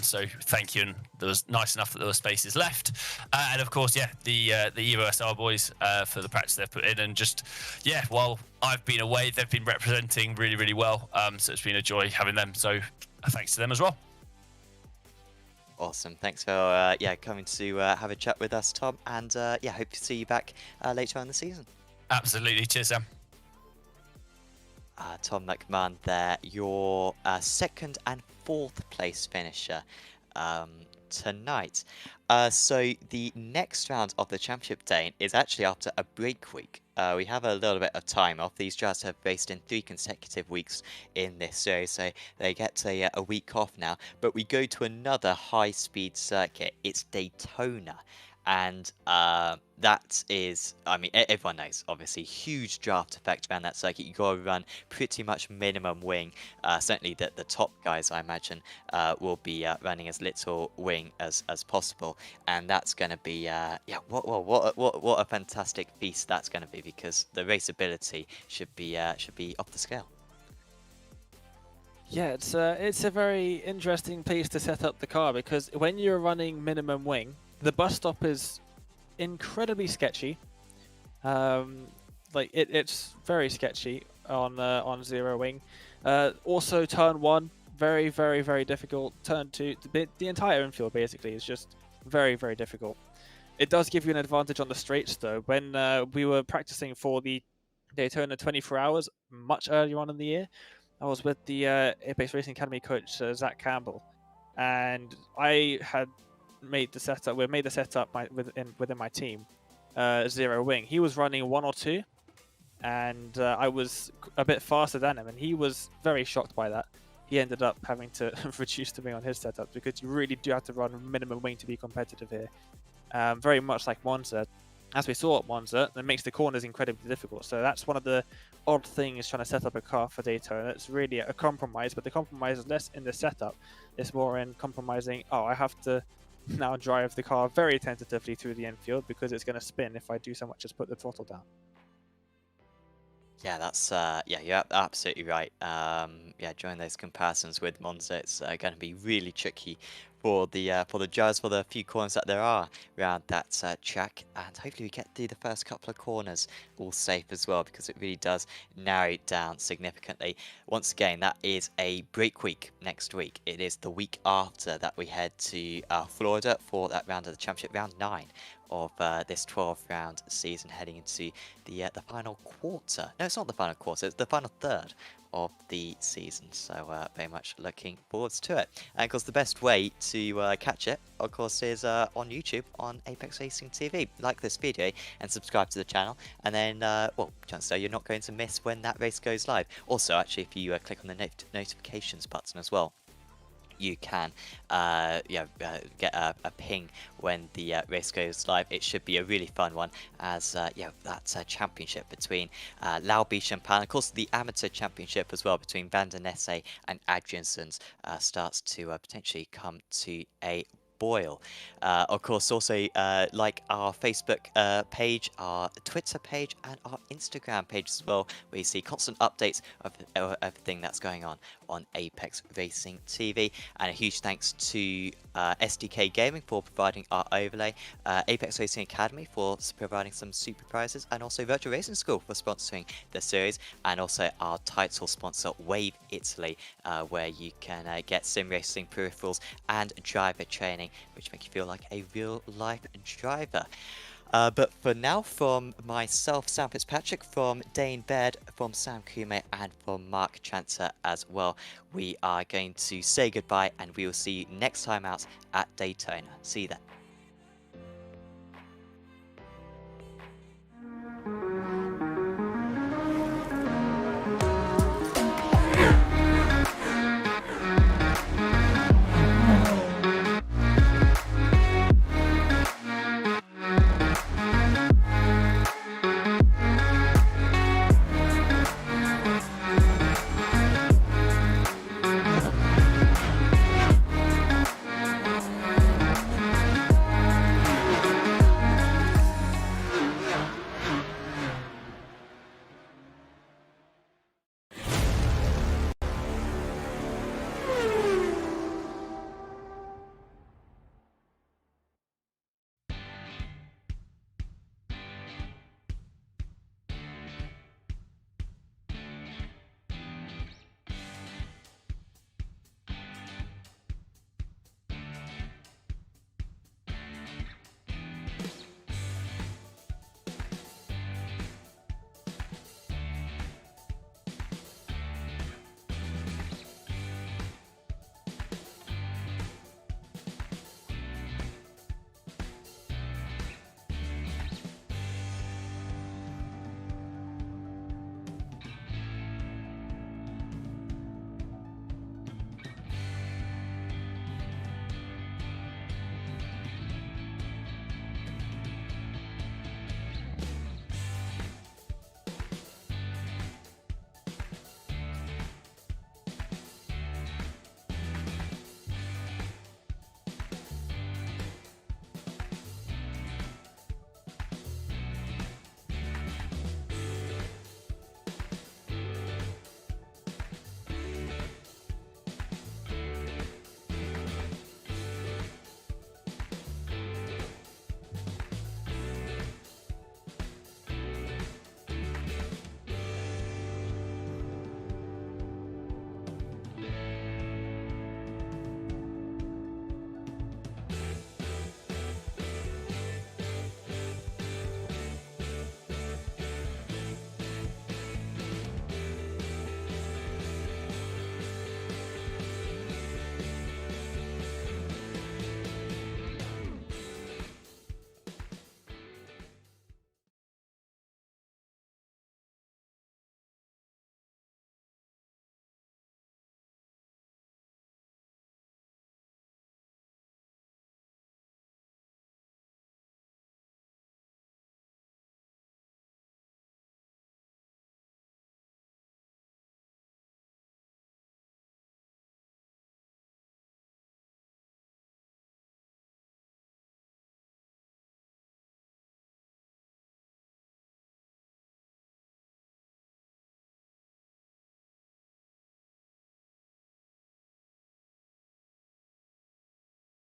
So thank you, and there was nice enough that there were spaces left. And of course, yeah, the Evo SR boys for the practice they've put in, and just yeah, while I've been away, they've been representing really, really well. So it's been a joy having them. So thanks to them as well. Awesome. Thanks for yeah, coming to have a chat with us, Tom. And yeah, hope to see you back later on in the season. Absolutely. Cheers, Sam. Tom Mcmahon there, your 2nd and 4th place finisher tonight. So the next round of the championship day is actually after a break week. We have a little bit of time off. These drivers have raced in 3 consecutive weeks in this series, so they get a week off now. But we go to another high-speed circuit. It's Daytona. And that is, I mean, everyone knows, obviously, huge draft effect around that circuit. You got to run pretty much minimum wing. Certainly the top guys, I imagine, will be running as little wing as possible. And that's going to be, yeah, what a fantastic feast that's going to be, because the raceability should be off the scale. Yeah, it's a very interesting place to set up the car, because when you're running minimum wing, the bus stop is incredibly sketchy. Like it's very sketchy on 0 wing. Also, turn 1, very, very, very difficult. Turn 2, the entire infield basically is just very, very difficult. It does give you an advantage on the straights though. When we were practicing for the Daytona 24 hours much earlier on in the year, I was with the Apex Racing Academy coach Zach Campbell, and I had made the setup. We made the setup within my team, 0 wing. He was running 1 or 2, and I was a bit faster than him, and he was very shocked by that. He ended up having to reduce the wing on his setup, because you really do have to run minimum wing to be competitive here. Very much like Monza. As we saw at Monza, that makes the corners incredibly difficult. So that's one of the odd things trying to set up a car for Daytona. It's really a compromise, but the compromise is less in the setup. It's more in compromising, oh, I have to now drive the car very tentatively through the infield because it's going to spin if I do so much as put the throttle down. Yeah, that's yeah, you're absolutely right. Yeah, during those comparisons with Monza, it's going to be really tricky for the drivers, for the few corners that there are around that track, and hopefully we get through the first couple of corners all safe as well, because it really does narrow it down significantly. Once again, that is a break week next week. It is the week after that we head to Florida for that round of the championship, round 9 of this 12-round season, heading into the final quarter. No, it's not the final quarter, it's the final third of the season, so very much looking forwards to it. And of course, the best way to catch it, of course, is on YouTube on Apex Racing TV. Like this video and subscribe to the channel, and then well, chances are you're not going to miss when that race goes live. Also, actually, if you click on the notifications button as well, you can get a ping when the race goes live. It should be a really fun one, as yeah, that's a championship between Lao Beach and Pan. Of course, the amateur championship as well between Van der Nesse and Adriansons starts to potentially come to a Boyle. Of course, also like our Facebook page, our Twitter page, and our Instagram page as well, where you see constant updates of everything that's going on Apex Racing TV. And a huge thanks to SDK Gaming for providing our overlay, Apex Racing Academy for providing some super prizes, and also Virtual Racing School for sponsoring the series, and also our title sponsor Wave Italy, where you can get sim racing peripherals and driver training, which make you feel like a real life driver. But for now, from myself, Sam Fitzpatrick, from Dane Baird, from Sam Kume, and from Mark Chancer as well, we are going to say goodbye, and we will see you next time out at Daytona. See you then.